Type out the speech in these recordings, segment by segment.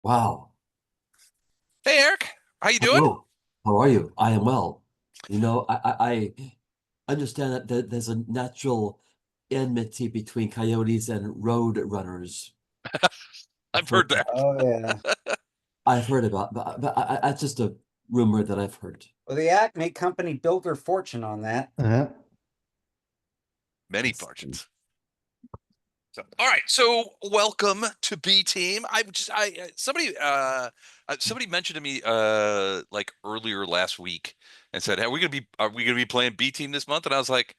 Wow. Hey Eric, how you doing? Hello. How are you? I am well. I understand that there's a natural enmity between coyotes and road runners. I've heard that. Oh yeah. I've heard about, but that's just a rumor that I've heard. Well, the Acme company built their fortune on that. Many fortunes. So, all right. So, welcome to B Team. Somebody mentioned to me like earlier last week and said, "Hey, are we gonna be playing B Team this month?" And I was like,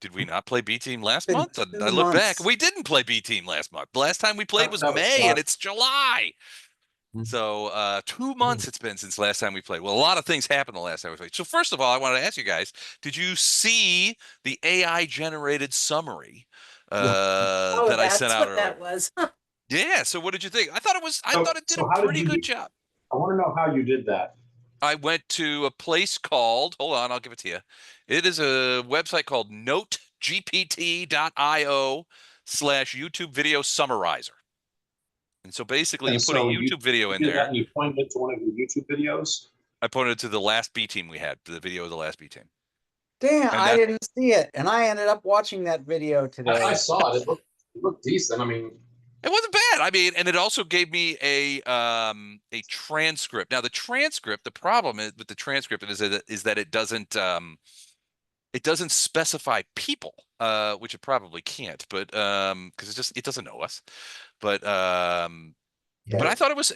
"Did we not play B Team last Been month?" And I two look back, months. we didn't play B Team last month. The last time we played was That would May, and suck. it's July. So 2 months it's been since last time we played. Well, a lot of things happened the last time we played. So first of all, I wanted to ask you guys, did you see the AI generated summary Yeah. Oh, that I sent that's out what earlier? that was. Yeah, so what did you think? I So, thought it did a so how did pretty you good do? job. I want to know how you did that. I went to a place called, hold on, I'll give it to you. It is a website called notegpt.io/YouTube video summarizer. And so basically you And put a so you, YouTube video you in did that there. and you pointed it to one of your YouTube videos. I pointed to the last B team we had, the video of the last B team. Damn, And I that didn't see it, and I ended up watching that video I today. saw it. It looked decent. I mean, it wasn't bad. I mean, and it also gave me a transcript. Now the transcript, the problem is with the transcript is that it doesn't specify people, which it probably can't, but because it doesn't know us. But but Yeah. I thought it was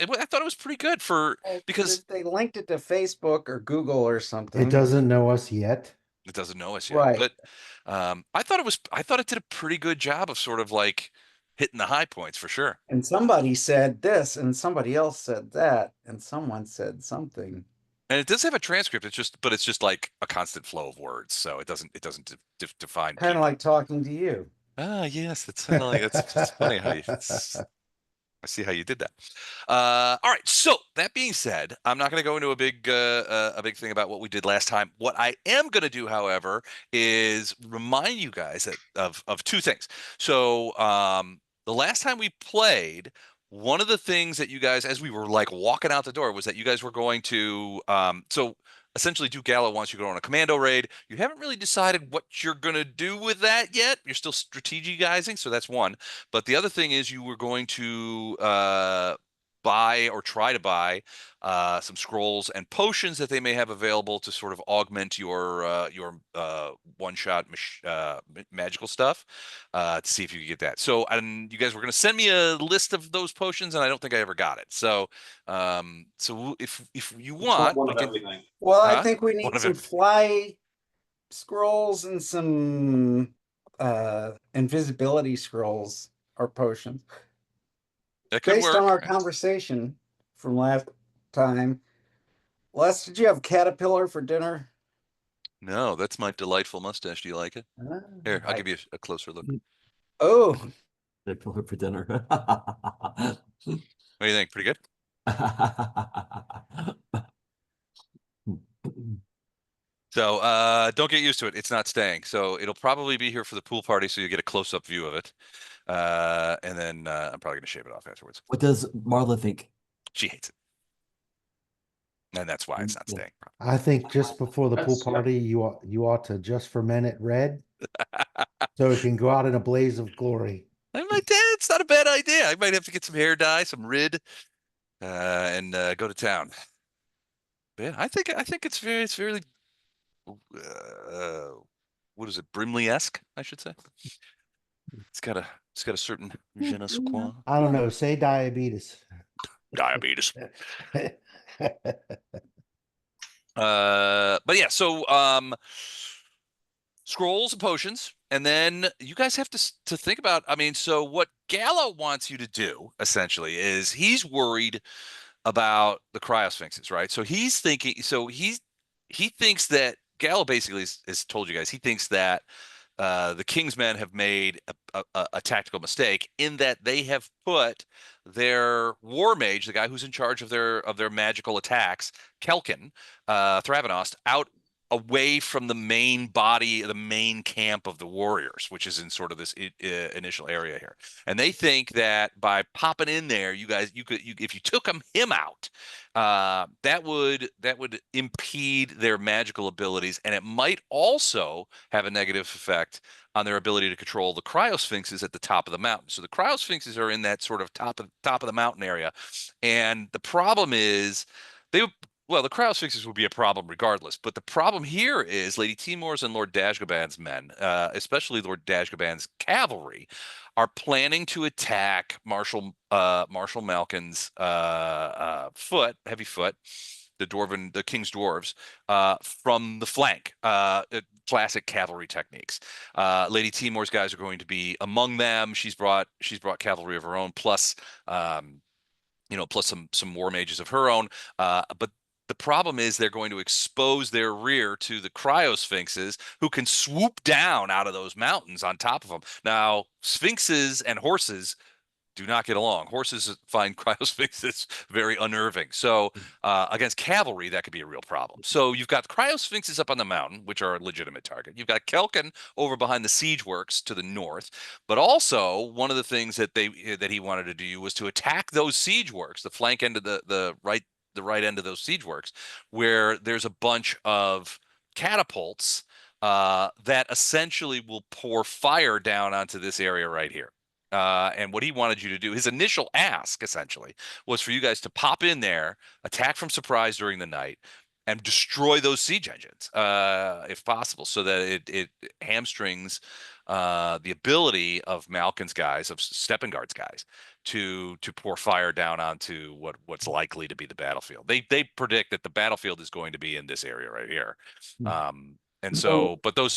pretty good for because If they linked it to Facebook or Google or something. It doesn't know us yet. it doesn't know us yet. Right. But I thought it did a pretty good job of sort of like hitting the high points for sure. And somebody said this, and somebody else said that, and someone said something. And it does have a transcript. But it's just like a constant flow of words, so it doesn't define Kind of people. like talking to you. Ah, yes, it's kind of like that's funny how I see how you did that. All right. So that being said, I'm not going to go into a big thing about what we did last time. What I am going to do, however, is remind you guys of two things. So the last time we played, one of the things that you guys, as we were like walking out the door, was that you guys were going to so essentially do Gallo wants you to go on a commando raid. You haven't really decided what you're going to do with that yet. You're still strategizing, so that's one. But the other thing is you were going to buy or try to buy some scrolls and potions that they may have available to sort of augment your one-shot magical stuff to see if you could get that. So, and you guys were going to send me a list of those potions, and I don't think I ever got it. So, so if you want, one we of can. everything. Well, I Huh? think we One need of some every. fly scrolls and some invisibility scrolls or potions. That could Based on our work. conversation from last time, Les, did you have caterpillar for dinner? No, that's my delightful mustache. Do you like it? Here, I'll give you a closer look. Oh, They pull her for dinner. What do you think? Pretty good? So don't get used to it. It's not staying. So it'll probably be here for the pool party, so you get a close-up view of it. And then I'm probably gonna shave it off afterwards. What does Marla think? She hates it. And that's why it's not Yeah. staying. I think just before the pool That's- yeah. party, you ought to just ferment it red, so it can go out in a blaze of glory. I'm like, Dad, it's not a bad idea. I might have to get some hair dye, some rid, and go to town. But yeah, I think it's very what is it, Brimley-esque, I should say. It's got a certain je ne sais quoi. I don't know. Say diabetes. Diabetes. But yeah, so scrolls and potions, and then you guys have to think about. I mean, so what Gallo wants you to do essentially is he's worried about the cryosphinxes, right? So he's thinking. So he thinks that Gallo basically has told you guys he thinks that the King's men have made a tactical mistake in that they have put their warmage, the guy who's in charge of their magical attacks, Kelkin Thravenost, out away from the main body, the main camp of the warriors, which is in sort of this initial area here. And they think that by popping in there, if you took him out, that would impede their magical abilities, and it might also have a negative effect on their ability to control the cryosphinxes at the top of the mountain. So the cryosphinxes are in that sort of top of the mountain area, and the problem is well, the cryosphinxes would be a problem regardless, but the problem here is Lady Timor's and Lord Dashgoban's men, especially Lord Dashgoban's cavalry, are planning to attack Marshall Malkin's heavy foot, the king's dwarves, from the flank. Classic cavalry techniques. Lady Timor's guys are going to be among them. She's brought cavalry of her own, plus plus some war mages of her own. But the problem is they're going to expose their rear to the cryosphinxes, who can swoop down out of those mountains on top of them. Now, sphinxes and horses do not get along. Horses find cryosphinxes very unnerving. So against cavalry, that could be a real problem. So you've got cryosphinxes up on the mountain, which are a legitimate target. You've got Kelkin over behind the siege works to the north. But also, one of the things that he wanted to do was to attack those siege works, the flank end of the right end of those siege works, where there's a bunch of catapults that essentially will pour fire down onto this area right here. And what he wanted you to do, his initial ask essentially, was for you guys to pop in there, attack from surprise during the night, and destroy those siege engines, if possible, so that it hamstrings the ability of Malkin's guys, of Steppengard's guys, to pour fire down onto what's likely to be the battlefield. They predict that the battlefield is going to be in this area right here. And so, but those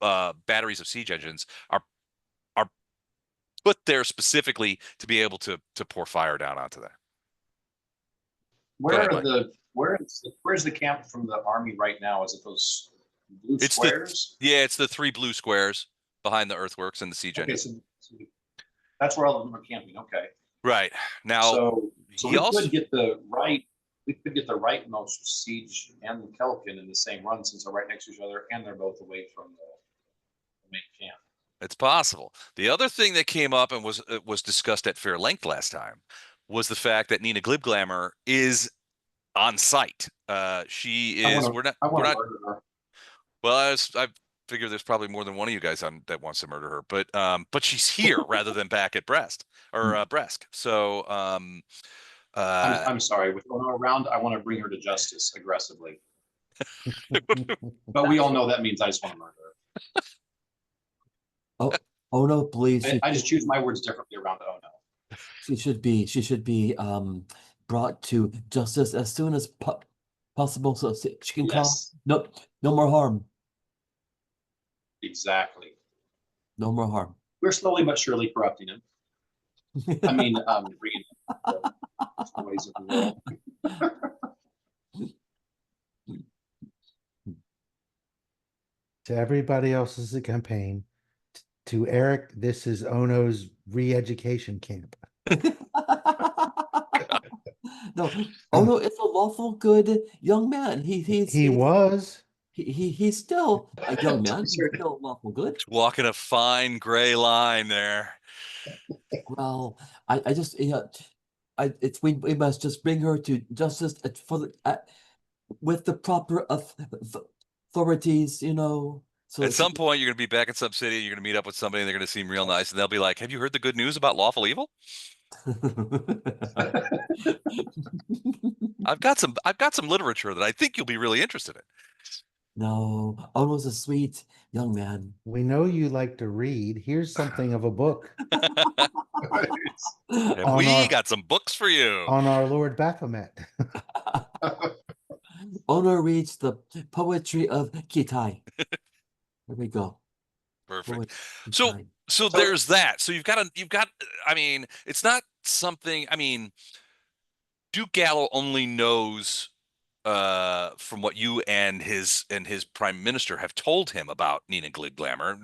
batteries of siege engines are put there specifically to be able to pour fire down onto that. Where's the camp from the army right now? Is it those blue squares? It's the 3 blue squares behind the earthworks and the siege engine. So that's where all of them are camping. Okay. Right. Now, so we could get the rightmost siege and the Kelkin in the same run, since they're right next to each other and they're both away from the main camp. It's possible. The other thing that came up and was discussed at fair length last time was the fact that Nina Glibglammer is on site. She is. We're not. Murder her. Well, I figure there's probably more than one of you guys that wants to murder her, but she's here rather than back at Brest. So I'm sorry. With Ono around, I want to bring her to justice aggressively. But we all know that means I just want to murder her. Oh no, please. I just choose my words differently around Ono. She should be brought to justice as soon as possible, so she can call. No more harm. Exactly. No more harm. We're slowly but surely corrupting him. I mean, bringing the ways of the world. To everybody else, this is a campaign. To Eric, this is Ono's re-education camp. No, Ono is a lawful good young man. He's still a young man. He's still lawful good. Walking a fine gray line there. Well, I just we must just bring her to justice with the proper authorities, So at some point, you're going to be back in some city. You're going to meet up with somebody, and they're going to seem real nice, and they'll be like, "Have you heard the good news about lawful evil?" I've got some literature that I think you'll be really interested in. No, Ono's a sweet young man. We know you like to read. Here's something of a book. And we got some books for you on our Lord Baphomet. Ono reads the poetry of Kitai. There we go. Perfect. So there's that. So you've got. I mean, it's not something. I mean, Duke Gallo only knows from what you and his prime minister have told him about Nina Glibglammer.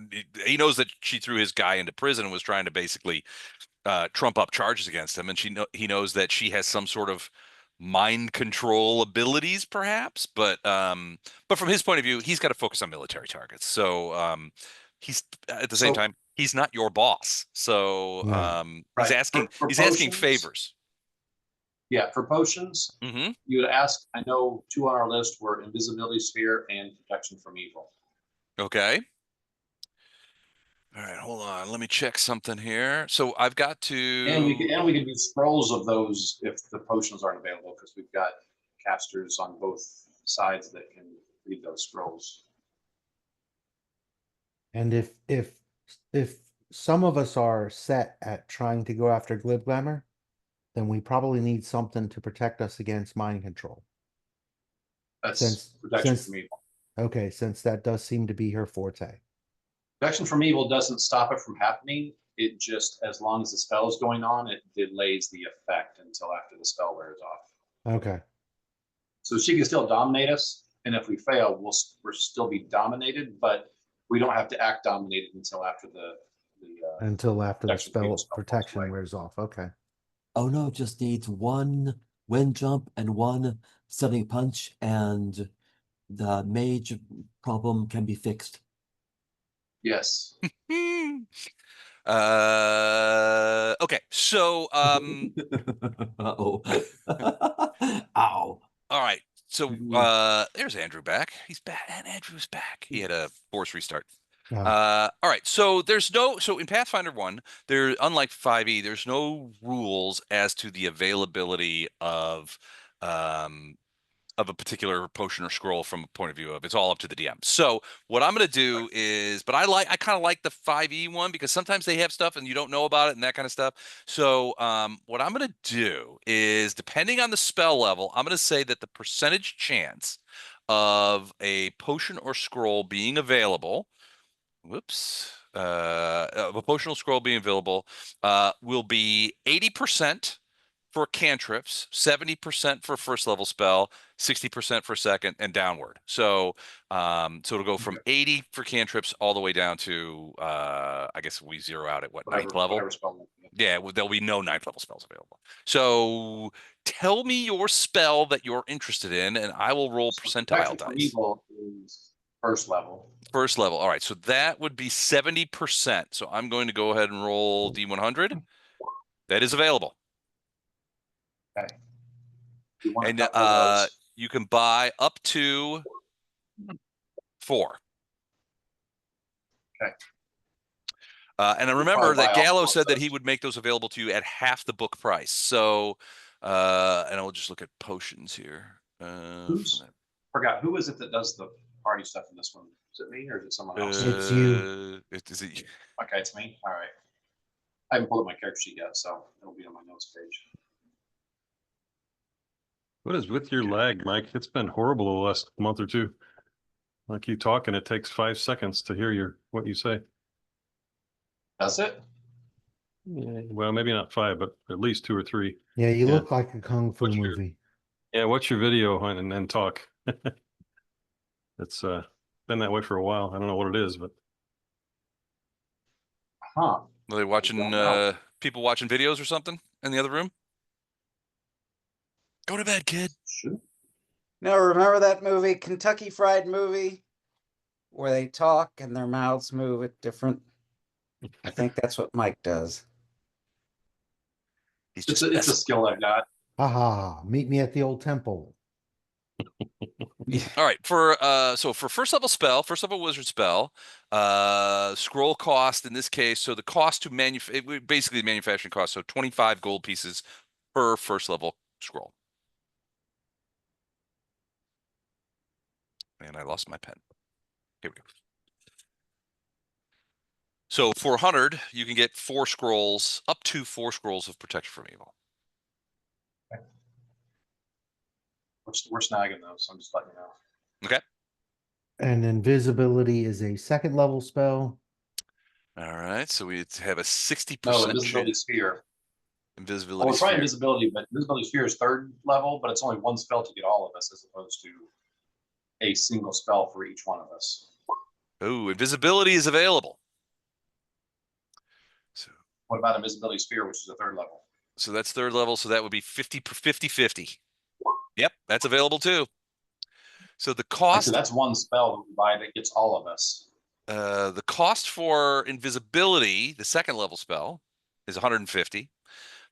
He knows that she threw his guy into prison and was trying to basically trump up charges against him, and he knows that she has some sort of mind control abilities, perhaps. But from his point of view, he's got to focus on military targets. So he's at the same time, he's not your boss. So Right. he's For asking potions, favors. Yeah, for potions, you would ask. I know 2 on our list were invisibility sphere and protection from evil. Okay. All right, hold on. Let me check something here. So I've got to, And we can do scrolls of those if the potions aren't available, because we've got casters on both sides that can read those scrolls. And if some of us are set at trying to go after Glib Glamour, then we probably need something to protect us against mind control. That's protection from evil. Okay, since that does seem to be her forte. Protection from evil doesn't stop it from happening. It just, as long as the spell is going on, it delays the effect until after the spell wears off. Okay. So she can still dominate us, and if we fail, we'll still be dominated, but we don't have to act dominated until after the spell protection wears off. Okay. Oh no, just needs 1 wind jump and 1 stunning punch, and the mage problem can be fixed. Yes. Okay, so Uh-oh. Ow. all right. So there's Andrew back. He's back, and Andrew's back. He had a force restart. All right. So so in Pathfinder 1, unlike 5e, there's no rules as to the availability of a particular potion or scroll from a point of view of it's all up to the DM. So what I'm going to do is, but I kind of like the 5e one because sometimes they have stuff and you don't know about it and that kind of stuff. So what I'm going to do is, depending on the spell level, I'm going to say that the percentage chance of a potion or scroll being available, of a potion or scroll being available will be 80% for cantrips, 70% for first level spell, 60% for second, and downward. So it'll go from 80 for cantrips all the way down to I guess we zero out at what, 9th level? Yeah, there'll be no 9th level spells available. So tell me your spell that you're interested in, and I will roll percentile dice. Evil is first level. First level. All right, so that would be 70%. So I'm going to go ahead and roll D100. That is available. Okay. And you can buy up to 4. Okay. And I remember that Gallo said that he would make those available to you at half the book price. So, and I'll just look at potions here. Forgot, who is it that does the party stuff in this one? Is it me or is it someone else? It's you. Is it you? Okay, it's me. All right. I haven't pulled up my character sheet yet, so it'll be on my notes page. What is with your lag, Mike? It's been horrible the last month or two. Like you talking, it takes 5 seconds to hear what you say. Does it? Yeah, well, maybe not 5, but at least 2 or 3. Yeah, you look like a kung fu What's movie. Watch your video and then talk. It's been that way for a while. I don't know what it is, but Huh. Are they watching people watching videos or something in the other room? Go to bed, kid. Sure. Now, remember that movie, Kentucky Fried Movie, where they talk and their mouths move at different. I think that's what Mike does. It's a skill I've got. Haha, meet me at the old temple. All right, for first level spell, first level wizard spell, scroll cost in this case, so the cost to basically the manufacturing cost, so 25 gold pieces per first level scroll. And I lost my pen. Here we go. So for 100, you can get 4 scrolls, up to 4 scrolls of protection from evil. Okay. We're snagging those, so I'm just letting you know. Okay. And invisibility is a 2nd level spell. All right, so we have a 60%. No, invisibility sphere. Invisibility we'll try sphere. invisibility, but invisibility sphere is 3rd level, but it's only 1 spell to get all of us, as opposed to a single spell for each one of us. Oh, invisibility is available. So what about invisibility sphere, which is a 3rd level? So that's 3rd level, so that would be 50-50. Yep, that's available too. So the Like I cost, said, that's one spell that we buy that gets all of us. the cost for invisibility, the second level spell, is 150.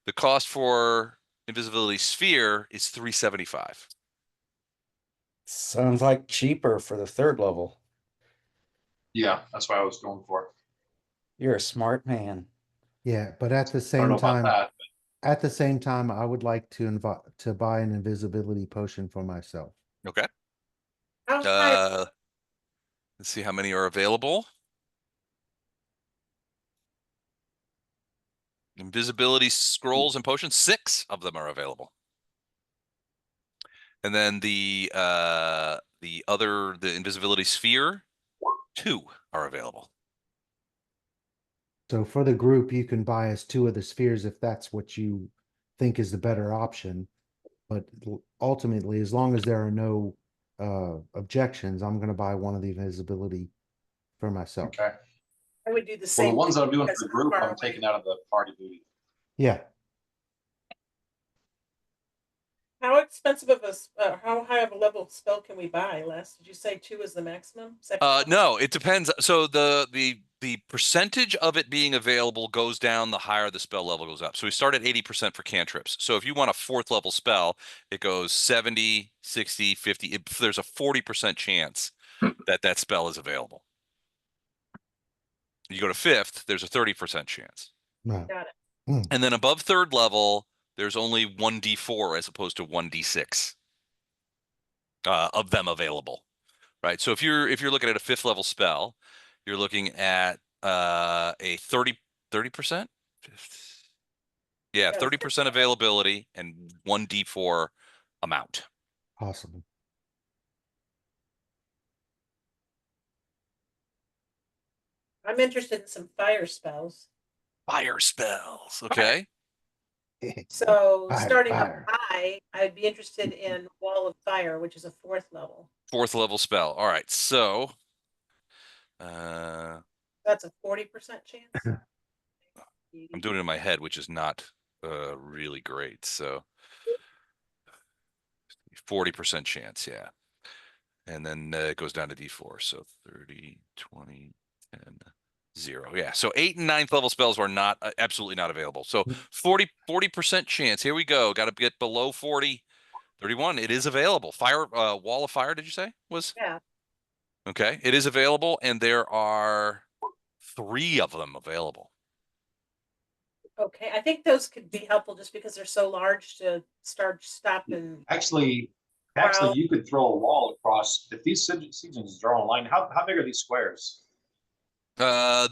The cost for invisibility sphere is 375. Sounds like cheaper for the third level. Yeah, that's what I was going for. You're a smart man. Yeah, but at the I don't same know about time, that. at the same time, I would like to buy an invisibility potion for myself. Okay. How high? Let's see how many are available. Invisibility scrolls and potions, 6 of them are available. And then the invisibility sphere, 2 are available. So for the group, you can buy us 2 of the spheres if that's what you think is the better option. But ultimately, as long as there are no objections, I'm going to buy one of the invisibility for myself. Okay. I would do the Well, same. the ones that I'm doing because for the I'm group, far I'm away. taking out of the party duty. Yeah. How expensive of how high of a level spell can we buy? Les, did you say 2 is the maximum? Second level? No, it depends. So the percentage of it being available goes down the higher the spell level goes up. So we start at 80% for cantrips. So if you want a 4th level spell, it goes 70, 60, 50. There's a 40% chance that that spell is available. You go to 5th, there's a 30% chance. No. Got it. And then above 3rd level, there's only 1d4 as opposed to 1d6 of them available. Right. So if you're looking at a 5th level spell, you're looking at a 30%. Yeah, Yeah, 30% availability and 1d4 amount. Possible. I'm interested in some fire spells. Fire spells. Okay. So Fire, starting fire. up high, I'd be interested in Wall of Fire, which is a 4th level. 4th level spell. All right. So That's a 40% chance. I'm doing it in my head, which is not really great. So 40% chance, yeah. And then it goes down to d4. So 30, 20, 10, 0. Yeah. So 8th and 9th level spells are not absolutely not available. So 40% chance. Here we go. Got to get below 40. 31. It is available. Fire, Wall of Fire, did you say was? Yeah. Okay. It is available, and there are 3 of them available. Okay. I think those could be helpful just because they're so large to stop and Actually, Wow. you could throw a wall across. If these siege engines are all in line, how big are these squares?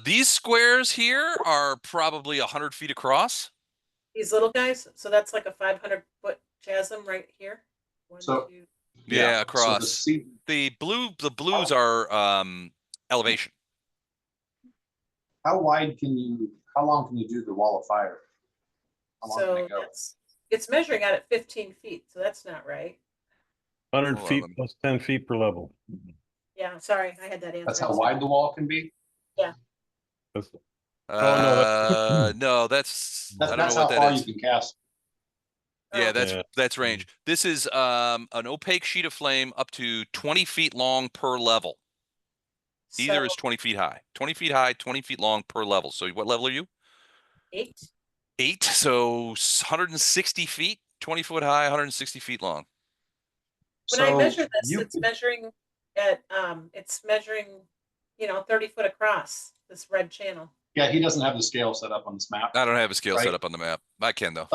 These squares here are probably 100 feet across. these little guys. So that's like a 500-foot chasm right here. One, So- 2. Yeah, So across. the siege, The blues are elevation. how long can you do the wall of fire? How long can So it go? it's measuring out at 15 feet. So that's not right. 100 Hold feet on. plus 10 feet per level. Yeah. Sorry. I had that answer. That's I how was- wide the wall can be? That's- No, that's I don't That's know how what far that is. you can cast. Yeah, Oh, that's range. This is an opaque sheet of flame up to 20 feet long per level. Either so is 20 feet high. 20 feet high, 20 feet long per level. So what level are you? 8. 8. So 160 feet, 20 foot high, 160 feet long. When I So measure this, you it's could- measuring at 30 foot across this red channel. Yeah, he doesn't have the scale set up on this map. I don't have a scale Right. set up on the map. I can though.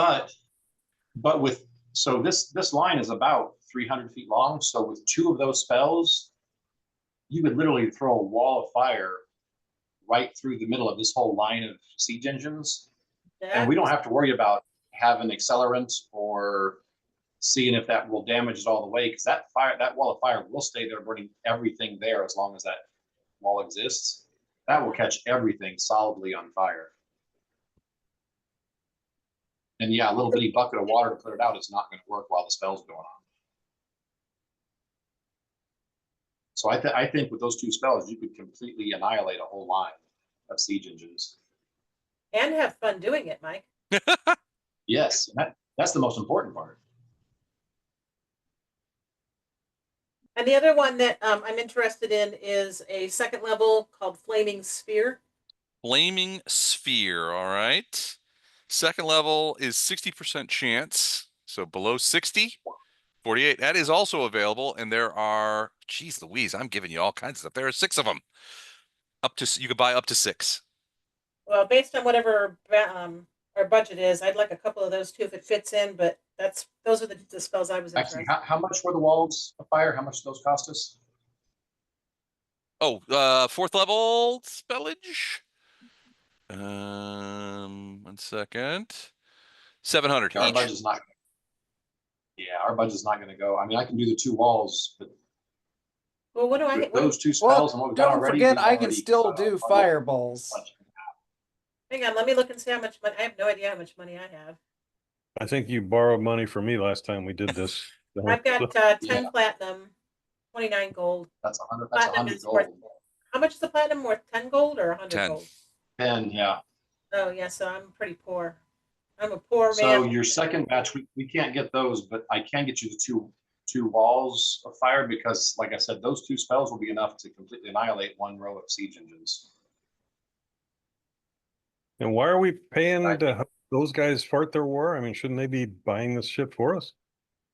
But this line is about 300 feet long. So with 2 of those spells, you could literally throw a wall of fire right through the middle of this whole line of siege engines. And we don't have to worry about having accelerant or seeing if that will damage it all the way, because that wall of fire will stay there burning everything there as long as that wall exists. That will catch everything solidly on fire. And yeah, a little bitty bucket of water to put it out is not going to work while the spell's going on. So I think with those 2 spells, you could completely annihilate a whole line of siege engines. And have fun doing it, Mike. Yes, and that's the most important part. And the other one that I'm interested in is a second level called Flaming Sphere. Flaming Sphere, all right. Second level is 60% chance, so below 60, 48. That is also available, and there are, geez Louise, I'm giving you all kinds of stuff. There are 6 of them. You could buy up to 6. Well, based on whatever our budget is, I'd like a couple of those too if it fits in. But those are the spells I was Actually, interested. how much were the walls of fire? How much did those cost us? Oh, 4th level spellage. 1 second. 700 Our each. budget's not. Yeah, our budget's not going to go. I mean, I can do the 2 walls, but Well, what do I? with What, those 2 spells and what we've done Don't already, forget, we've I can already still cut do our fireballs. budget. hang on, let me look and see how much money. I have no idea how much money I have. I think you borrowed money from me last time we did this. I've got 10 Yeah. platinum, 29 gold. That's 100. That's Platinum 100 is worth. gold. How much is the platinum worth? 10 gold or 100 10. gold? 10, yeah. Oh yeah, so I'm pretty poor. I'm a poor So man. your second batch, we can't get those, but I can get you the two walls of fire because, like I said, those 2 spells will be enough to completely annihilate 1 row of siege engines. And why are we paying Right. to help those guys fight their war? I mean, shouldn't they be buying this ship for us?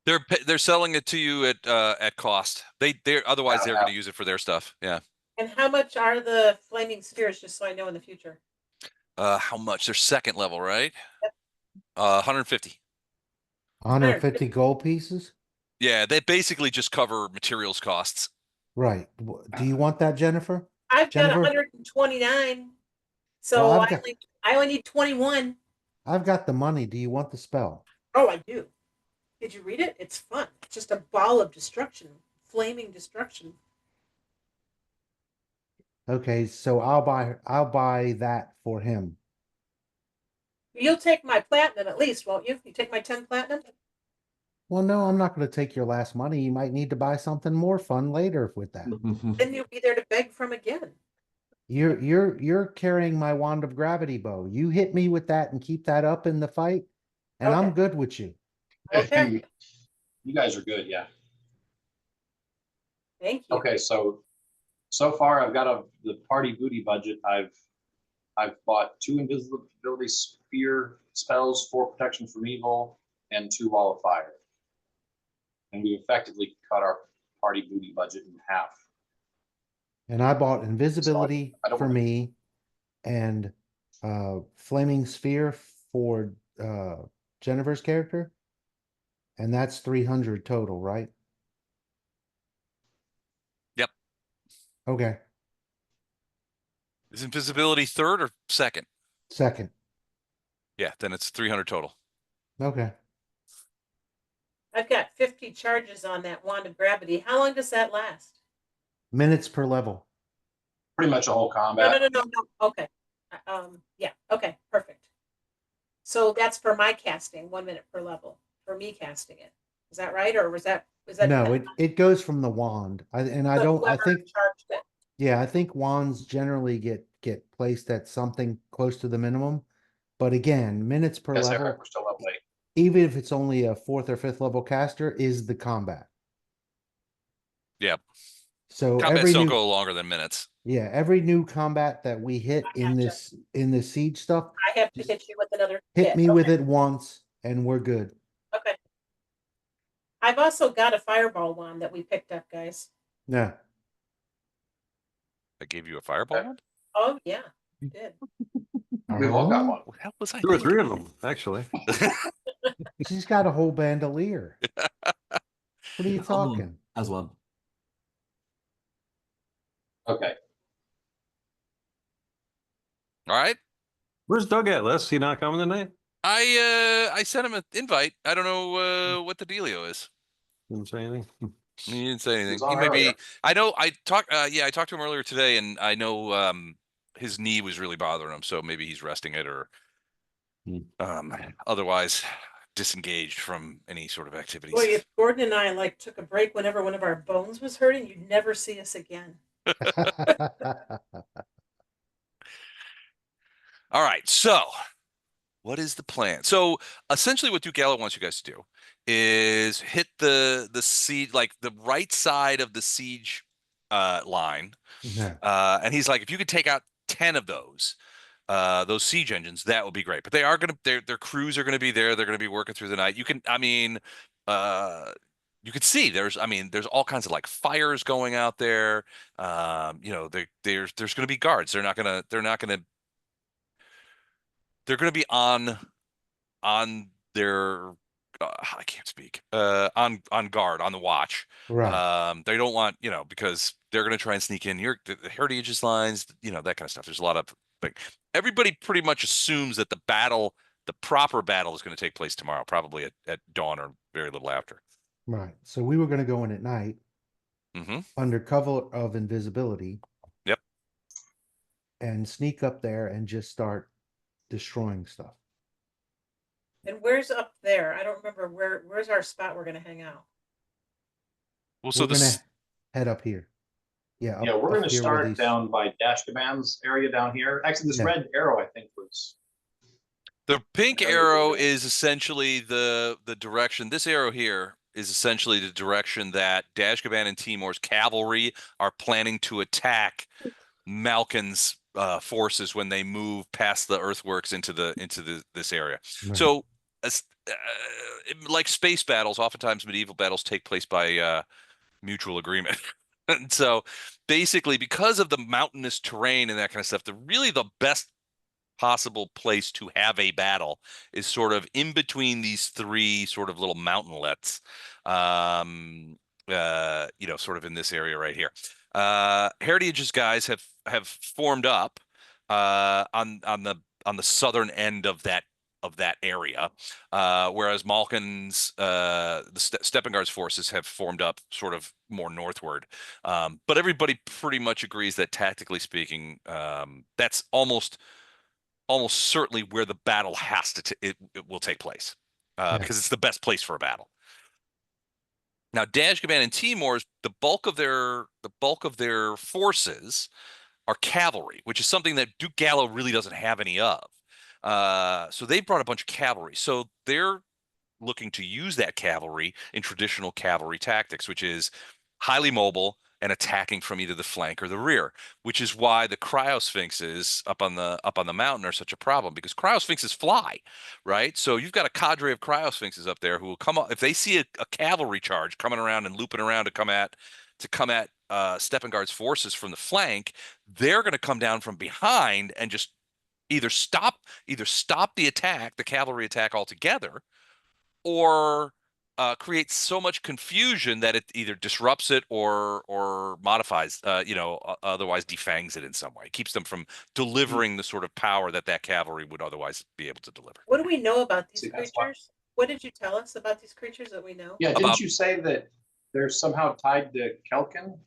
They're selling it to you at cost. They're otherwise they're Yeah. going to use it for their stuff. Yeah. And how much are the flaming spheres? Just so I know in the future. How much? They're second level, right? 150. 150 gold pieces? Yeah, they basically just cover materials costs. Right. Do you want that, Jennifer? I've got Jennifer? 129. So Well, I only need 21. I've got the money. Do you want the spell? Oh, I do. Did you read it? It's fun. It's just a ball of destruction, flaming destruction. Okay, so I'll buy that for him. You'll take my platinum at least, won't you? You take my 10 platinum? Well, no, I'm not going to take your last money. You might need to buy something more fun later with that. Then you'll be there to beg from again. You're carrying my wand of gravity bow. You hit me with that and keep that up in the fight, and I'm Okay. good with you. Okay. You guys are good, yeah. Thank you. Okay, so far I've got the party booty budget. I've bought 2 invisibility sphere spells, 4 protection from evil, and 2 wall of fire. And we effectively cut our party booty budget in half. And I bought invisibility I don't for wanna- me and flaming sphere for Jennifer's character. And that's 300 total, right? Yep. Okay, Is invisibility third or second? second. Yeah, then it's 300 total. Okay. I've got 50 charges on that wand of gravity. How long does that last? Minutes per level. Pretty much a whole No, combat. no. Okay. Yeah. Okay. Perfect. So that's for my casting, 1 minute per level. For me casting it, is that right, or was that No, it goes from the wand. I think charged it? yeah, I think wands generally get placed at something close to the minimum. But again, minutes per Yes, level, we're still level 8. even if it's only a 4th or 5th level caster, is the combat. Yep. So Combats don't go longer than minutes. yeah, every new combat that we hit I in gotcha. this siege stuff, I have to hit you with another hit me Okay. with it once and we're good. Okay. I've also got a fireball wand that we picked up, guys. Yeah. I gave you a fireball. Okay. Wand? Oh yeah, you did. We've all got one. What the hell was I 2 or 3 thinking? of them, actually. She's got a whole bandolier. What are you I'll move talking? as one. Okay. All right. Where's Doug at, Les? He not coming tonight? I sent him an invite. I don't know what the dealio is. Didn't say anything. He didn't say anything. was He on may be. earlier. I know. I talked to him earlier today, and I know his knee was really bothering him, so maybe he's resting it, or otherwise disengaged from any sort of activities. Boy, if Gordon and I took a break whenever one of our bones was hurting, you'd never see us again. All right. So, what is the plan? So, essentially, what Duke Gallo wants you guys to do is hit the siege, like the right side of the siege line. Yeah. And he's like, if you could take out 10 of those siege engines, that would be great. But they are gonna their crews are gonna be there. They're gonna be working through the night. You can, I mean, you can see there's all kinds of like fires going out there. You know, there's gonna be guards. They're gonna be on their I can't speak on guard, on the watch. Right. They don't want, you know, because they're going to try and sneak in the heritage's lines, you know, that kind of stuff. There's a lot of, like, everybody pretty much assumes that the proper battle is going to take place tomorrow, probably at dawn or very little after. Right. So we were going to go in at night Mm-hmm. under cover of invisibility. Yep. And sneak up there and just start destroying stuff. And where's up there? I don't remember where's our spot we're gonna hang out. Well, so We're gonna head up here. Yeah. Yeah, we're up going to here where start these- down by Dashgoban's area down here. Actually, this Yeah. red arrow, I think, was. the pink Yeah, arrow yeah. is essentially the direction. This arrow here is essentially the direction that Dashgoban and Timor's cavalry are planning to attack Malkin's forces when they move past the earthworks into this area. Right. So, like space battles, oftentimes medieval battles take place by mutual agreement. And so, basically, because of the mountainous terrain and that kind of stuff, the best possible place to have a battle is sort of in between these three sort of little mountainlets. You know, sort of in this area right here. Heritage's guys have formed up on the southern end of that area, whereas Malkin's the Steppengard's forces have formed up sort of more northward. But everybody pretty much agrees that tactically speaking, that's almost certainly where the battle has to it will take place, Yeah. because it's the best place for a battle. Now, Dashgoban and Timor's the bulk of their forces are cavalry, which is something that Duke Gallo really doesn't have any of. So they brought a bunch of cavalry. So they're looking to use that cavalry in traditional cavalry tactics, which is highly mobile and attacking from either the flank or the rear, which is why the cryosphinxes up on the mountain are such a problem, because cryosphinxes fly, right? So you've got a cadre of cryosphinxes up there who will come up if they see a cavalry charge coming around and looping around to come at Steppengard's forces from the flank. They're going to come down from behind and just either stop the cavalry attack altogether, or creates so much confusion that it either disrupts it or modifies, otherwise defangs it in some way. It keeps them from delivering the sort of power that cavalry would otherwise be able to deliver. What do we know about these See, that's why- creatures? What did you tell us about these creatures that we know? Yeah, didn't About- you say that they're somehow tied to Kelkin?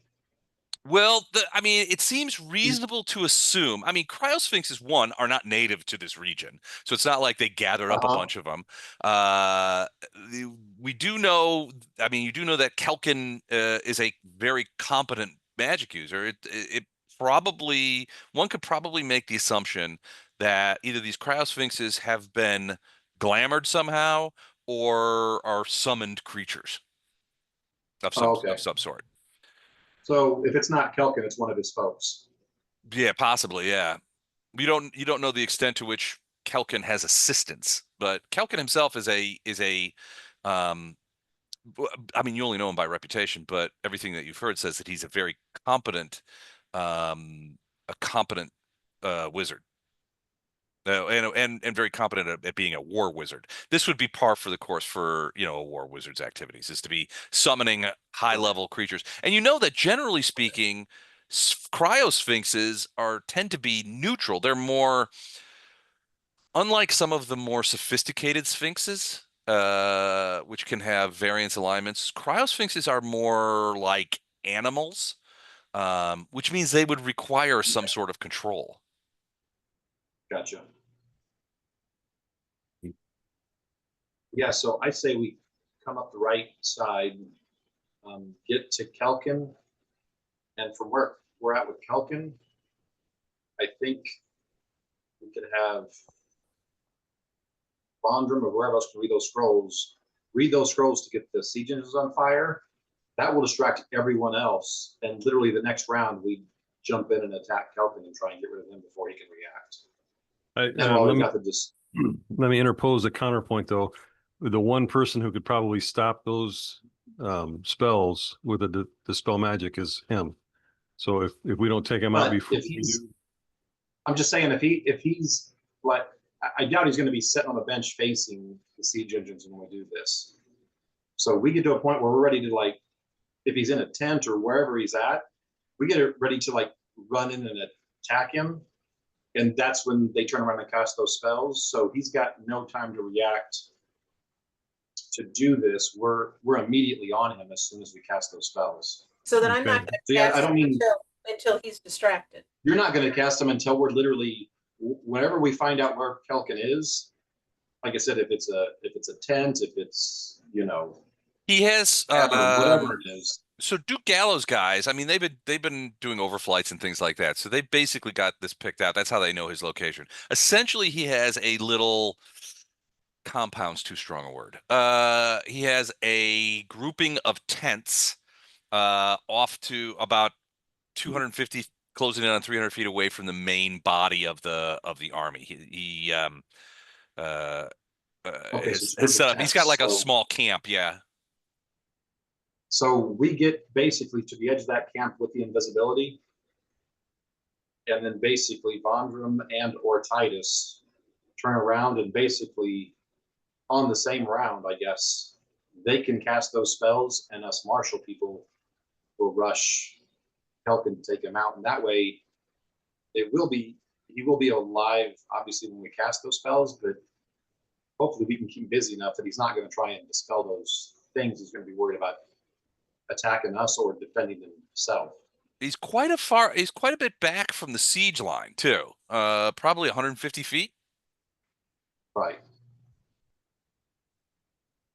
Well, it seems reasonable to assume. I mean, cryosphinxes, are not native to this region, so it's not like they gathered up a bunch of them. We do know. I mean, you do know that Kelkin is a very competent magic user. One could probably make the assumption that either these cryosphinxes have been glamored somehow or are summoned creatures of some sort. So if it's not Kelkin, it's one of his folks. Yeah, possibly. Yeah, you don't know the extent to which Kelkin has assistance, but Kelkin himself is a. I mean, you only know him by reputation, but everything that you've heard says that he's a very competent, wizard. And very competent at being a war wizard. This would be par for the course for a war wizard's activities, is to be summoning high level creatures. And you know that generally speaking, cryosphinxes tend to be neutral. They're more, unlike some of the more sophisticated sphinxes, which can have variance alignments. Cryosphinxes are more like animals, which means they would require some sort of control. Gotcha. Yeah, so I say we come up the right side, get to Kelkin, and from where we're at with Kelkin, I think we could have Bondrum or wherever else can read those scrolls read those scrolls to get the siege engines on fire, that will distract everyone else. And literally the next round, we jump in and attack Kelkin and try and get rid of him before he can react. And while we got let me interpose a counterpoint though. The one person who could probably stop those spells with the dispel magic is him. So if we don't take him out before I'm just saying if he's like, I doubt he's going to be sitting on a bench facing the siege engines when we do this. So we get to a point where we're ready to, like, if he's in a tent or wherever he's at, we get it ready to like run in and attack him. And that's when they turn around and cast those spells. So he's got no time to react to do this. We're immediately on him as soon as we cast those spells. So then I'm not going to cast I don't mean until he's distracted. You're not going to cast him until we're literally, whenever we find out where Kelkin is. Like I said, if it's a tent, if it's, you know, he has whatever it is. So Duke Gallo's guys, I mean, they've been doing overflights and things like that. So they basically got this picked out. That's how they know his location. Essentially, he has a little compound's too strong a word. He has a grouping of tents off to about 250, closing in on 300 feet away from the main body of the army. His setup. He's got like a small camp, yeah. So we get basically to the edge of that camp with the invisibility, and then basically Vondrum and or Titus turn around and basically on the same round, I guess, they can cast those spells, and us martial people will rush Kelkin to take him out. And that way he will be alive, obviously, when we cast those spells, but hopefully we can keep busy enough that he's not going to try and dispel those things. He's going to be worried about attacking us or defending himself. He's quite a bit back from the siege line too. Probably 150 feet. Right.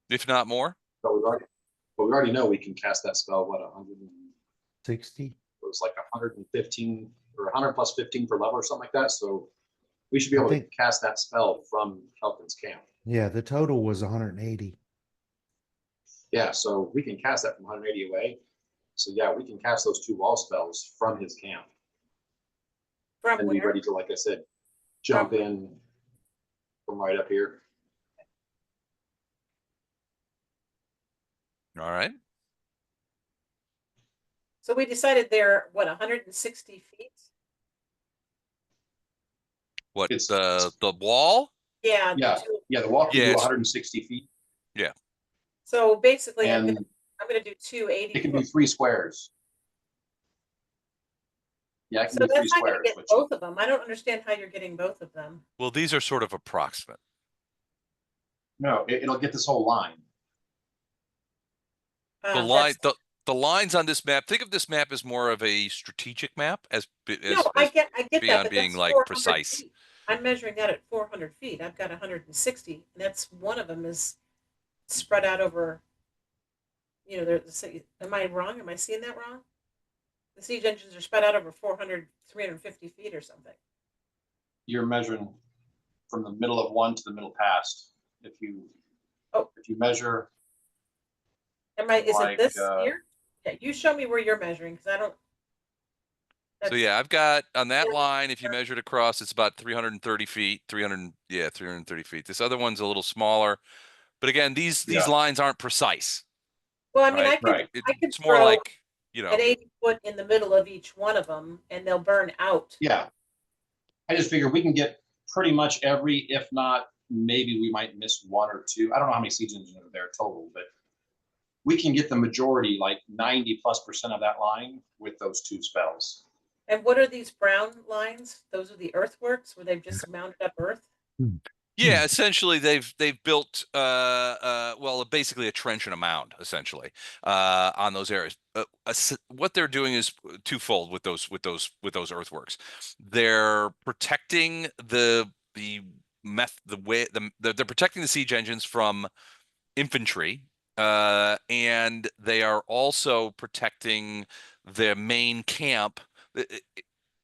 If not more. But we already know we can cast that spell, what, 160? It was like 115 or 100 plus 15 per level or something like that. So we should be able to cast that spell from Kelkin's camp. Yeah, the total was 180. Yeah, so we can cast that from 180 away. So yeah, we can cast those 2 wall spells from his camp. And be ready to, like I said, jump in from right up here. All right. So we decided they're, what, 160 feet? What, the wall? Yeah. The wall can do 160 feet. Yeah. So basically, and I'm gonna do 280. It can do 3 squares. Yeah, I can do 3 squares. Get both of them. I don't understand how you're getting both of them. Well, these are sort of approximate. No, it'll get this whole line. The lines on this map. Think of this map as more of a strategic map, I get beyond that, being like precise. Feet. I'm measuring that at 400 feet. I've got 160, and that's one of them is spread out over. You know, am I wrong? Am I seeing that wrong? The siege engines are spread out over 400, 350 feet or something. You're measuring from the middle of one to the middle past. If you measure. Is it this here? Yeah, you show me where you're measuring because I don't. So yeah, I've got on that line, if you measure it across, it's about 330 feet, 330 feet. This other one's a little smaller, but again, these lines aren't precise. Well, I mean, right? I could it's more like, you know, an 80 foot in the middle of each one of them, and they'll burn out. Yeah, I just figure we can get pretty much every, if not, maybe we might miss 1 or 2. I don't know how many siege engines are there total, but we can get the majority, like 90+% of that line with those 2 spells. And what are these brown lines? Those are the earthworks where they've just mounted up earth? Yeah, essentially they've built well, basically a trench and a mound essentially on those areas. What they're doing is twofold with those earthworks. They're protecting they're protecting the siege engines from infantry, and they are also protecting their main camp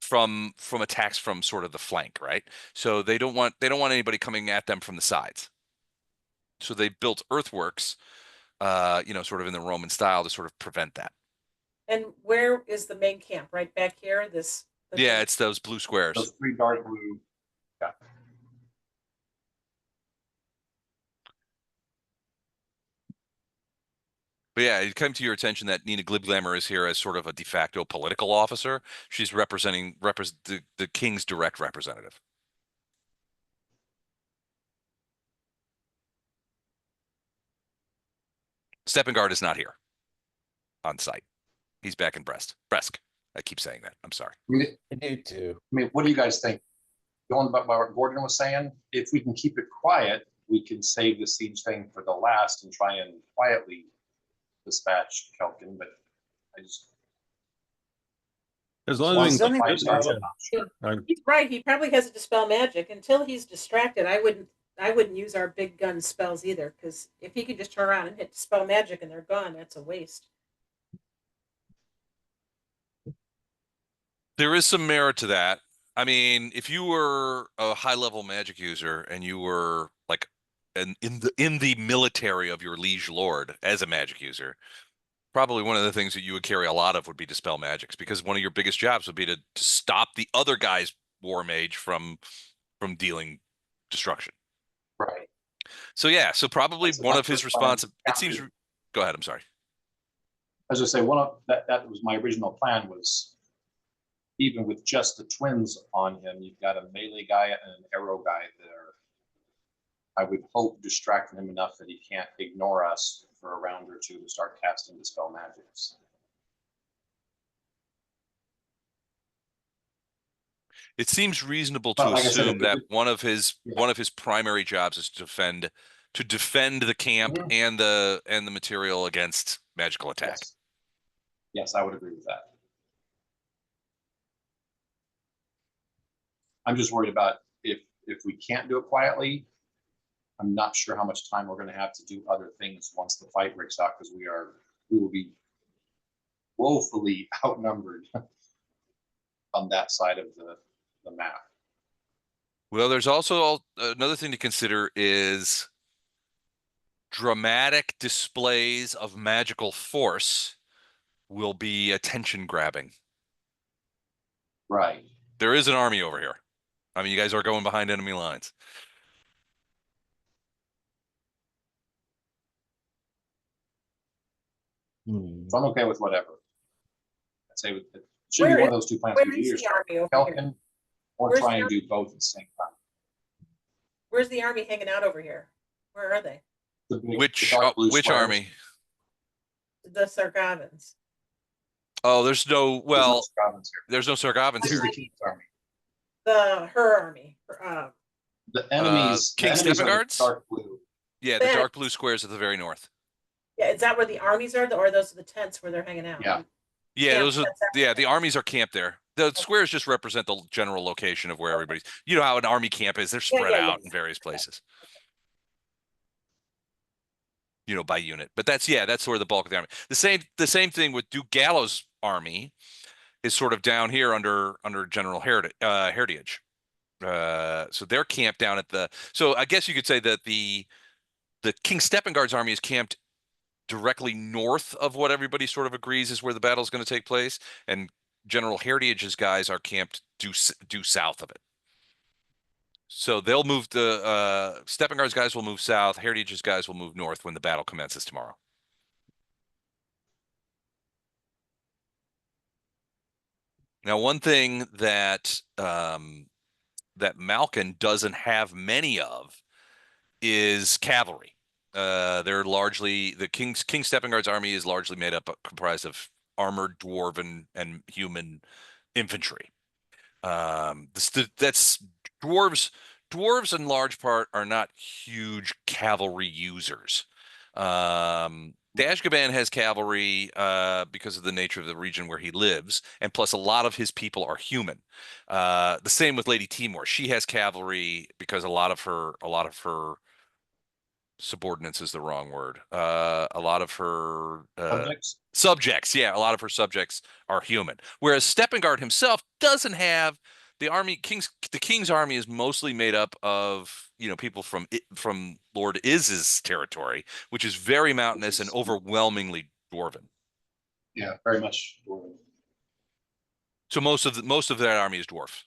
from attacks from sort of the flank, right? So they don't want anybody coming at them from the sides. So they built earthworks, sort of in the Roman style to sort of prevent that. And where is the main camp? Right back here? Yeah, it's those blue squares. Those 3 dark blue. Yeah. But yeah, it came to your attention that Nina Glibglammer is here as sort of a de facto political officer. She's representing the king's direct representative. Steppengard is not here on site. He's back in Brest. I keep saying that. I'm sorry. I do too. I mean, what do you guys think? Going by what Gordon was saying, if we can keep it quiet, we can save the siege thing for the last and try and quietly dispatch Kelkin. But I just As long as we Well, can- starts, yeah. I'm not sure. He's right. He probably has a dispel magic. Until he's distracted, I wouldn't use our big gun spells either, because if he could just turn around and hit dispel magic and they're gone, that's a waste. There is some merit to that. I mean, if you were a high-level magic user and you were like in the military of your liege lord as a magic user, probably one of the things that you would carry a lot of would be dispel magics, because one of your biggest jobs would be to stop the other guy's war mage from dealing destruction. Right. So yeah, so probably That's one my of his first plan. it seems. Go ahead. I'm sorry. As I say, that was my original plan, was even with just the twins on him, you've got a melee guy and an arrow guy there. I would hope distracting him enough that he can't ignore us for a round or two to start casting dispel magics. It seems reasonable But to like I said, assume that it- one of his Yeah. primary jobs is to defend the camp Mhm. and the material against magical attack. Yes. Yes, I would agree with that. I'm just worried about if we can't do it quietly, I'm not sure how much time we're going to have to do other things once the fight breaks out, because we will be woefully outnumbered on that side of the map. Well, there's also another thing to consider is dramatic displays of magical force will be attention grabbing. Right. There is an army over here. I mean, you guys are going behind enemy lines. So I'm okay with whatever. I'd say it should be Where one of those two plans. Where We is either the start army over here? Kelkin or Where's try the and do both at the same time. Where's the army hanging out over here? Where are they? The big- the Which dark blue which squares. army? The Sargavans. Oh, there's no Squadrons here. there's no Sargavans This is here. the King's army. Her army. The enemies, King the enemies are the Steppengards? dark blue. Yeah, the That- dark blue squares at the very north. Yeah, is that where the armies are, or those are the tents where they're hanging out? Yeah. Yeah, Camp, those are that's the armies are camped there. The squares just represent the general location of where everybody's. You know how an army camp is; they're spread yeah, out in various places. You know, by unit. But that's where the bulk of the army. The same thing with Duke Gallo's army is sort of down here under General Heritage. So they're camped down at the. So I guess you could say that the King Steppengard's army is camped directly north of what everybody sort of agrees is where the battle is going to take place, and General Heritage's guys are camped due south of it. So they'll move Steppengard's guys will move south, Heritage's guys will move north when the battle commences tomorrow. Now, one thing that that Malkin doesn't have many of is cavalry. They're largely King Steppengard's army is largely comprised of armored dwarven and human infantry. That's dwarves in large part are not huge cavalry users. Dashgobani has cavalry because of the nature of the region where he lives, and plus a lot of his people are human. The same with Lady Timor. She has cavalry because a lot of her subordinates is the wrong word. A lot of her subjects, yeah, a lot of her subjects are human. Whereas Steppengard himself doesn't have the king's army is mostly made up of, people from Lord Iz's territory, which is very mountainous and overwhelmingly dwarven. Yeah, very much. So most of that army is dwarf.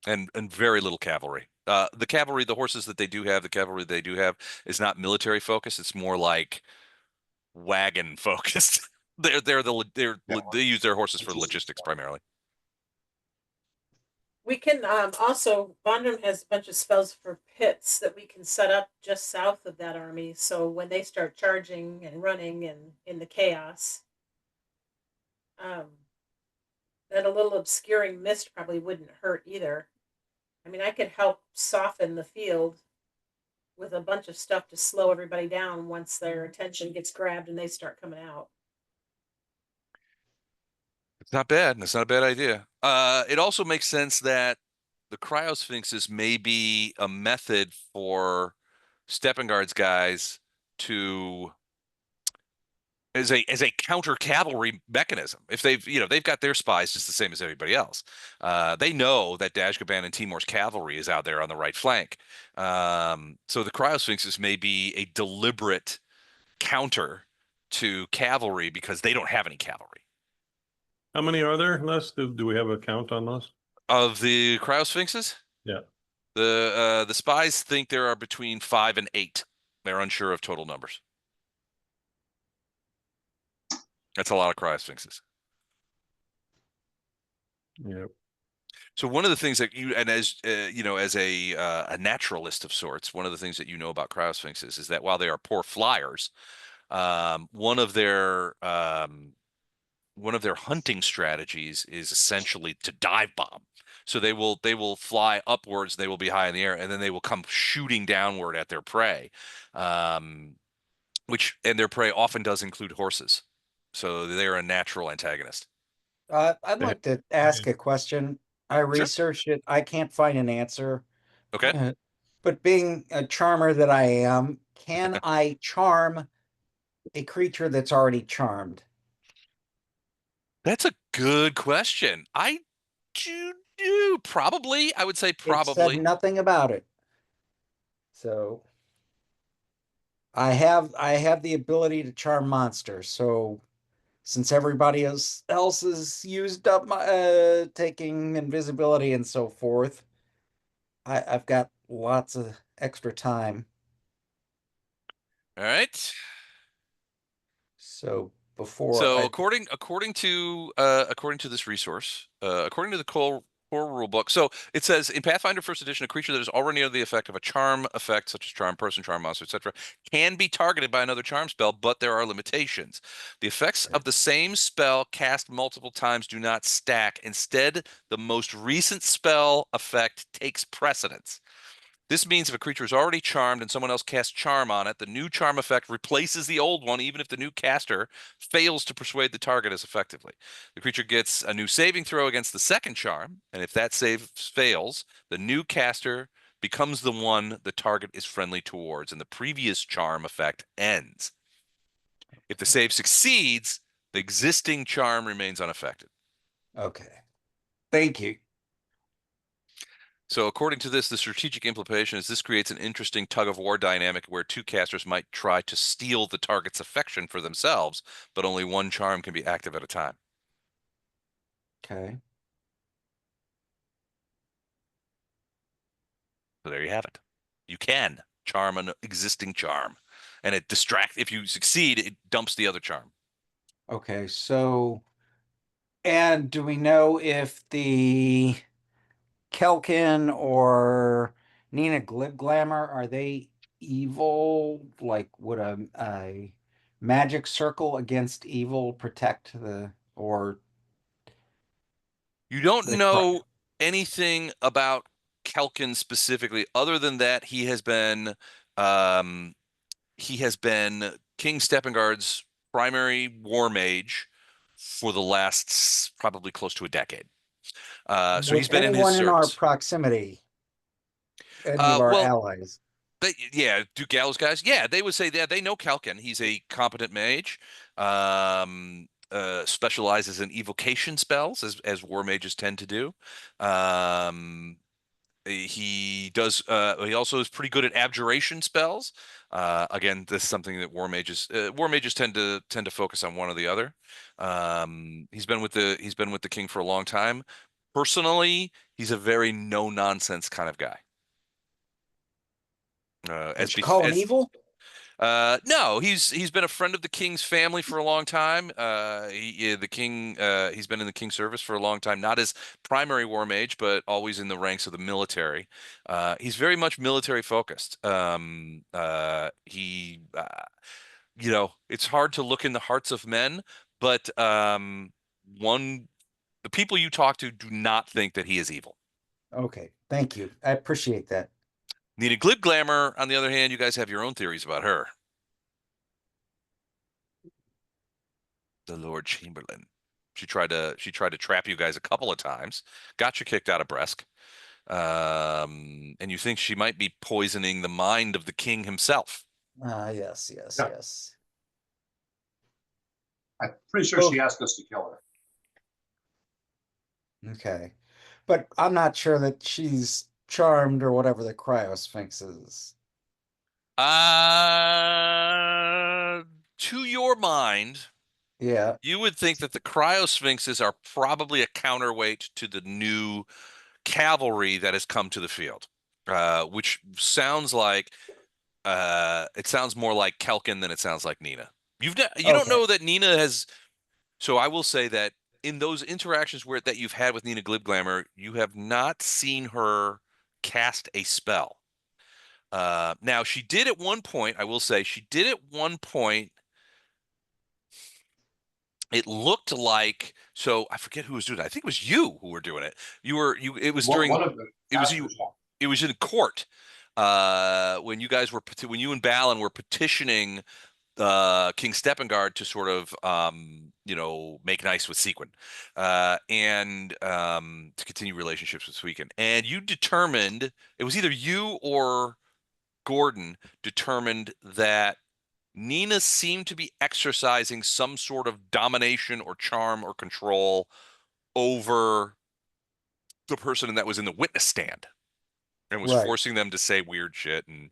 And very little cavalry. The cavalry, the horses that they do have, the cavalry they do have is not military focused. It's more like wagon focused. They use their horses for logistics primarily. We can also, Bondrum has a bunch of spells for pits that we can set up just south of that army. So when they start charging and running and in the chaos, that a little obscuring mist probably wouldn't hurt either. I mean, I could help soften the field with a bunch of stuff to slow everybody down once their attention gets grabbed and they start coming out. It's not bad. That's not a bad idea. It also makes sense that the cryosphinxes may be a method for Steppengard's guys to as a counter cavalry mechanism. If they've got their spies just the same as everybody else. They know that Dashgobani and Timor's cavalry is out there on the right flank. So the cryosphinxes may be a deliberate counter to cavalry because they don't have any cavalry. How many are there, Les? Do we have a count on those? Of the cryosphinxes? Yeah. The spies think there are between 5 and 8. They're unsure of total numbers. That's a lot of cryosphinxes. Yep. So one of the things that as a naturalist of sorts, one of the things that about cryosphinxes is that while they are poor flyers, one of their hunting strategies is essentially to dive bomb. So they will fly upwards, they will be high in the air, and then they will come shooting downward at their prey, and their prey often does include horses. So they're a natural antagonist. I'd like to ask a question. I researched it. I can't find an answer. Okay. But being a charmer that I am, can I charm a creature that's already charmed? That's a good question. I do probably. I would say It said probably. nothing about it. So I have the ability to charm monsters. So since everybody else has used up my taking invisibility and so forth, I've got lots of extra time. All right. So before So according to this resource, according to the core rule book, so it says in Pathfinder First Edition, a creature that is already under the effect of a charm effect, such as charm person, charm monster, etc., can be targeted by another charm spell, but there are limitations. The effects of the same spell cast multiple times do not stack. Instead, the most recent spell effect takes precedence. This means if a creature is already charmed and someone else casts charm on it, the new charm effect replaces the old one, even if the new caster fails to persuade the target as effectively. The creature gets a new saving throw against the second charm, and if that save fails, the new caster becomes the one the target is friendly towards, and the previous charm effect ends. If the save succeeds, the existing charm remains unaffected. Okay. Thank you. So according to this, the strategic implication is this creates an interesting tug-of-war dynamic where two casters might try to steal the target's affection for themselves, but only one charm can be active at a time. Okay. So there you have it. You can charm an existing charm, and if you succeed, it dumps the other charm. Okay, so and do we know if the Kelkin or Nina Glamour, are they evil? Like, would a magic circle against evil protect or You don't the know anything about Kelkin specifically, other than that he has been King Steppengard's primary war mage for the last probably close to a decade. So he's been in his anyone in our service. proximity? Any of our allies? Do Gallo's guys? Yeah, they would say that they know Kelkin. He's a competent mage. specializes in evocation spells, as war mages tend to do. He does. He also is pretty good at abjuration spells. Again, this is something that war mages tend to focus on one or the other. He's been with the king for a long time. Personally, he's a very no nonsense kind of guy. Would you call him evil? No, he's been a friend of the king's family for a long time. The king, he's been in the king's service for a long time, not as primary war mage, but always in the ranks of the military. He's very much military focused. It's hard to look in the hearts of men, but the people you talk to do not think that he is evil. Okay, thank you. I appreciate that. Nina Glibglammer, on the other hand, you guys have your own theories about her. The Lord Chamberlain. She tried to trap you guys a couple of times, got you kicked out of Bresk. And you think she might be poisoning the mind of the king himself. Yes. Yeah. Yes. I'm pretty sure she asked us to kill her. Okay. But I'm not sure that she's charmed or whatever the cryosphinx is. To your mind, Yeah. you would think that the cryosphinxes are probably a counterweight to the new cavalry that has come to the field, which sounds like it sounds more like Kelkin than it sounds like Nina. You don't know that Nina has. So I will say that in those interactions that you've had with Nina Glibglammer, you have not seen her cast a spell. Now she did at one point. I will say she did at one point. It looked like, so I forget who was doing it. I think it was you who were doing it. It was during, One of the it was you, it was in court. When you guys were, when you and Balin were petitioning King Steppengard to sort of, make nice with Sequin, and to continue relationships with Sequin. And you determined, it was either you or Gordon determined that Nina seemed to be exercising some sort of domination or charm or control over the person that was in the witness stand and was forcing them to say weird shit and,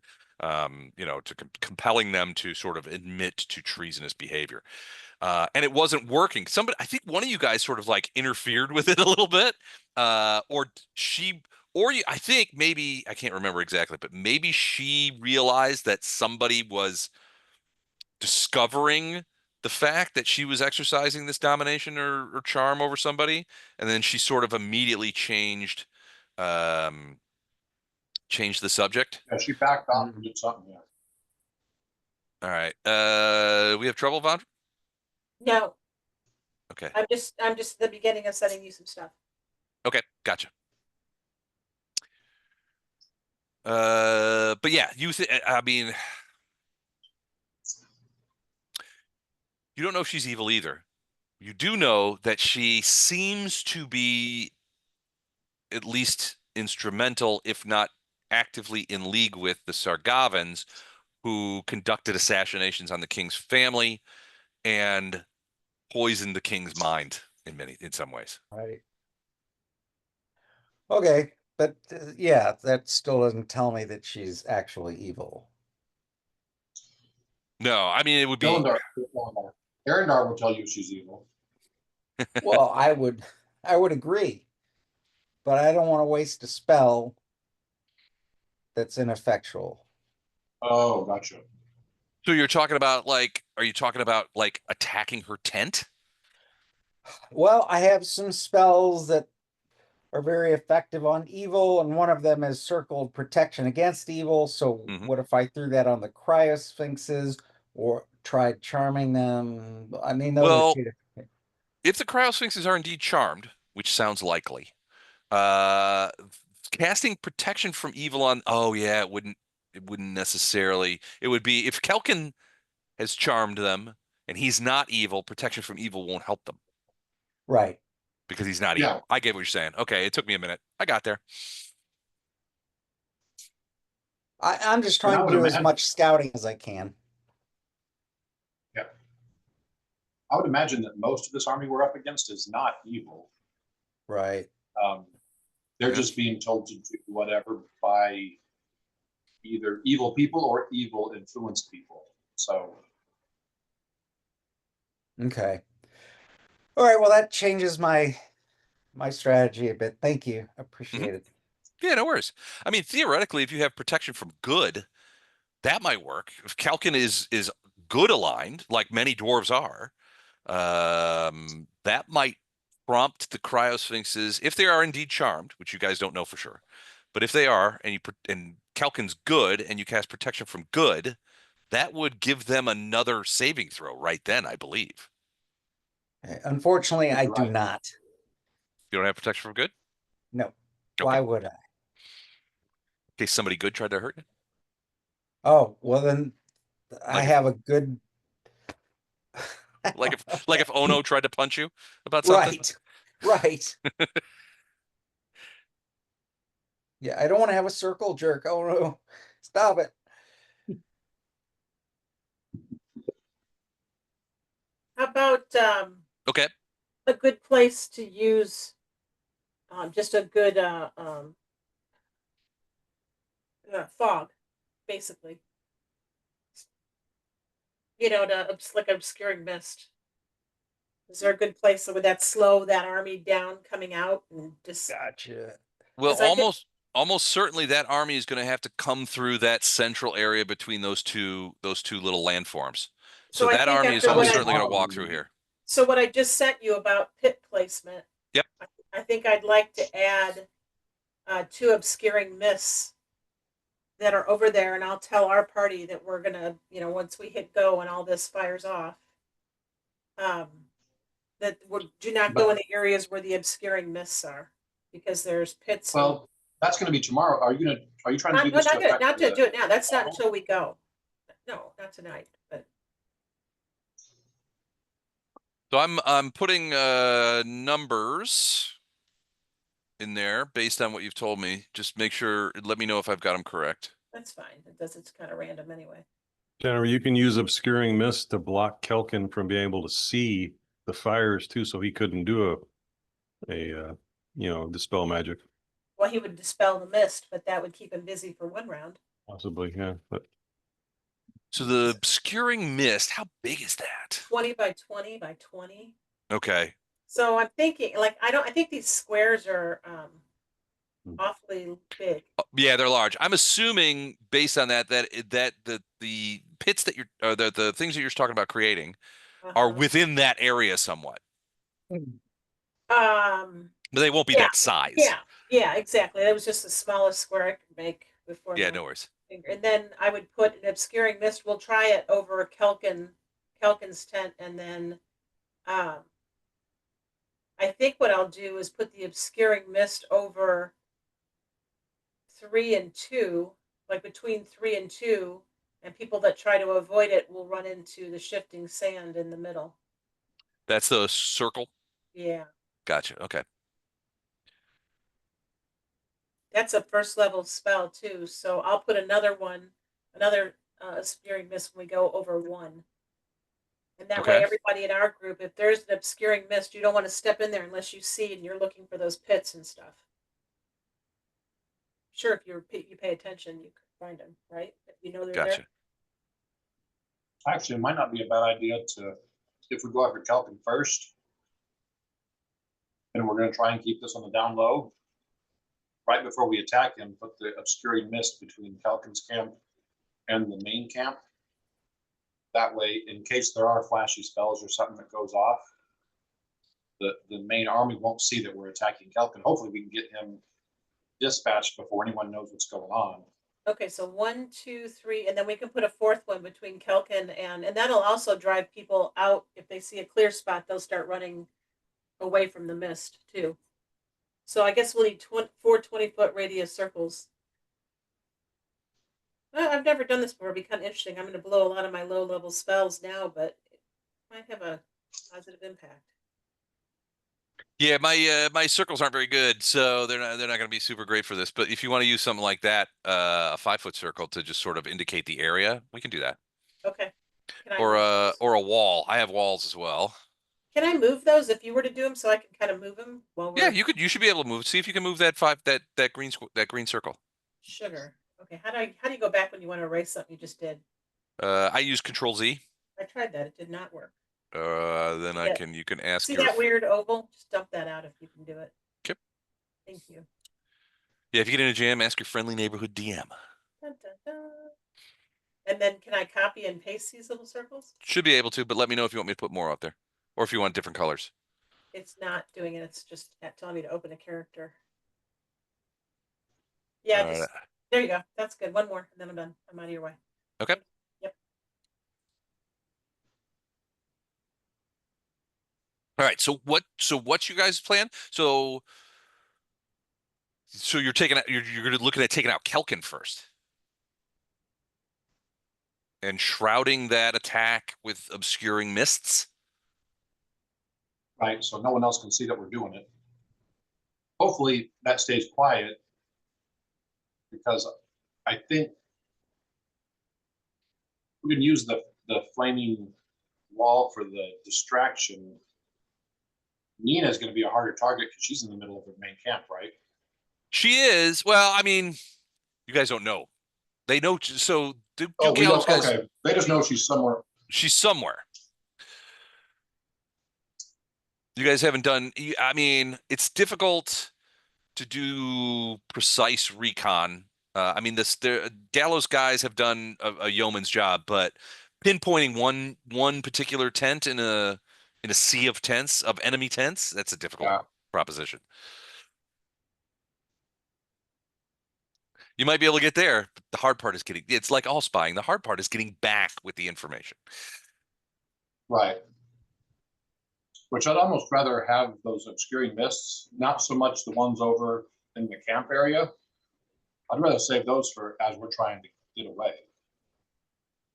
compelling them to sort of admit to treasonous behavior. And it wasn't working. I think one of you guys sort of like interfered with it a little bit, I think maybe, I can't remember exactly, but maybe she realized that somebody was discovering the fact that she was exercising this domination or charm over somebody, and then she sort of immediately changed the subject. Yeah, she backed off and did something. Yeah. All right. We have trouble, Vaughn? No. Okay. I'm just at the beginning of sending you some stuff. Okay, gotcha. But yeah, I mean, you don't know if she's evil either. You do know that she seems to be at least instrumental, if not actively in league with the Sargavans, who conducted assassinations on the king's family and poisoned the king's mind in some ways. Right. Okay, but yeah, that still doesn't tell me that she's actually evil. No, I mean, it would be. Arendar will tell you she's evil. Well, I would agree, but I don't want to waste a spell that's ineffectual. Oh, gotcha. So you're talking about are you talking about attacking her tent? Well, I have some spells that are very effective on evil, and one of them is circled protection against evil. So what if I threw that on the cryosphinxes or tried charming them? I mean, those are if the cryosphinxes are indeed charmed, which sounds likely, casting protection from evil on, it wouldn't necessarily. It would be if Kelkin has charmed them and he's not evil, protection from evil won't help them. Right. Because he's not evil. I get what you're saying. Okay, it took me a minute. I got there. I'm just trying to do as much scouting as I can. Yeah. I would imagine that most of this army we're up against is not evil. Right. They're Yeah. just being told to do whatever by either evil people or evil influenced people. So Okay. All right. Well, that changes my strategy a bit. Thank you. Appreciate it. Yeah, no worries. I mean, theoretically, if you have protection from good, that might work. If Kelkin is good aligned, like many dwarves are, that might prompt the cryosphinxes, if they are indeed charmed, which you guys don't know for sure, but if they are, and Kelkin's good, and you cast protection from good, that would give them another saving throw right then, I believe. Unfortunately, I do Right. not. You don't have protection from good? No. Okay. Why would I? In case somebody good tried to hurt you? Oh, well then I Like if- have a good Like if Ono tried to punch you about something? Right. Yeah, I don't want to have a circle jerk. Oh no. Stop it. How about Okay. a good place to use just a good fog, basically. You know, like obscuring mist. Is there a good place that would that slow that army down coming out and just Gotcha. Well, 'Cause I think- almost certainly that army is going to have to come through that central area between those two little landforms. So I that think army is after almost what I- certainly going to walk through here. So what I just sent you about pit placement. Yep. I think I'd like to add 2 obscuring mists that are over there, and I'll tell our party that we're gonna, once we hit go and all this fires off, that we do not go in the areas where the obscuring mists are, because there's pits. well, that's going to be tomorrow. Are you trying to do this? Not to do it now. That's not until we go. No, not tonight. But So I'm putting numbers in there based on what you've told me. Just make sure, let me know if I've got them correct. that's fine. It's kind of random anyway. Jennifer, you can use obscuring mist to block Kelkin from being able to see the fires too, so he couldn't do a dispel magic. Well, he would dispel the mist, but that would keep him busy for 1 round. Possibly, yeah. But So the obscuring mist, how big is that? 20 by 20 by 20. Okay. So I'm thinking, like, I think these squares are awfully big. Yeah, they're large. I'm assuming based on that the pits that you're the things that you're talking about creating are Uh-huh. within that area somewhat. Um, But they won't be Yeah, that size. yeah, exactly. That was just the smallest square I could make before. Yeah, my no worries. finger. And then I would put an obscuring mist. We'll try it over Kelkin's tent, and then I think what I'll do is put the obscuring mist over 3 and 2, like between 3 and 2, and people that try to avoid it will run into the shifting sand in the middle. That's the circle. Yeah, Gotcha. Okay. that's a first level spell too. So I'll put another obscuring mist when we go over 1. And that way, Okay. everybody in our group, if there's an obscuring mist, you don't want to step in there unless you see and you're looking for those pits and stuff. Sure, if you pay attention, you could find them, right? If you know they're Gotcha. there. Actually, it might not be a bad idea if we go after Kelkin first, and we're going to try and keep this on the down low. Right before we attack him, put the obscuring mist between Kelkin's camp and the main camp. That way, in case there are flashy spells or something that goes off, the main army won't see that we're attacking Kelkin. Hopefully, we can get him dispatched before anyone knows what's going on. Okay, so 1, 2, 3, and then we can put a 4th one between Kelkin and that'll also drive people out. If they see a clear spot, they'll start running away from the mist too. So I guess we'll need 4 20-foot radius circles. Well, I've never done this before. It'll be kind of interesting. I'm going to blow a lot of my low-level spells now, but it might have a positive impact. Yeah, my circles aren't very good, so they're not going to be super great for this. But if you want to use something like that, a 5-foot circle to just sort of indicate the area, we can do that. Okay. Can I or move a those? or a wall. I have walls as well. Can I move those if you were to do them so I can kind of move them while we're Yeah, you should be able to move. See if you can move that green circle. sugar? Okay, how do you go back when you want to erase something you just did? I use Control Z. I tried that; it did not work. Then Yeah. you can ask See your that weird oval? Just dump that out if you can do it. Yep. Thank you. Yeah, if you get in a jam, ask your friendly neighborhood DM. Dun, dun, dun. And then can I copy and paste these little circles? Should be able to, but let me know if you want me to put more out there, or if you want different colors. It's not doing it. It's just telling me to open a character. Yeah, All right. just there you go. That's good. One more, and then I'm done. I'm out of your way. Okay. Yep. All right. So what's you guys' plan? So you're taking out you're looking at taking out Kelkin first. And shrouding that attack with obscuring mists. Right, so no one else can see that we're doing it. Hopefully that stays quiet, because I think we can use the flaming wall for the distraction. Nina is going to be a harder target because she's in the middle of the main camp, right? She is. Well, I mean, you guys don't know. They know. So Oh, we Gallo's don't, guys. okay. They just know she's somewhere. She's somewhere. You guys haven't done. I mean, it's difficult to do precise recon. I mean, Gallo's guys have done a yeoman's job, but pinpointing one particular tent in a sea of tents, of enemy tents, that's a difficult proposition. You might be able to get there, but the hard part is it's like all spying. The hard part is getting back with the information. Right. Which I'd almost rather have those obscuring mists, not so much the ones over in the camp area. I'd rather save those for as we're trying to get away.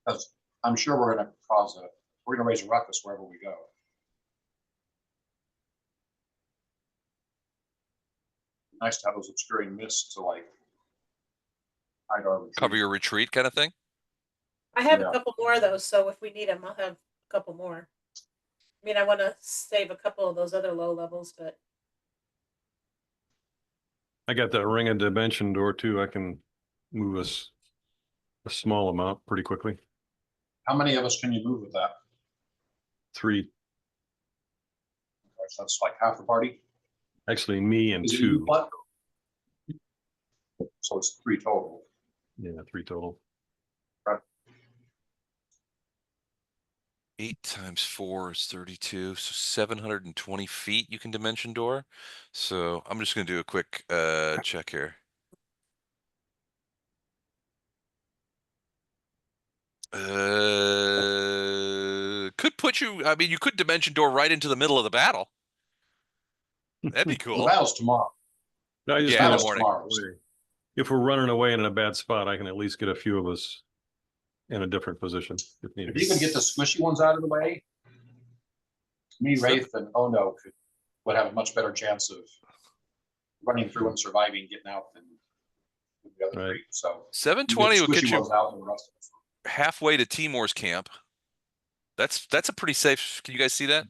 Because I'm sure we're going to raise a ruckus wherever we go. Nice to have those obscuring mists to like hide our retreat. Cover your retreat kind of thing. I have a couple more of those, so if we need them, I'll have a couple more. I mean, I want to save a couple of those other low levels, but I got that ring of dimension door too. I can move us a small amount pretty quickly. How many of us can you move with that? 3. So that's like half the party. Actually, me and Is it 2. what? So it's 3 total. Yeah, 3 total. 8 times 4 is 32, so 720 feet you can dimension door. So I'm just going to do a quick check here. Could put you. I mean, you could dimension door right into the middle of the battle. That'd be cool. The battle's tomorrow. I just Yeah, in the know morning. Tomorrow. if we're running away and in a bad spot, I can at least get a few of us in a different position if needed. If you can get the squishy ones out of the way, me, Wraith, and Ono would have a much better chance of running through and surviving, getting out than the other 3. So 720 would get you out and the rest of us. halfway to Timor's camp. That's a pretty safe. Can you guys see that?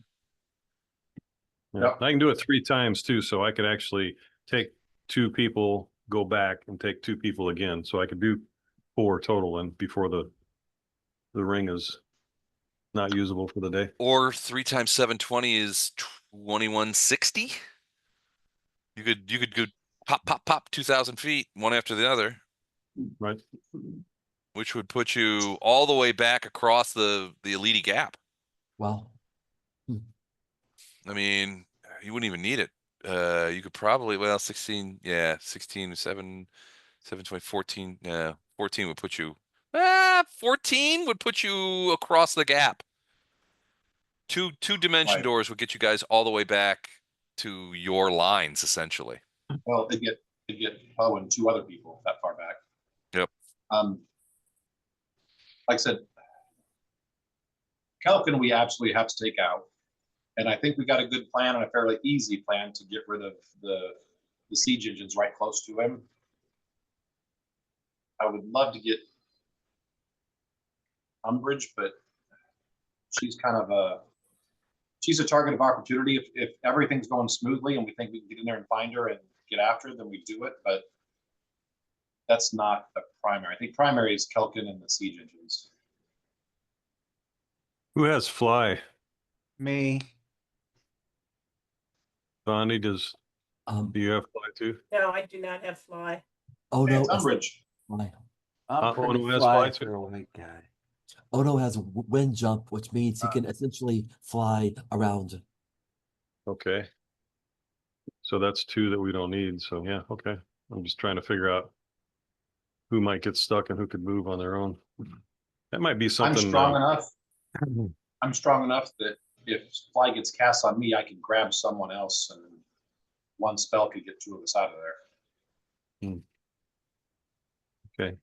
Yeah. Yep. I can do it 3 times too, so I could actually take 2 people, go back and take 2 people again. So I could do 4 total and before the ring is not usable for the day. Or 3 times 720 is 2160. You could go pop 2,000 feet, one after the other. Right. Which would put you all the way back across the Elite Gap. Wow. I mean, you wouldn't even need it. You could probably 16, 7, 20, 14. 14 would put you. 14 would put you across the gap. Two dimension doors would get you guys all the way back to your lines, essentially. Well, they get Poe and 2 other people that far back. Yep. Like I said, Kelkin we absolutely have to take out. And I think we got a good plan and a fairly easy plan to get rid of the siege engines right close to him. I would love to get umbrage, but she's kind of she's a target of opportunity. If everything's going smoothly and we think we can get in there and find her and get after her, then we do it. But that's not the primary. I think primary is Kelkin and the siege engines. Who has fly? Me. Bonnie, do you have fly too? No, I do not have fly. Oh no, It's Umbridge. fine. I'm Ono pretty has fly fly too? for a white guy. Ono has wind jump, which means he can essentially fly around. Okay. So that's 2 that we don't need. So yeah, okay. I'm just trying to figure out who might get stuck and who could move on their own. That might be something. I'm strong enough. I'm strong enough that if fly gets cast on me, I can grab someone else, and one spell could get 2 of us out of there. Okay.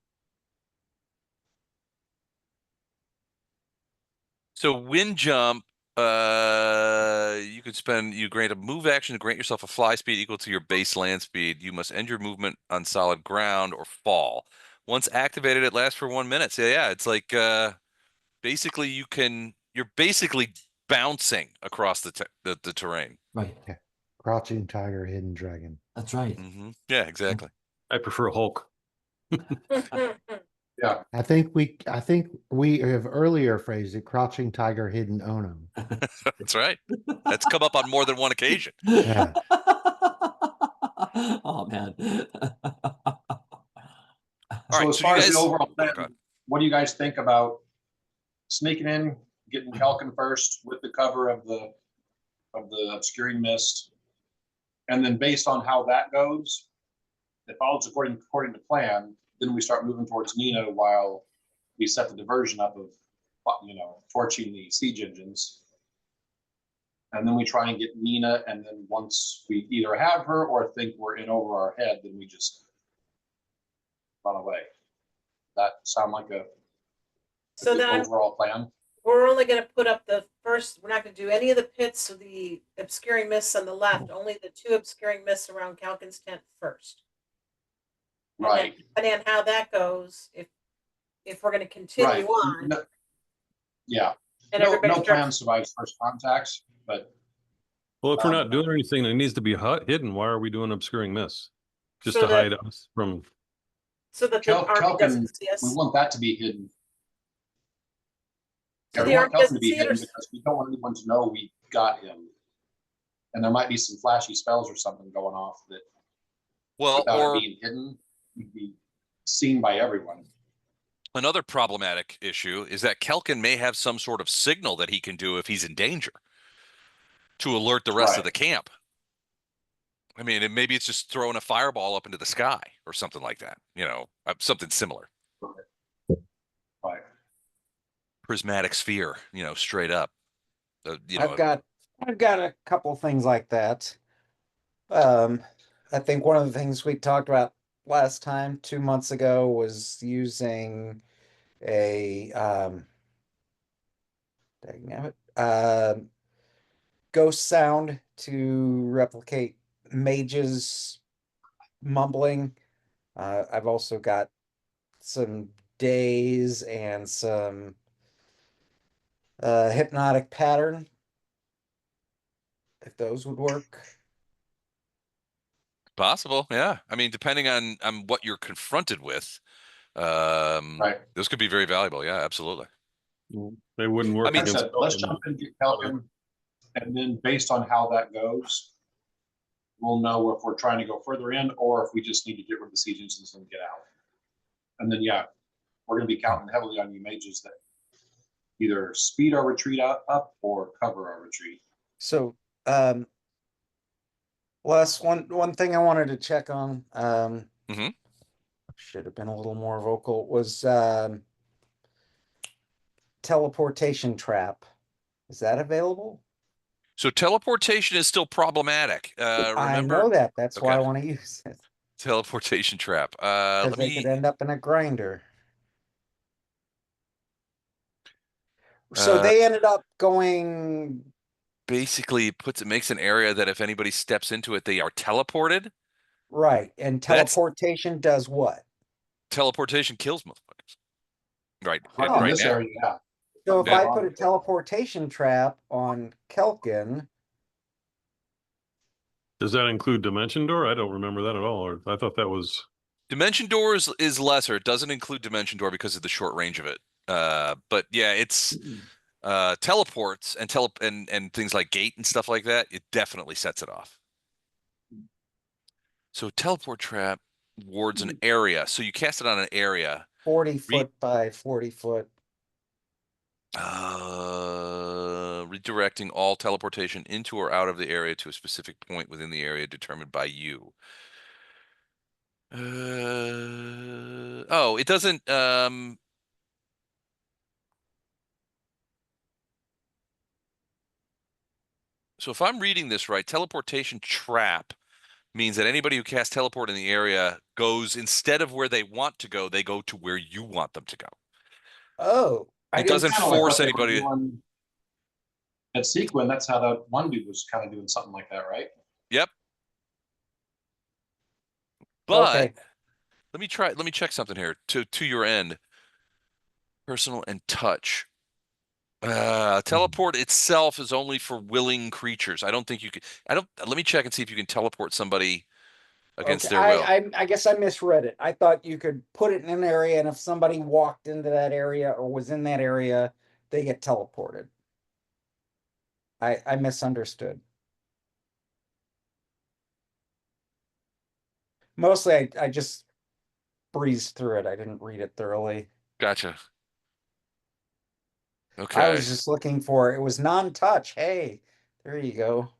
So wind jump, you grant a move action to grant yourself a fly speed equal to your base land speed. You must end your movement on solid ground or fall. Once activated, it lasts for 1 minute. So yeah, it's like basically you're basically bouncing across the terrain. Right. Crouching tiger, hidden dragon. That's right. Yeah, exactly. I prefer Hulk. Yeah. I think we have earlier phrased it, crouching tiger, hidden Ono. That's right. That's come up on more than one occasion. Yeah. Oh man. All right, As so far you as the guys- overall Oh, plan, go ahead. what do you guys think about sneaking in, getting Kelkin first with the cover of the obscuring mist, and then based on how that goes, if all is according to plan, then we start moving towards Nina while we set the diversion up of torching the siege engines. And then we try and get Nina, and then once we either have her or think we're in over our head, then we just run away. That sound like a So good then overall plan? we're only gonna put up the first, we're not gonna do any of the pits of the obscuring mists on the left, only the 2 obscuring mists around Calkin's tent first. And then, Right. depending on how that goes, if we're gonna continue Right. on Yeah. and No everybody plan starts, survives first contacts, but Well, if we're not doing anything that needs to be hidden, why are we doing obscuring mists? Just So to that- hide us from. so that the army Kelkin, doesn't see us. we want that to be hidden. So Yeah, the we army want Kelkin to doesn't be see it, hidden or because we don't want anyone to know we got him. And there might be some flashy spells or something going off that Well, without or it being hidden, would be seen by everyone. another problematic issue is that Kelkin may have some sort of signal that he can do if he's in danger to alert the rest of Right. the camp. I mean, maybe it's just throwing a fireball up into the sky or something like that, something similar. Right. Prismatic sphere, straight up. I've got a couple things like that. I think one of the things we talked about last time, 2 months ago, was using a ghost sound to replicate mages mumbling. I've also got some days and some hypnotic pattern, if those would work. Possible, yeah. I mean, depending on what you're confronted with, Right. this could be very valuable. Yeah, absolutely. They wouldn't work I mean, Like I against. said, let's jump and get Kelkin, and then based on how that goes, we'll know if we're trying to go further in or if we just need to get rid of the siege engines and get out. And then, yeah, we're going to be counting heavily on you mages that either speed our retreat up or cover our retreat. So, last one thing I wanted to check on, Mhm. should have been a little more vocal, was teleportation trap. Is that available? So teleportation is still problematic. I Remember know that. That's why I Okay. want to use it. teleportation trap. Because Let they me. could end up in a grinder. So they ended up going. Basically, makes an area that if anybody steps into it, they are teleported. Right. And That's- teleportation does what? Teleportation kills motherfuckers. Right. Oh, right In this now. area, yeah. So if Yeah. I put a teleportation trap on Kelkin, Does that include Dimension Door? I don't remember that at all. Or I thought that was. Dimension Door is lesser. It doesn't include Dimension Door because of the short range of it. But yeah, it's teleports and and things like Gate and stuff like that. It definitely sets it off. So teleport trap wards an area. So you cast it on an area. 40 foot by 40 foot. Redirecting all teleportation into or out of the area to a specific point within the area determined by you. Oh, it doesn't. So if I'm reading this right, teleportation trap means that anybody who casts teleport in the area goes, instead of where they want to go, they go to where you want them to go. Oh, I It didn't doesn't Kinda like force what they were anybody. doing At Sequin, that's how that one dude was kind of doing something like that, right? Yep. But Okay. let me check something here to your end. Personal and touch. Teleport itself is only for willing creatures. I don't think you can. I don't. Let me check and see if you can teleport somebody against Okay. their will. I guess I misread it. I thought you could put it in an area, and if somebody walked into that area or was in that area, they get teleported. I misunderstood. Mostly I just breezed through it. I didn't read it thoroughly. Gotcha. I Okay. was just looking for it was non-touch. Hey, there you go.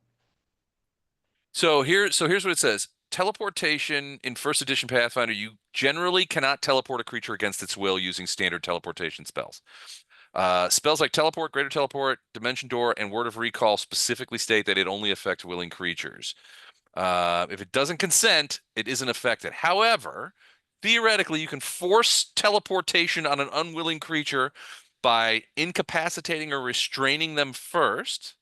So here's what it says. Teleportation in first edition Pathfinder, you generally cannot teleport a creature against its will using standard teleportation spells. Spells like Teleport, Greater Teleport, Dimension Door, and Word of Recall specifically state that it only affects willing creatures. If it doesn't consent, it isn't affected. However, theoretically, you can force teleportation on an unwilling creature by incapacitating or restraining them first.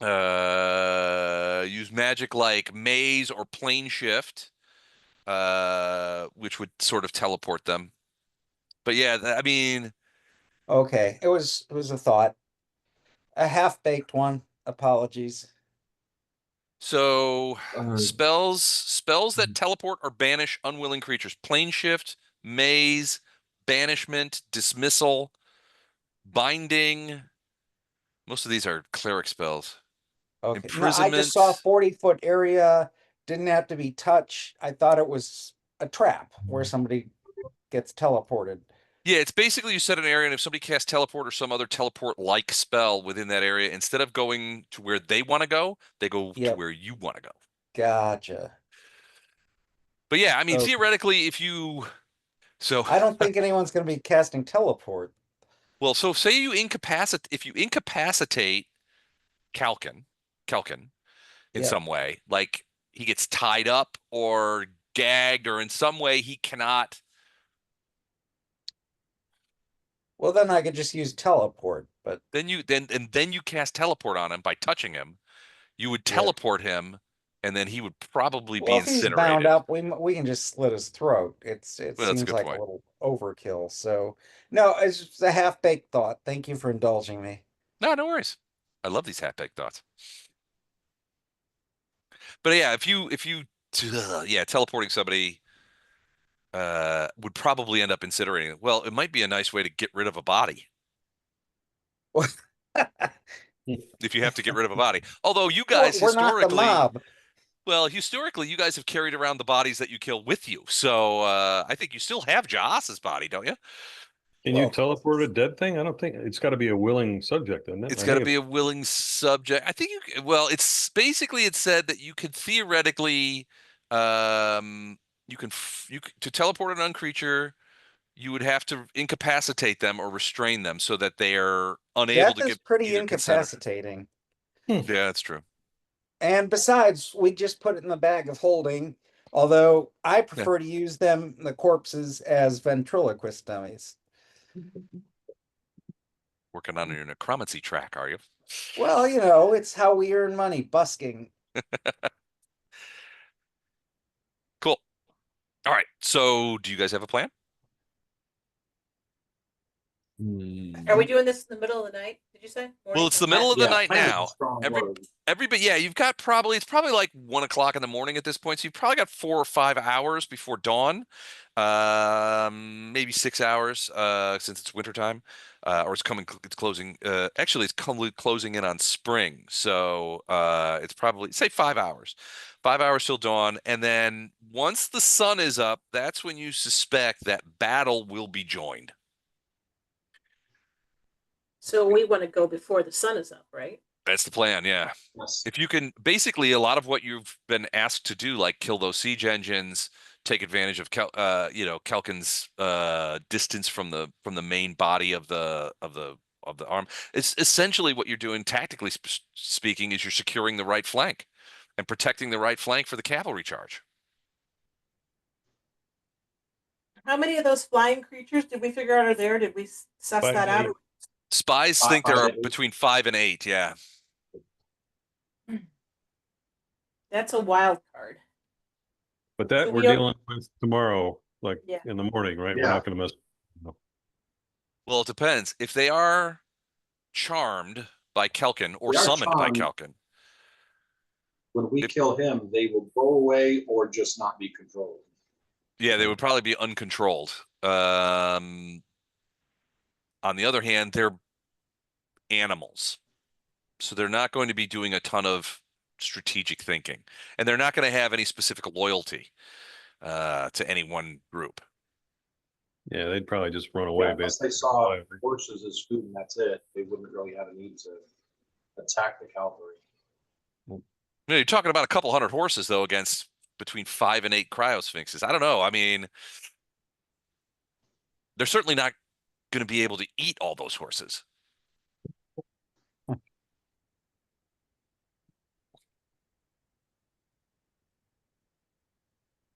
Use magic like maze or plane shift, which would sort of teleport them. But yeah, I mean, Okay, it was a thought. A half-baked one. Apologies. so Uh, spells that teleport or banish unwilling creatures. Plane shift, maze, banishment, dismissal, binding. Most of these are cleric spells. Okay. No, I just Imprisonment. saw 40-foot area. Didn't have to be touch. I thought it was a trap where somebody gets teleported. Yeah, it's basically you set an area, and if somebody casts teleport or some other teleport-like spell within that area, instead of going to where they want to go, they go to Yep. where you want to go. Gotcha. But yeah, I mean, Okay. theoretically, if you so I don't think anyone's going to be casting teleport. well, so say you if you incapacitate Kelkin in Yeah. some way, like he gets tied up or gagged, or in some way he cannot. Well, then I could just use teleport, but Then you cast teleport on him by touching him. You would yeah. teleport him, and then he would probably be Well, if he's bound incinerated. up, we can just slit his throat. It Well, that's a seems good like a point. little overkill. So no, it's just a half-baked thought. Thank you for indulging me. No, no worries. I love these half-baked thoughts. But yeah, yeah, teleporting somebody would probably end up incinerating it. Well, it might be a nice way to get rid of a body if you have to get rid of a body. Although you guys We're not the mob. historically, you guys have carried around the bodies that you kill with you. So I think you still have Joss's body, don't you? Can you Well, teleport a dead thing? I don't think it's got to be a willing subject, isn't it? It's I got to think be a willing subject. I think well, it's basically it said that you could theoretically, to teleport an uncreature, you would have to incapacitate them or restrain them so that they are unable death to is give pretty either consent or. incapacitating. Yeah, that's true. And besides, we just put it in the bag of holding. Although I Yeah. prefer to use them, the corpses, as ventriloquist dummies. Working on your necromancy track, are you? Well, it's how we earn money, busking. Cool. All right. So, do you guys have a plan? Are we doing this in the middle of the night? Did you say? Well, Morning? it's the middle of the Yeah, night kind of now. strong Every word. Everybody, yeah, you've got it's probably like 1 o'clock in the morning at this point. So you've probably got 4 or 5 hours before dawn. Maybe 6 hours, since it's wintertime, or it's closing. Actually, it's closing in on spring. So, it's probably say 5 hours, 5 hours till dawn. And then once the sun is up, that's when you suspect that battle will be joined. So we want to go before the sun is up, right? That's the plan. Yeah. Yes. If you can, basically, a lot of what you've been asked to do, like kill those siege engines, take advantage of Kelkin's distance from the main body of the arm. It's essentially what you're doing tactically speaking is you're securing the right flank and protecting the right flank for the cavalry charge. How many of those flying creatures did we figure out are there? Did we suss Five that to out? eight. Spies think there Five are to eight. between 5 and 8. Yeah. That's a wild card. But that So we're we don't- dealing with tomorrow, like Yeah. in the morning, right? We're Yeah. not going to mess. Well, it depends. If they are charmed by Kelkin or They are summoned by charmed. Kelkin, When we If- kill him, they will go away or just not be controlled. yeah, they would probably be uncontrolled. On the other hand, they're animals, so they're not going to be doing a ton of strategic thinking, and they're not going to have any specific loyalty to any one group. Yeah, they'd probably just run away. Yeah, unless basically. they saw horses as food and that's it, they wouldn't really have a need to attack the cavalry. You know, you're talking about a couple hundred horses though against between 5 and 8 cryosphinxes. I don't know. I mean, they're certainly not going to be able to eat all those horses.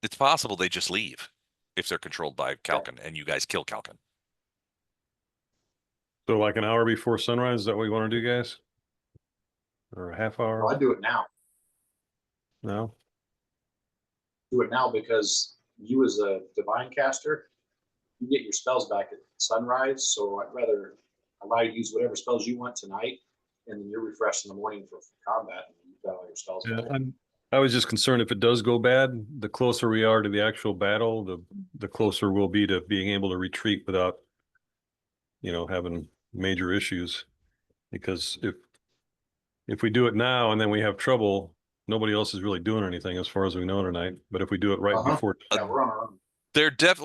It's possible they just leave if they're controlled by Kelkin and you guys kill Kelkin. So like an hour before sunrise, is that what you want to do, guys? Or a half hour? Well, I'd do it now. No? Do it now because you as a divine caster, you get your spells back at sunrise. So I'd rather allow you to use whatever spells you want tonight, and then you're refreshed in the morning for combat, and you've got all your spells Yeah, back. I was just concerned if it does go bad, the closer we are to the actual battle, the closer we'll be to being able to retreat without, having major issues. Because if we do it now and then we have trouble, nobody else is really doing anything as far as we know tonight. But if we do it right before, Yeah, we're on our own.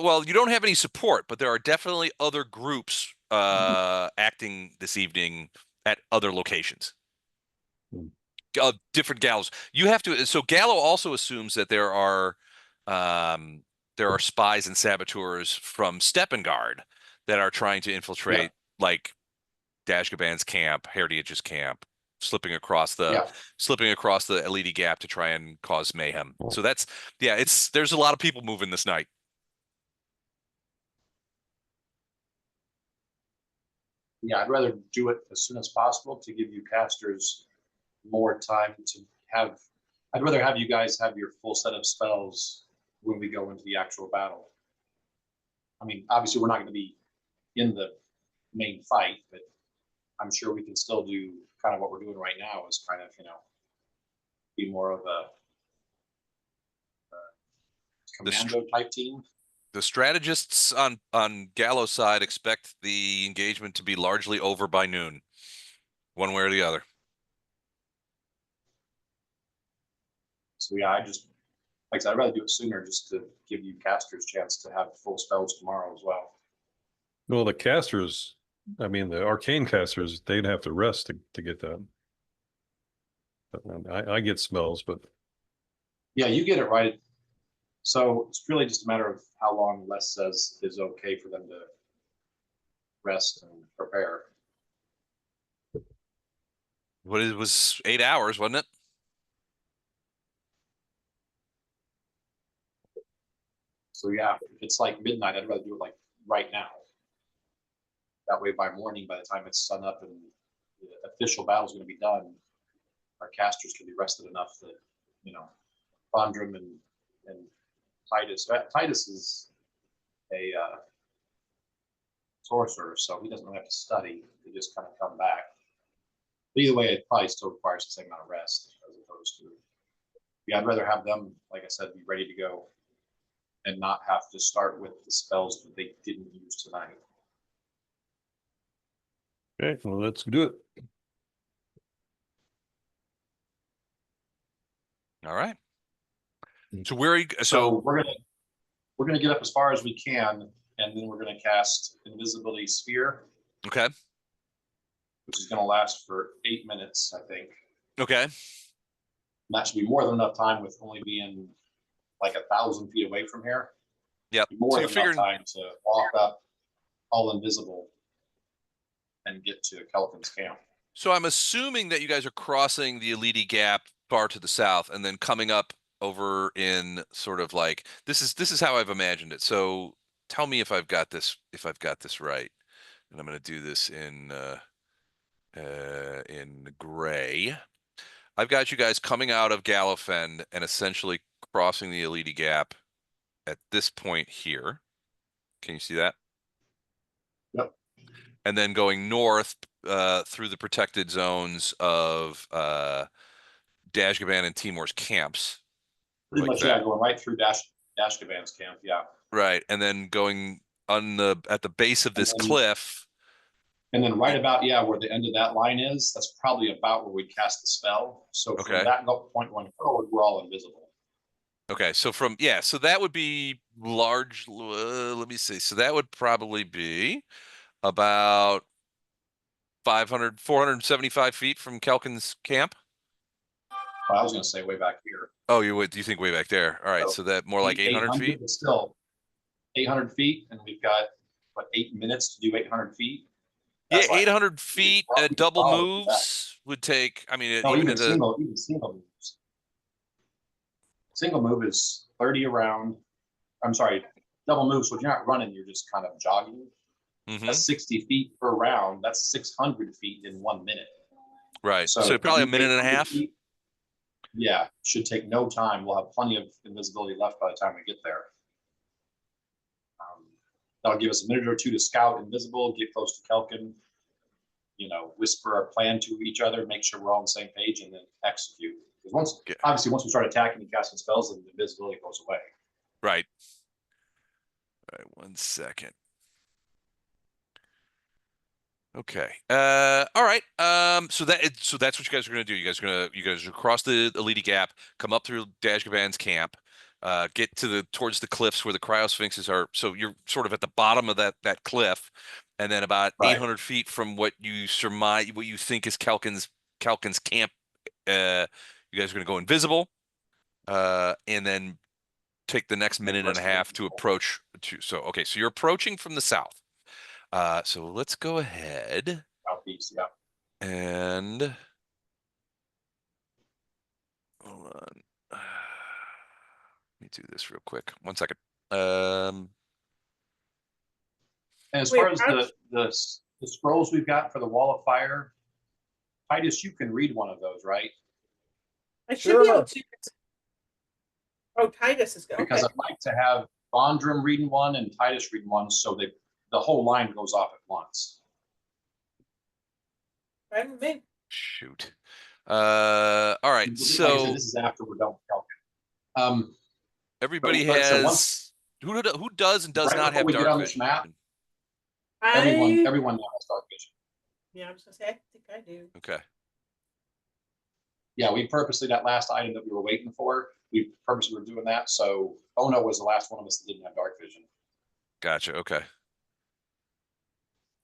Well, you don't have any support, but there are definitely other groups acting this evening at other locations. Different gallows. You have to. So Gallo also assumes that there are spies and saboteurs from Steppengard that are trying to infiltrate, like Dashgoban's camp, Heritage's camp, slipping across the Elite Gap to try and cause mayhem. So there's a lot of people moving this night. Yeah, I'd rather do it as soon as possible to give you casters more time to have. I'd rather have you guys have your full set of spells when we go into the actual battle. I mean, obviously, we're not going to be in the main fight, but I'm sure we can still do kind of what we're doing right now is kind of, be more of a commando type team. The strategists on Gallo's side expect the engagement to be largely over by noon, one way or the other. So yeah, like I said, I'd rather do it sooner just to give you casters chance to have full spells tomorrow as well. well, the casters, the arcane casters, they'd have to rest to get that. But I get spells, but Yeah, you get it right. So it's really just a matter of how long Les says is okay for them to rest and prepare. It was 8 hours, wasn't it? So yeah, if it's like midnight, I'd rather do it like right now. That way by morning, by the time it's sun up and the official battle is going to be done, our casters can be rested enough that, Fondrum and Titus. Titus is a sorcerer, so he doesn't really have to study. He just kind of come back. But either way, it probably still requires the same amount of rest as opposed to. Yeah, I'd rather have them, like I said, be ready to go and not have to start with the spells that they didn't use tonight. Okay, well, let's do it. All right. Mm. So where are you? So we're gonna get up as far as we can, and then we're gonna cast Invisibility Sphere, Okay. which is gonna last for 8 minutes, I think. Okay. And that should be more than enough time with only being like 1,000 feet away from here. Yep. More So than you're enough figuring. time to walk up all invisible and get to Kelkin's camp. So I'm assuming that you guys are crossing the Elite Gap far to the south and then coming up over in sort of like this is how I've imagined it. So tell me if I've got this right. And I'm going to do this in gray. I've got you guys coming out of Gallowfen and essentially crossing the Elite Gap at this point here. Can you see that? Yep. And then going north through the protected zones of Dashgobani and Timor's camps. Pretty Like much, that. yeah, going right through Dashgoban's camp, yeah. Right, and then going at the base of this cliff. And then right about, yeah, where the end of that line is, that's probably about where we cast the spell. So from Okay. that point going forward, we're all invisible. Okay, so so that would be large. Let me see. So that would probably be about 475 feet from Kelkin's camp. Well, I was going to say way back here. Oh, you think way back there? All right, so that more like 800 feet. But still 800 feet, and we've got what 8 minutes to do 800 feet. Yeah, That's like 800 feet at double moves would take. I mean, no, even even single moves. Single move is 30 around. I'm sorry, double move. So if you're not running, you're just kind of jogging. That's 60 feet per round. That's 600 feet in 1 minute. Right. So probably a minute and a half. Feet, yeah, should take no time. We'll have plenty of invisibility left by the time we get there. That'll give us a minute or two to scout invisible, get close to Kelkin, whisper our plan to each other, make sure we're all on the same page, and then execute. Because obviously, once we start attacking and casting spells, then the invisibility goes away. Right. All right. 1 second. Okay. All right. So that's what you guys are gonna do. You guys are cross the Elite Gap, come up through Dashgoban's camp, get towards the cliffs where the cryosphinxes are. So you're sort of at the bottom of that cliff, and then about 800 feet from what you think is Kelkin's camp. You guys are gonna go invisible, and then take the next minute and a half to approach. So you're approaching from the south. So let's go ahead. Southeast, yeah. And hold on. Let me do this real quick. 1 second. And as far as the scrolls we've got for the Wall of Fire, Titus, you can read one of those, right? I should be able to. Oh, Titus is good. Because I'd like to have Bondrum reading one and Titus reading one, so the whole line goes off at once. Fine with me. Shoot. All right. So like I said, this is after we're done with Kelkin. Everybody but so has who does and does right not have before we get dark on this vision? map, I everyone now has dark vision. yeah, I was gonna say I think I do. Okay. Yeah, we purposely, that last item that we were waiting for, we purposely were doing that. So Ono was the last one of us that didn't have dark vision. Gotcha. Okay.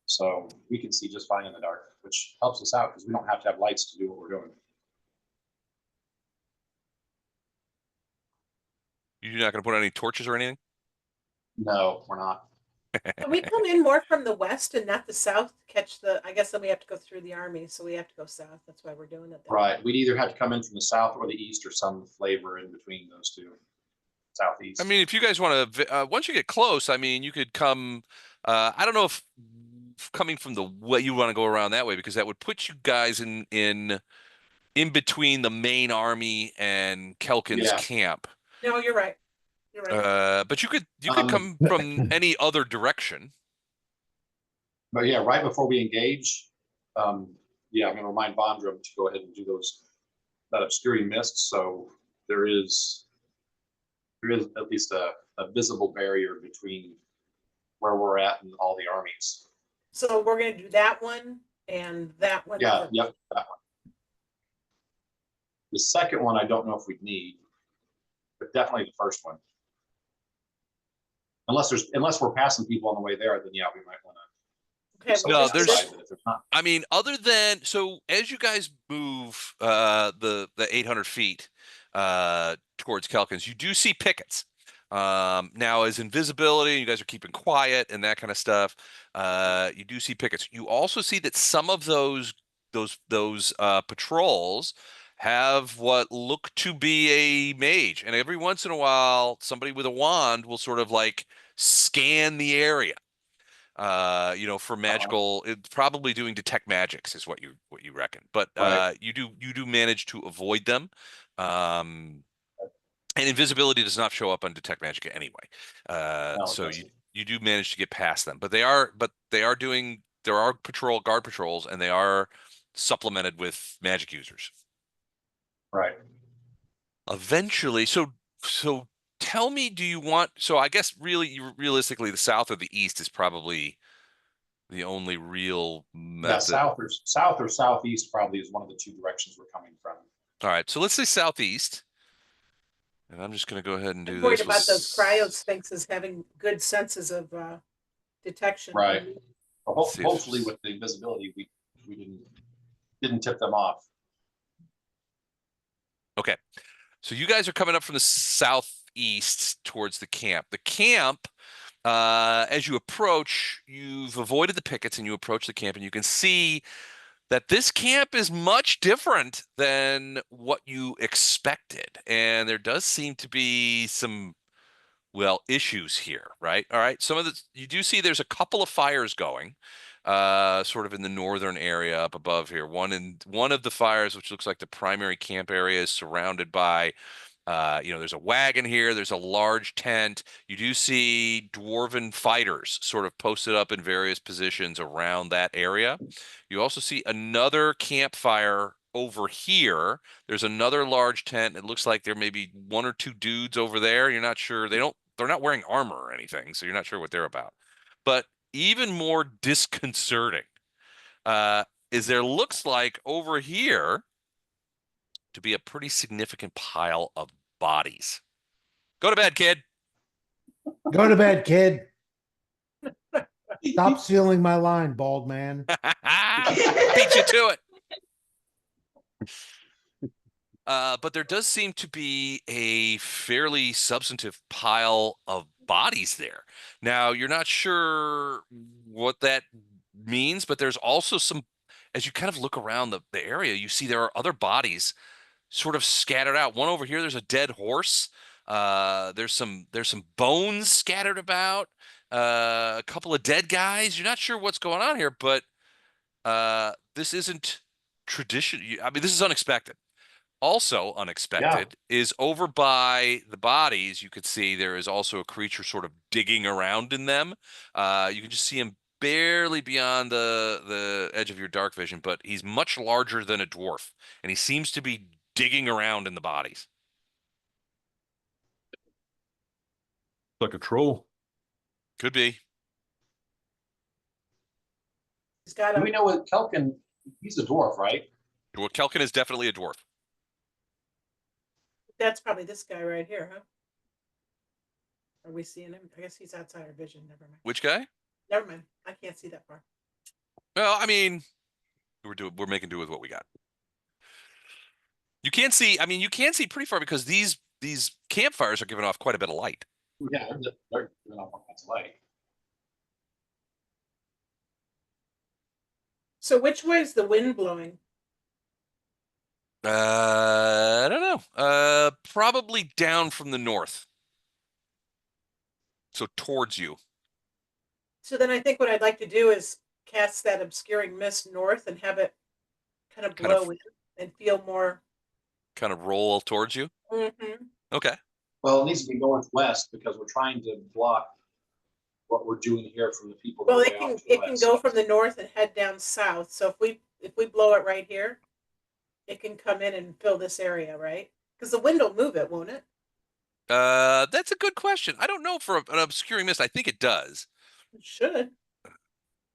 So we can see just fine in the dark, which helps us out because we don't have to have lights to do what we're doing. You're not going to put any torches or anything? No, we're not. Can we come in more from the west and not the south to catch I guess then we have to go through the army, so we have to go south. That's why we're doing it. Right. We'd either have to come in from the south or the east or some flavor in between those two. Southeast. I mean, if you guys want to, once you get close, I mean, you could come. I don't know if coming from the way you want to go around that way, because that would put you guys in between the main army and Kelkin's camp. No, you're right. You're right. But you could come from any other direction. But yeah, right before we engage, yeah, I'm going to remind Vondrum to go ahead and do that obscuring mist. So there is at least a visible barrier between where we're at and all the armies. So we're gonna do that one and that one. Yeah, first. yep, that one. The second one, I don't know if we'd need, but definitely the first one. Unless we're passing people on the way there, then yeah, we might want to. Okay, No, well, there's- Not. I mean, other than so as you guys move the 800 feet towards Kelkins, you do see pickets. Now as invisibility, you guys are keeping quiet and that kind of stuff. You do see pickets. You also see that some of those patrols have what look to be a mage, and every once in a while, somebody with a wand will sort of like scan the area. For magical, it's probably doing detect magics is what you reckon, but Right. you do manage to avoid them. And invisibility does not show up on detect magic anyway. No, So it you do manage to get past them, but there are guard patrols, and they are supplemented with magic users. right. Eventually, so tell me, do you want? So I guess realistically, the south or the east is probably the only real method. Yeah, south or southeast probably is one of the two directions we're coming from. All right, so let's say southeast, and I'm just going to go ahead and do I'm worried this. about those cryo-sphinxes having good senses of detection. Right. Well, See if hopefully it's- with the invisibility, we didn't tip them off. Okay, so you guys are coming up from the southeast towards the camp. The camp, as you approach, you've avoided the pickets and you approach the camp, and you can see that this camp is much different than what you expected. And there does seem to be some, issues here, right? All right. You do see there's a couple of fires going, sort of in the northern area up above here. One of the fires, which looks like the primary camp area, is surrounded by there's a wagon here. There's a large tent. You do see dwarven fighters sort of posted up in various positions around that area. You also see another campfire over here. There's another large tent. It looks like there may be one or two dudes over there. You're not sure. They're not wearing armor or anything, so you're not sure what they're about. But even more disconcerting is there looks like over here to be a pretty significant pile of bodies. Go to bed, kid. Go to bed, kid. Stop stealing my line, bald man. Beat you to it. But there does seem to be a fairly substantive pile of bodies there. Now, you're not sure what that means, but there's also some, as you kind of look around the area, you see there are other bodies sort of scattered out. One over here, there's a dead horse. There's some bones scattered about. A couple of dead guys. You're not sure what's going on here, but this isn't tradition. I mean, this is unexpected. Also unexpected is over by the bodies. You could see there is also a creature sort of digging around in them. You can just see him barely beyond the edge of your dark vision, but he's much larger than a dwarf, and he seems to be digging around in the bodies. Like a troll. Could be. He's got Do we a, know what Kelkin? He's a dwarf, right? Well, Kelkin is definitely a dwarf. that's probably this guy right here, huh? Are we seeing him? I guess he's outside our vision. Never mind. Which guy? Never mind. I can't see that far. Well, I mean, we're making do with what we got. You can't see. I mean, you can see pretty far because these campfires are giving off quite a bit of light. Yeah, they're giving off all kinds of light. So which way is the wind blowing? I don't know. Probably down from the north. So towards you. So then I think what I'd like to do is cast that obscuring mist north and have it kind of blow in and feel more. Kind of roll towards you. Mm-hmm. Okay. Well, it needs to be northwest because we're trying to block what we're doing here from the people. Well, that it are way can off to the it can west. go from the north and head down south. So if we blow it right here, it can come in and fill this area, right? Because the wind will move it, won't it? That's a good question. I don't know for an obscuring mist. I think it does, It should.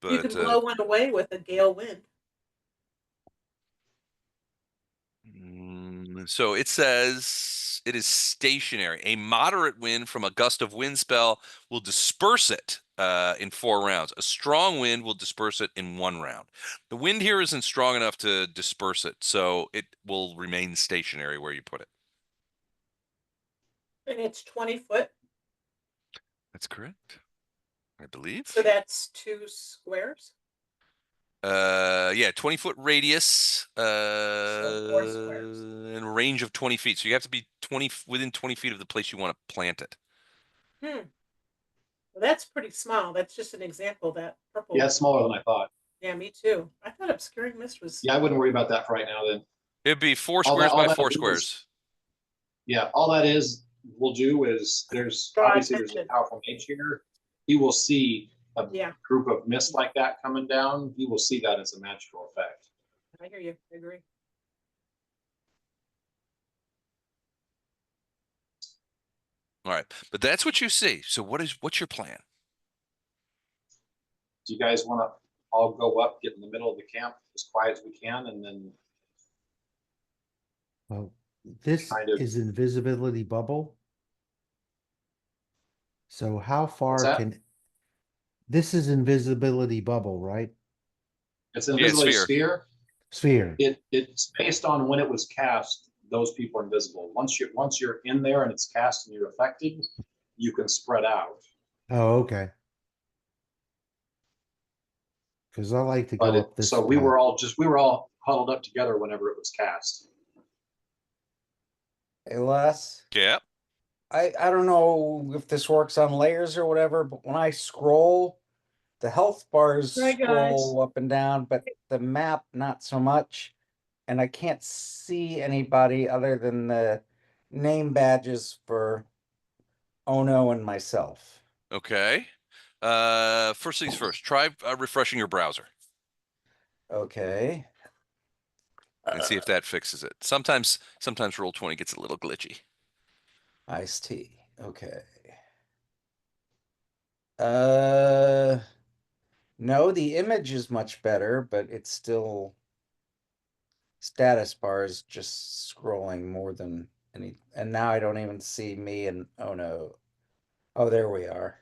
You but can blow one away with a gale wind. So it says it is stationary. A moderate wind from a gust of wind spell will disperse it in 4 rounds. A strong wind will disperse it in 1 round. The wind here isn't strong enough to disperse it, so it will remain stationary where you put it. And it's 20 foot. That's correct, I believe. So that's 2 squares. Yeah, 20-foot radius, 4 squares. and range of 20 feet. So you have to be within 20 feet of the place you want to plant it. Well, that's pretty small. That's just an example. That purple. Yeah, it's smaller than I thought. Yeah, me too. I thought obscuring mist was. Yeah, I wouldn't worry about that for right now. Then It'd be 4 All squares that- all by that 4 is- squares. yeah, all that is we'll do is there's Draw obviously there's a attention. powerful mage here. He will see a Yeah. group of mist like that coming down. He will see that as a magical effect. I hear you. I agree. All right, but that's what you see. So what's your plan? Do you guys want to all go up, get in the middle of the camp as quiet as we can, and then Well, this Kind of. is invisibility bubble. So how far that? can, this is invisibility bubble, right? it's an Yeah, invisible sphere. sphere. Sphere. It's based on when it was cast. Those people are invisible. Once you're in there and it's cast and you're affected, you can spread out. Oh, okay. Because I like to go But up this. so we path. were all huddled up together whenever it was cast. Hey, Les, Yeah. I don't know if this works on layers or whatever, but when I scroll, the health bars Hi, guys. scroll up and down, but the map not so much. And I can't see anybody other than the name badges for Ono and myself. Okay. First things first. Try refreshing your browser Okay. and see if that fixes it. Sometimes Roll20 gets a little glitchy. Iced tea. Okay. No, the image is much better, but it's still status bar is just scrolling more than any, and now I don't even see me and oh no. Oh, there we are.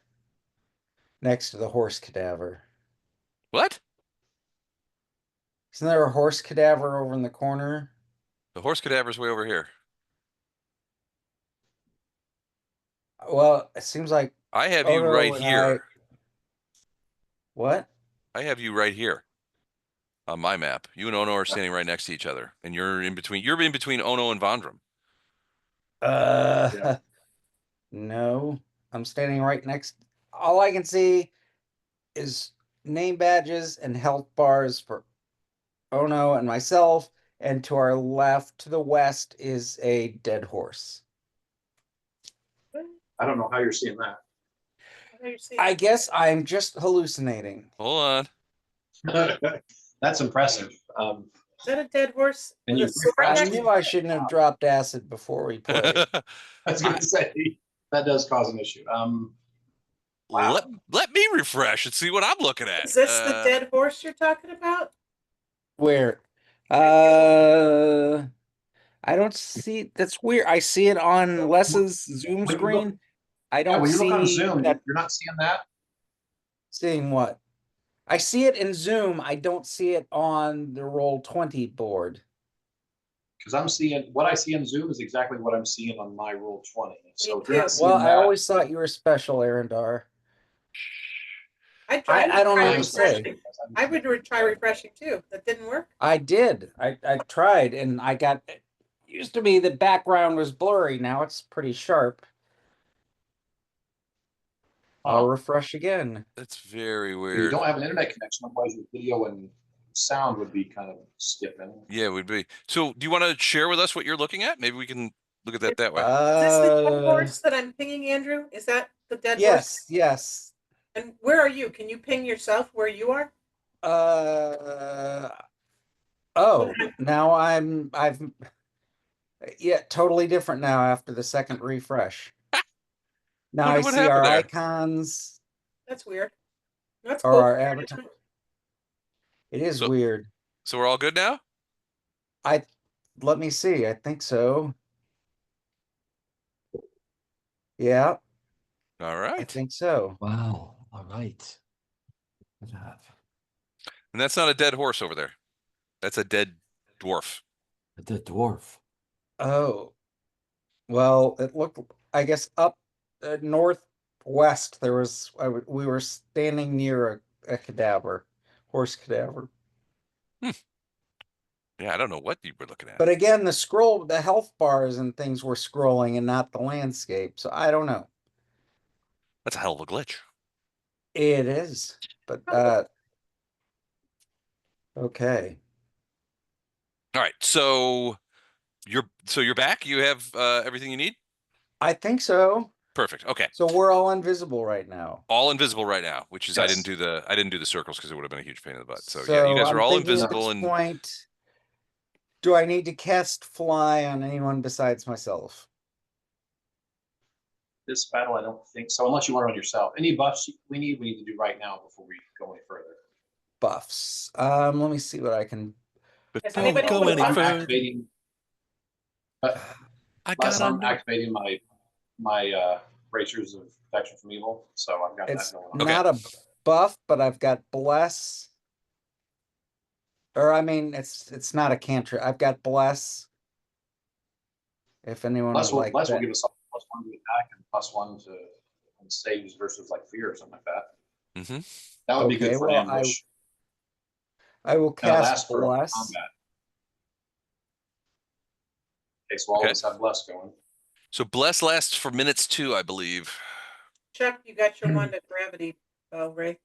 Next to the horse cadaver. What? Isn't there a horse cadaver over in the corner? The horse cadaver's way over here. Well, it seems like I have you Ono right and here. What? I have you right here on my map. You and Ono are standing right next to each other, and you're in between. You're in between Ono and Vondram. Yeah. No, I'm standing right next. All I can see is name badges and health bars for Ono and myself, and to our left, to the west, is a dead horse. I don't know how you're seeing that. I guess I'm just hallucinating. Hold on. That's impressive. Is that a dead horse? And with you a sword I next knew to I it? shouldn't have dropped acid before we played. I was going to say that does cause an issue. Wow. Let me refresh and see what I'm looking at. Is this the dead horse you're talking about? Where? I don't see. That's weird. I see it on Les's Zoom When you screen. look- I Yeah, don't when you see look on Zoom, that. you're not seeing that. Seeing what? I see it in Zoom. I don't see it on the Roll20 board. Because I'm seeing what I see in Zoom is exactly what I'm seeing on my Roll20. So if you're too. not seeing Well, I that, always thought you were special, Arendar. I I don't know try what to say. refreshing. I would try refreshing too. That didn't work. I did. I tried, and I got. It used to be the background was blurry. Now it's pretty sharp. I'll refresh again. That's very you weird. don't have an internet connection, otherwise your video and sound would be kind of skipping. Yeah, it would be. So, do you want to share with us what you're looking at? Maybe we can look at that way. Is this the dead horse that I'm pinging, Andrew? Is that the dead horse? Yes, yes. And where are you? Can you ping yourself where you are? Oh, now yeah, totally different now after the second refresh. Now What I see happened our there? icons That's weird. That's or cool. our avatar. It is So- weird. So we're all good now? Let me see. I think so. Yeah, All I right. think so. Wow. All right. Good job. And that's not a dead horse over there. That's a dead dwarf. The dwarf. Oh, well, it looked, I guess, up northwest, there was, we were standing near a cadaver, horse cadaver. Yeah, I don't know what you were looking at. But again, the health bars and things were scrolling and not the landscape. So I don't know. That's a hell of a glitch. It is, but okay. All right. So you're back? You have everything you need? I think so. Perfect. Okay. So we're all invisible right now. All invisible right now, which is I Yes. didn't do the circles because it would have been a huge pain in the butt. So, So yeah, you guys are I'm all thinking at invisible this and point, do I need to cast fly on anyone besides myself? This battle, I don't think so, unless you want to run yourself. Any buffs we need to do right now before we go any further. Buffs. Let me see what I can. before we anybody go put any I'm further, activating. I Plus, gotta I'm know. activating my bracers of protection from evil, so I've got It's that going on. Okay. not a buff, but I've got bless. Or I mean, it's not a cantrip. I've got bless. If anyone Plus, would like will that. give us +1 to attack and +1 to saves versus like fear or something like that. Mm-hmm. That would be Okay, good for an well, ambush. I will And it cast lasts for bless. combat. Okay, so all Okay. of us have bless going. So bless lasts for minutes too, I believe. Chuck, you got your wand of gravity, Ray.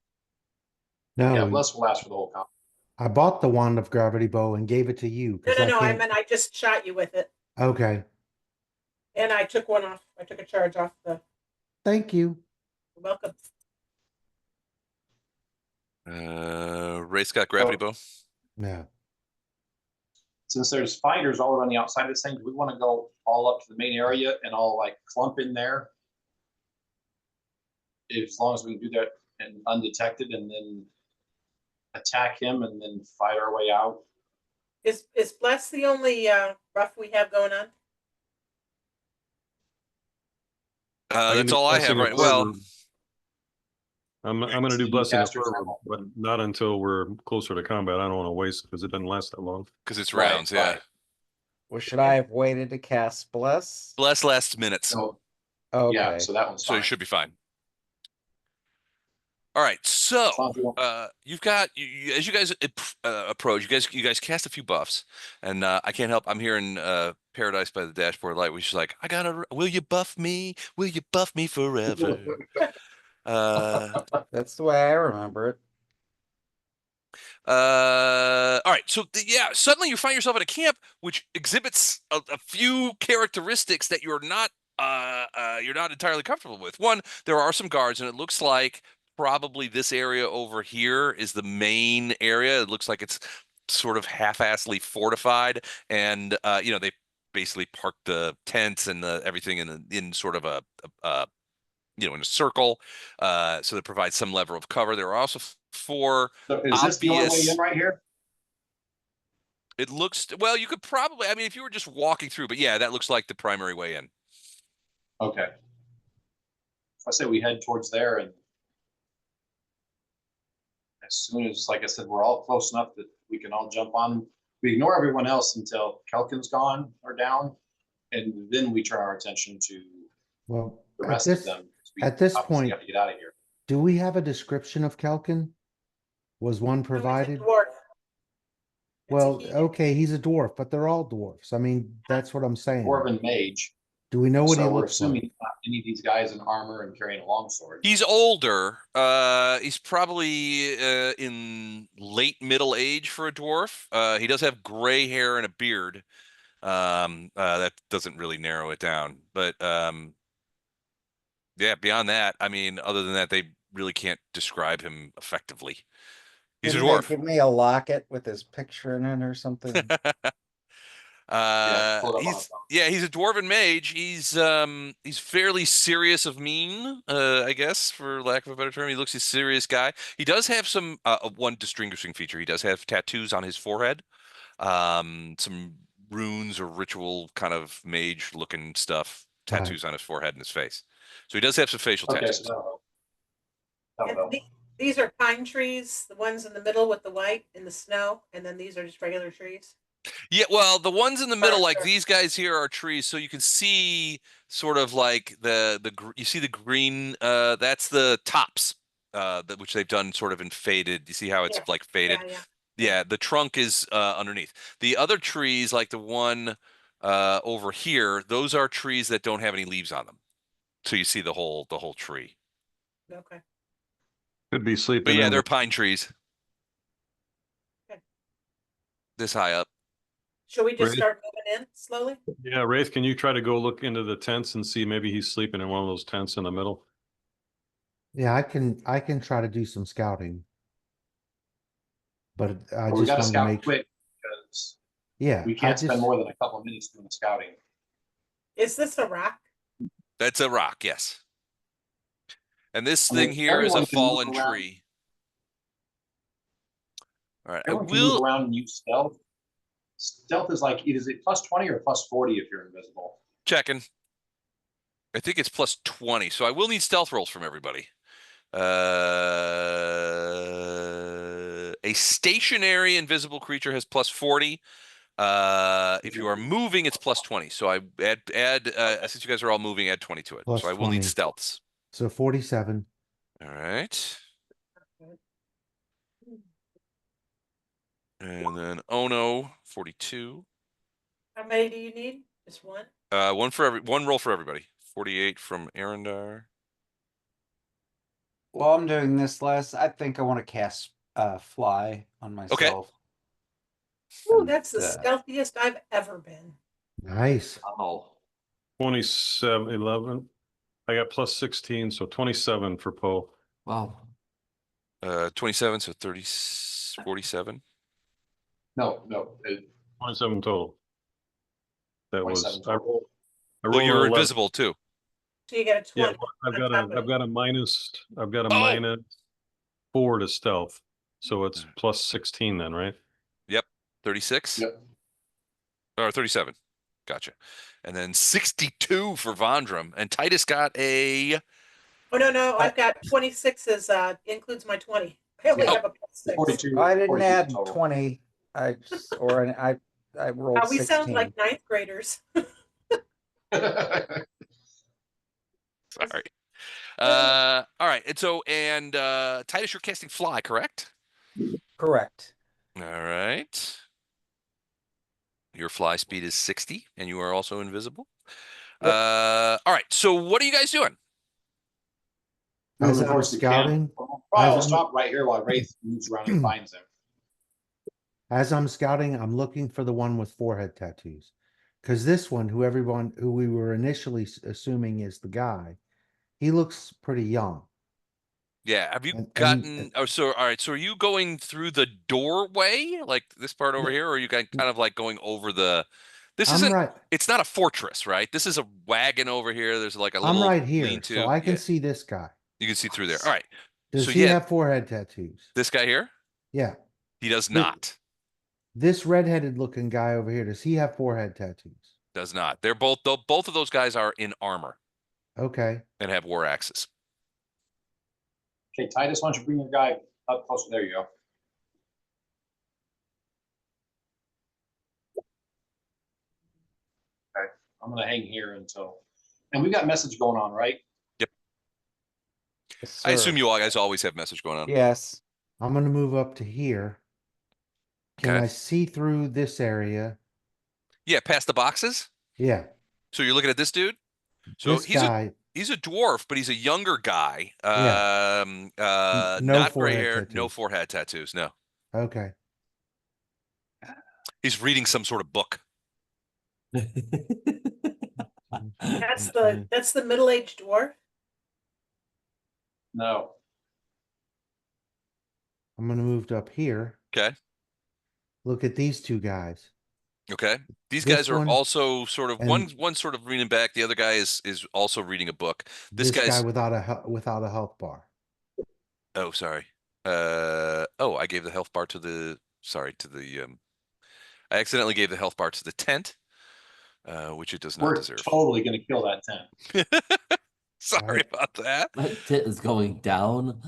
Yeah, No, bless will last for the whole combat. I bought the wand of gravity bow and gave it to you No, because no, I no. I can't. meant I just shot you with it, Okay, and I took one off. I took a charge off the. thank you. You're welcome. Ray's got gravity bow. Yeah. Since there's fighters all around the outside of this thing, do we want to go all up to the main area and all like clump in there? As long as we can do that and undetected, and then attack him and then fight our way out. Is bless the only rough we have going on? I can That's do all I have blessing of right. Well, fervor. I'm Right, gonna so do you blessing of cast your fervor, thermal. but not until we're closer to combat. I don't want to waste because it doesn't last that long. because it's Right, rounds, yeah. right. Well, should I have waited to cast bless? Bless lasts minutes, So Okay. yeah, so that one's so you fine. should be fine. All right, so As long as we won't- you've got as you guys approach, you guys cast a few buffs, and I can't help. I'm hearing Paradise by the Dashboard Light, which is like, I gotta. Will you buff me? Will you buff me forever? That's the way I remember it. All right, so yeah, suddenly you find yourself at a camp which exhibits a few characteristics that you're not entirely comfortable with. One, there are some guards, and it looks like probably this area over here is the main area. It looks like it's sort of half-assedly fortified, and they basically park the tents and everything in sort of in a circle, so that provides some level of cover. There are also four So is this the only way obvious. in right here? It looks well. You could probably. I mean, if you were just walking through, but yeah, that looks like the primary way in. Okay. I say we head towards there, and as soon as, like I said, we're all close enough that we can all jump on. We ignore everyone else until Kelkin's gone or down, and then we turn our attention to Well, the at rest of this them. We at this obviously point, have to get out of here. do we have a description of Kelkin? Was one No, it's a provided? dwarf. It's a Well, he. okay, he's a dwarf, but they're all dwarfs. I mean, that's what I'm saying. Dwarven mage. Do we know what he So we're looks assuming like? not any of these guys in armor and carrying a longsword. He's older. He's probably in late middle age for a dwarf. He does have gray hair and a beard. That doesn't really narrow it down, but yeah. Beyond that, I mean, other than that, really can't describe him effectively. He's a Didn't they dwarf. give me a locket with his picture in it or something? pull it up on He's the phone. he's a dwarven mage. He's fairly serious of mien, I guess, for lack of a better term. He looks a serious guy. He does have some one distinguishing feature. He does have tattoos on his forehead, some runes or ritual kind of mage looking stuff, tattoos on his forehead and his face. So he does have some facial Okay, tattoos. so And these are pine trees, the ones in the middle with the white in the snow, and then these are just regular trees. Yeah, well, the ones in the middle, like Sure. these guys here, are trees, so you can see sort of like you see the green. That's the tops, which they've done sort of in faded. You see how it's Yeah. like faded? Yeah, yeah. Yeah, the trunk is underneath. The other trees, like the one over here, those are trees that don't have any leaves on them, so you see the whole tree. Okay. Could be But sleeping yeah, in they're the pine trees. Okay. This high up. Should we just Right. start moving in slowly? Yeah, Wraith, can you try to go look into the tents and see maybe he's sleeping in one of those tents in the middle? Yeah, I can try to do some scouting. But I we just got to wanted to scout make, quick because yeah, we I can't spend just, more than a couple of minutes doing the scouting. Is this a rock? That's a rock, yes. And this I mean, thing here is a everyone can move fallen around. tree. All right, Everyone can move around and use stealth. Stealth is like, is it plus 20 or plus 40 if you're invisible? checking. I think it's plus 20, so I will need stealth rolls from everybody. A stationary invisible creature has plus 40. If you are moving, it's plus 20. So I add since you guys are all moving, add 20 to it. Plus So I will need 20. stealths. so 47. All right. And then Ono, 42. How many do you need? Just one? One roll for everybody. 48 from Arendar. While I'm doing this, Les, I think I want to cast fly on myself. Ooh, And, that's the stealthiest I've ever been. Nice. Oh, 27, 11. I got plus 16, so 27 for Poe. Wow. 27, so 30, 47. no. 27 total. That was 27 I total. Well, rolled you're an 11. invisible too. So you get a 20. Yeah, I've on top of got it. a minus. I've got a Oh! minus 4 to stealth, so it's plus 16 then, right? Yep. 36. Yep. Or 37. Gotcha. And then 62 for Vondram. And Titus got a. Oh, no, I've got 26 as includes my 20. I only Yeah. have a plus 6. 42. I didn't 42 add total. 20. I rolled We 16. sound like ninth graders. Sorry. All right. And Titus, you're casting fly, correct? Correct. All right. Your fly speed is 60, and you are also invisible. Yep. All right. So what are you guys doing? As Moving I'm towards the scouting, camp. I'll as I'm- stop right here while Wraith moves around and finds him. As I'm scouting, I'm looking for the one with forehead tattoos. Because this one, who we were initially assuming is the guy, he looks pretty young. Yeah. Have you And- gotten? Oh, so all right. So are you going through the doorway, like this part over here, or are you kind of like going over the? This I'm isn't. right. It's not a fortress, right? This is a wagon over here. There's like a I'm little right here, lean-to. so I can Yeah, see this guy. you can see through there. All right. Does So he yeah, have forehead tattoos? this guy here, Yeah. he does Th- not. This redheaded looking guy over here, does he have forehead tattoos? Does not. They're both of those guys are in armor Okay. and have war axes. Okay, Titus, why don't you bring your guy up closer? There you go. Okay, I'm gonna hang here until, and we've got message going on, right? Yes, I assume sir. you all guys always have message going on. Yes. I'm gonna move up to here. Can Okay. I see through this area? Yeah, past the boxes. Yeah. So you're looking at this dude. So This guy, he's a dwarf, but he's a younger guy. Yeah. No Not gray forehead hair, no tattoos. forehead tattoos. No, okay. he's reading some sort of book. That's the middle-aged dwarf. No. I'm gonna move to up here. Okay. Look at these two guys. Okay. These This guys are one also sort of and one sort of reading back. The other guy is also reading a book. This this guy guy's without a health bar. oh, sorry. Oh, I gave the health bar to the I accidentally gave the health bar to the tent, which it does not We're deserve. totally going to kill that tent. Sorry Right. about that. My tit is going down.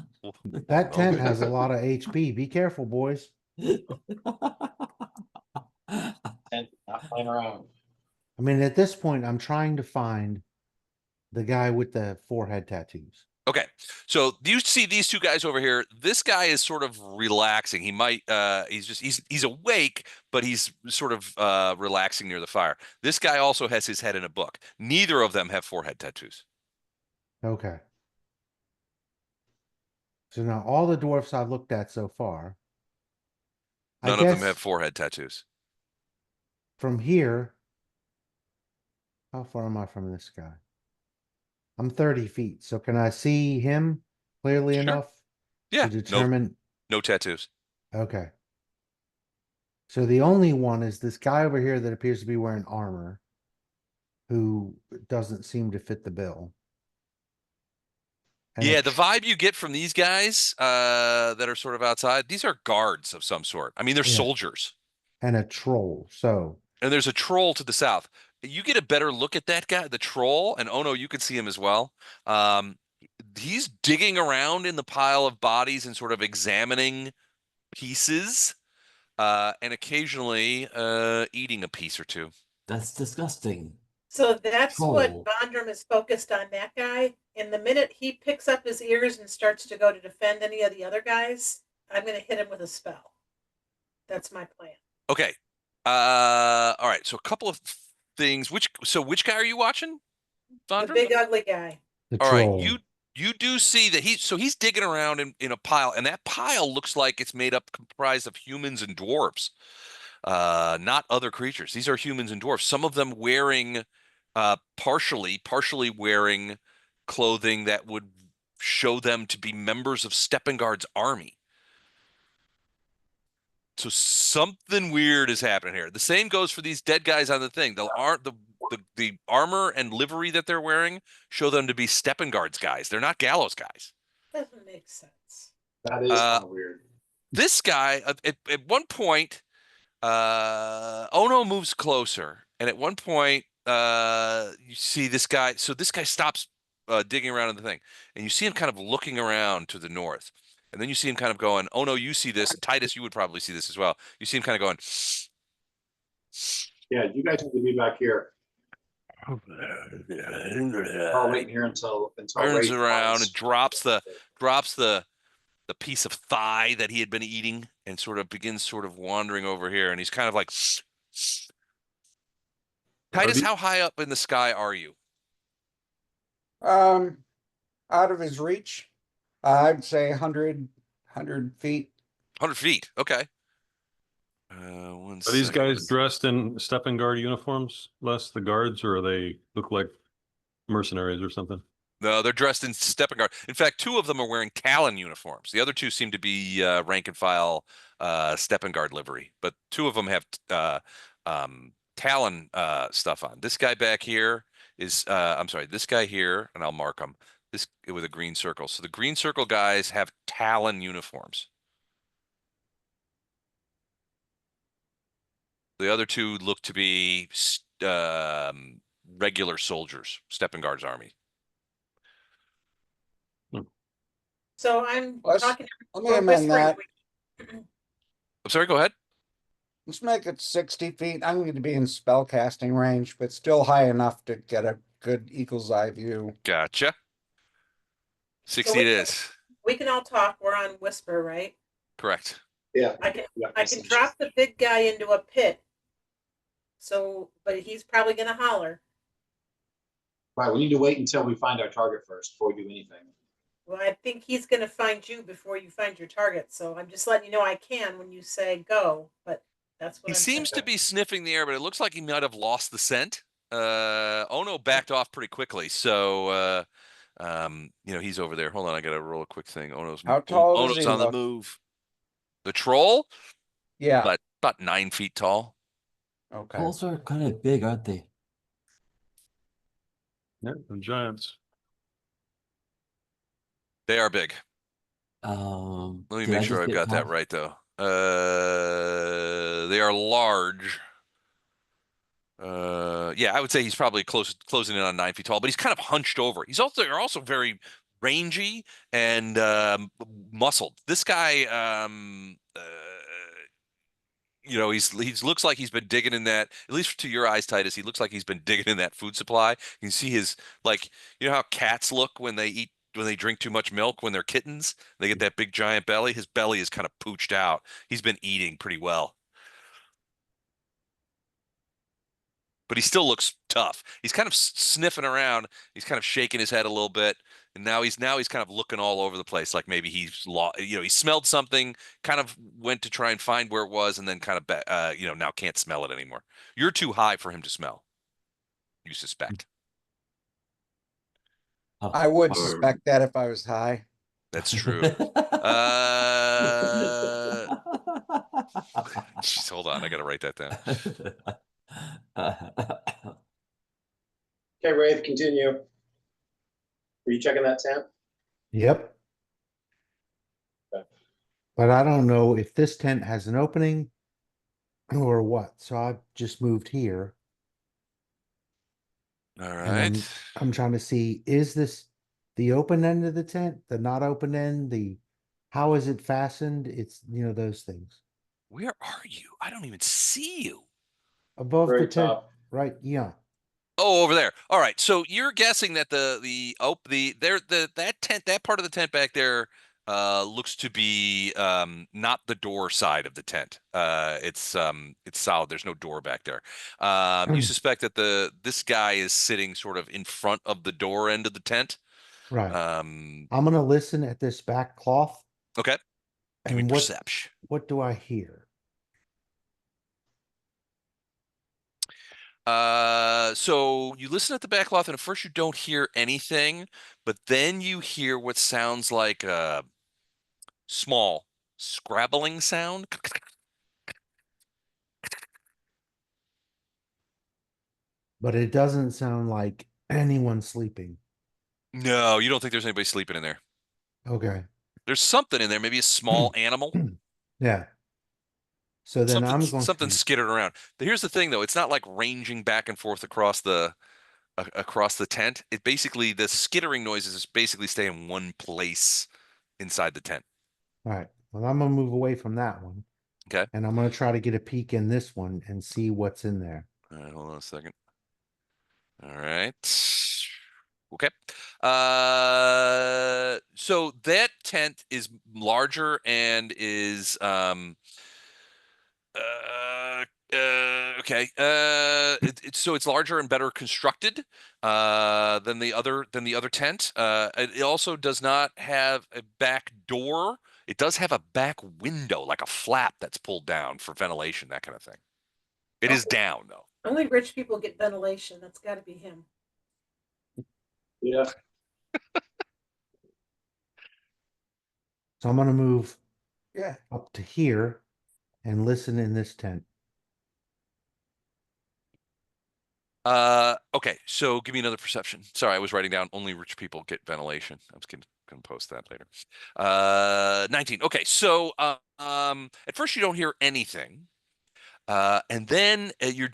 That tent Okay. has a lot of HP. Be careful, boys. Tent, not playing around. I mean, at this point, I'm trying to find the guy with the forehead tattoos. Okay, so you see these two guys over here. This guy is sort of relaxing. He might he's awake, but he's sort of relaxing near the fire. This guy also has his head in a book. Neither of them have forehead tattoos. Okay. So now all the dwarfs I've looked at so far, I None of them guess have forehead tattoos. from here, how far am I from this guy? I'm 30 feet. So can I see him clearly Sure. enough Yeah, to determine? no tattoos. Okay. So the only one is this guy over here that appears to be wearing armor, who doesn't seem to fit the bill. And Yeah, the vibe you get from these guys that are sort of outside, these are guards of some sort. I mean, they're Yeah. soldiers. and a troll. So And there's a troll to the south. You get a better look at that guy, the troll, and oh no, you can see him as well. He's digging around in the pile of bodies and sort of examining pieces, and occasionally eating a piece or two. That's disgusting. So that's what Troll. Bondrum is focused on, that guy. And the minute he picks up his ears and starts to go to defend any of the other guys, I'm going to hit him with a spell. That's my plan. Okay. All right. So a couple of things. Which guy are you watching, The Vondra? big ugly guy. the All right, troll. you do see that he's digging around in a pile, and that pile looks like it's comprised of humans and dwarves, not other creatures. These are humans and dwarves. Some of them wearing partially wearing clothing that would show them to be members of Steppengard's army. So something weird is happening here. The same goes for these dead guys on the thing. The armor and livery that they're wearing show them to be Steppengard's guys. They're not Gallo's guys. Doesn't make sense. That is kind of weird. This guy, at one point, Ono moves closer, and at one point, you see this guy. So this guy stops digging around in the thing, and you see him kind of looking around to the north. And then you see him kind of going, oh no, you see this. Titus, you would probably see this as well. You see him kind of going, Yeah, you guys need to be back here. I'll wait here until turns Ray around finds- and drops the piece of thigh that he had been eating and sort of begins sort of wandering over here. And he's kind of like, Titus, how high up in the sky are you? Out of his reach, I'd say 100 feet. 100 feet. Okay. Are these guys dressed in Steppengard uniforms, Les, the guards, or they look like mercenaries or something? No, they're dressed in Steppengard. In fact, two of them are wearing Talon uniforms. The other two seem to be rank and file Steppengard livery, but two of them have Talon stuff on. This guy back here is, I'm sorry, this guy here, and I'll mark him, this with a green circle. So the green circle guys have Talon uniforms. The other two look to be regular soldiers, Steppengard's army. So I'm Let's- talking. Let me we're amend that. whispering. I'm sorry, go ahead. Let's make it 60 feet. I'm going to be in spellcasting range, but still high enough to get a good eagle's eye view. Gotcha. 60 So it we- is. We can all talk. We're on whisper, right? Correct. Yeah. I can yeah, I can drop the big guy into a pit. So, but he's probably gonna holler. Right, we need to wait until we find our target first before we do anything. Well, I think he's gonna find you before you find your target. So I'm just letting you know I can when you say go. But that's what He I'm seems saying. to be sniffing the air, but it looks like he might have lost the scent. Ono backed off pretty quickly, so he's over there. Hold on, I gotta roll a quick thing. How tall does Ono's he on the look? move. The troll, Yeah. about 9 feet tall. Okay. Trolls are kind of big, aren't they? Yeah, the giants. They are big. Let Let me did make I sure just I've get got that caught? right though. They are large. Yeah, I would say he's probably closing in on 9 feet tall, but he's kind of hunched over. They're also very rangy and muscled. This guy, he's looks like he's been digging in that. At least to your eyes, Titus, he looks like he's been digging in that food supply. You can see his how cats look when they drink too much milk when they're kittens. They get that big giant belly. His belly is kind of pooched out. He's been eating pretty well. But he still looks tough. He's kind of sniffing around. He's kind of shaking his head a little bit, and now he's kind of looking all over the place, like maybe he smelled something, kind of went to try and find where it was, and then kind of now can't smell it anymore. You're too high for him to smell. You suspect. Oh, I would or- suspect that if I was high. That's true. Jeez, hold on, I gotta write that down. Okay, Wraith, continue. Are you checking that tent? Yep. Okay. But I don't know if this tent has an opening or what. So I've just moved here. All And right. I'm trying to see, is this the open end of the tent, the not open end, how is it fastened? It's, those things. Where are you? I don't even see you. Above Very the tent, top. right? Yeah. Oh, over there. All right. So you're guessing that that part of the tent back there looks to be not the door side of the tent. It's solid. There's no door back there. You suspect that this guy is sitting sort of in front of the door end of the tent. Right. Um, I'm gonna listen at this back cloth. okay. Give me And perception. what do I hear? So you listen at the back cloth, and at first you don't hear anything, but then you hear what sounds like a small scrabbling sound. But it doesn't sound like anyone sleeping. No, you don't think there's anybody sleeping in there. Okay. There's something in there, maybe a small animal. Yeah. So then I'm going Something to, skittered around. But here's the thing, though. It's not like ranging back and forth across the tent. It basically, the skittering noises is basically stay in one place inside the tent. all right. Well, I'm gonna move away from that one. Okay. And I'm gonna try to get a peek in this one and see what's in there. All right, hold on a second. All right. Okay. So that tent is larger and is okay. So it's larger and better constructed than the other tent. It also does not have a back door. It does have a back window, like a flap that's pulled down for ventilation, that kind of thing. It is down though. Only rich people get ventilation. That's got to be him. Yeah. So I'm gonna move up to here and listen in this tent. Okay, so give me another perception. Sorry, I was writing down only rich people get ventilation. I was gonna post that later. 19. Okay, so at first you don't hear anything. And then you're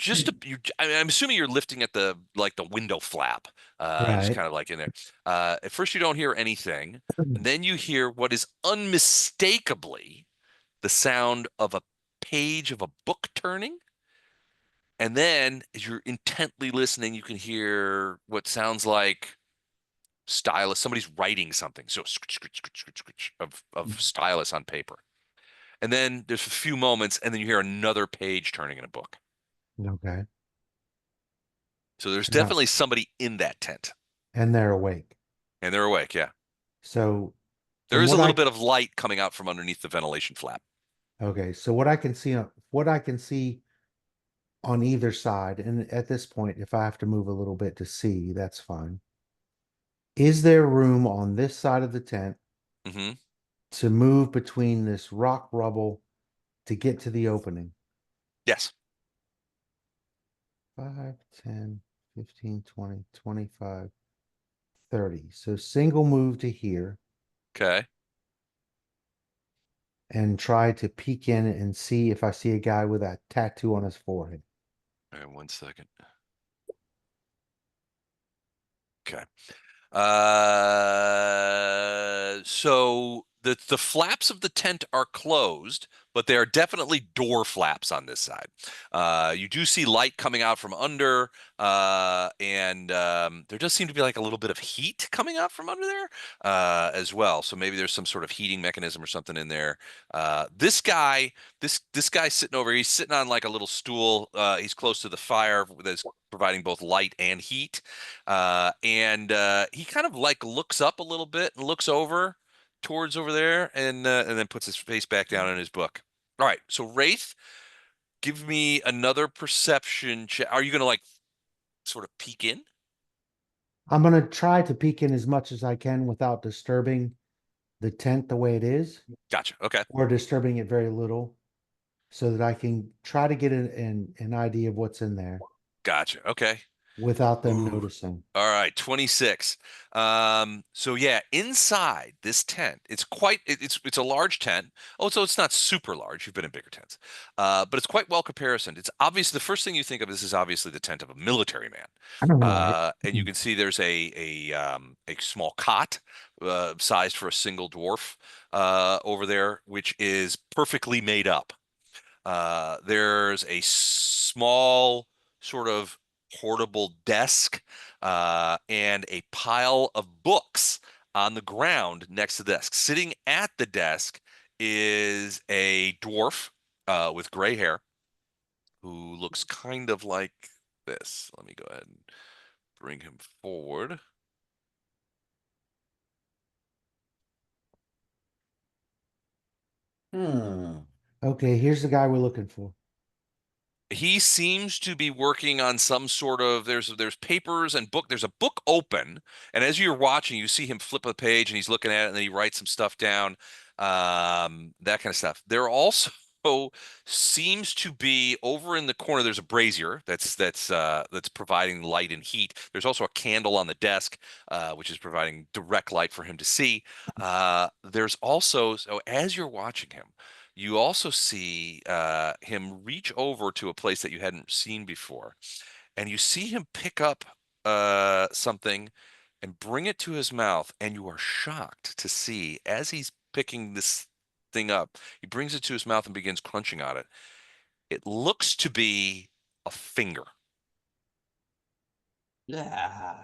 I'm assuming you're lifting at the window flap, just Right. kind of like in there. At first you don't hear anything, and then you hear what is unmistakably the sound of a page of a book turning. And then as you're intently listening, you can hear what sounds like stylus. Somebody's writing something. So scritch, scritch, scritch, scritch, scritch of stylus on paper. And then there's a few moments, and then you hear another page turning in a book. Okay. So there's And I- definitely somebody in that tent, And they're awake. and they're awake. Yeah, So there from is a what little bit of light coming out from underneath the ventilation flap. Okay, so what I can see on either side, and at this point, if I have to move a little bit to see, that's fine. Is there room on this side of the tent Hmm. to move between this rock rubble to get to the opening. Yes. 5, 10, 15, 20, 25, 30. So single move to here Okay. and try to peek in and see if I see a guy with a tattoo on his forehead. All right, 1 second. Okay. So the flaps of the tent are closed, but they are definitely door flaps on this side. You do see light coming out from under, and there does seem to be like a little bit of heat coming out from under there as well. So maybe there's some sort of heating mechanism or something in there. This guy's sitting over. He's sitting on like a little stool. He's close to the fire that's providing both light and heat. And he kind of like looks up a little bit and looks over towards over there and then puts his face back down in his book. All right, so Wraith, give me another perception check. Are you gonna like sort of peek in? I'm going to try to peek in as much as I can without disturbing the tent the way it is, Gotcha. Okay. or disturbing it very little, so that I can try to get an idea of what's in there Gotcha. Okay. without them Ooh. noticing. All right, 26. So yeah, inside this tent, it's a large tent. Oh, so it's not super large. You've been in bigger tents. But it's quite well caparisoned. It's obvious the first thing you think of is obviously the tent of a military man. And you can see there's a small cot sized for a single dwarf over there, which is perfectly made up. There's a small sort of portable desk and a pile of books on the ground next to the desk. Sitting at the desk is a dwarf with gray hair who looks kind of like this. Let me go ahead and bring him forward. Okay, here's the guy we're looking for. He seems to be working on some sort of there's papers and book. There's a book open, and as you're watching, you see him flip a page and he's looking at it, and then he writes some stuff down, that kind of stuff. There also seems to be over in the corner. There's a brazier that's providing light and heat. There's also a candle on the desk, which is providing direct light for him to see. There's also, so as you're watching him, you also see him reach over to a place that you hadn't seen before, and you see him pick up something and bring it to his mouth, and you are shocked to see as he's picking this thing up, he brings it to his mouth and begins crunching on it. It looks to be a finger. Yeah.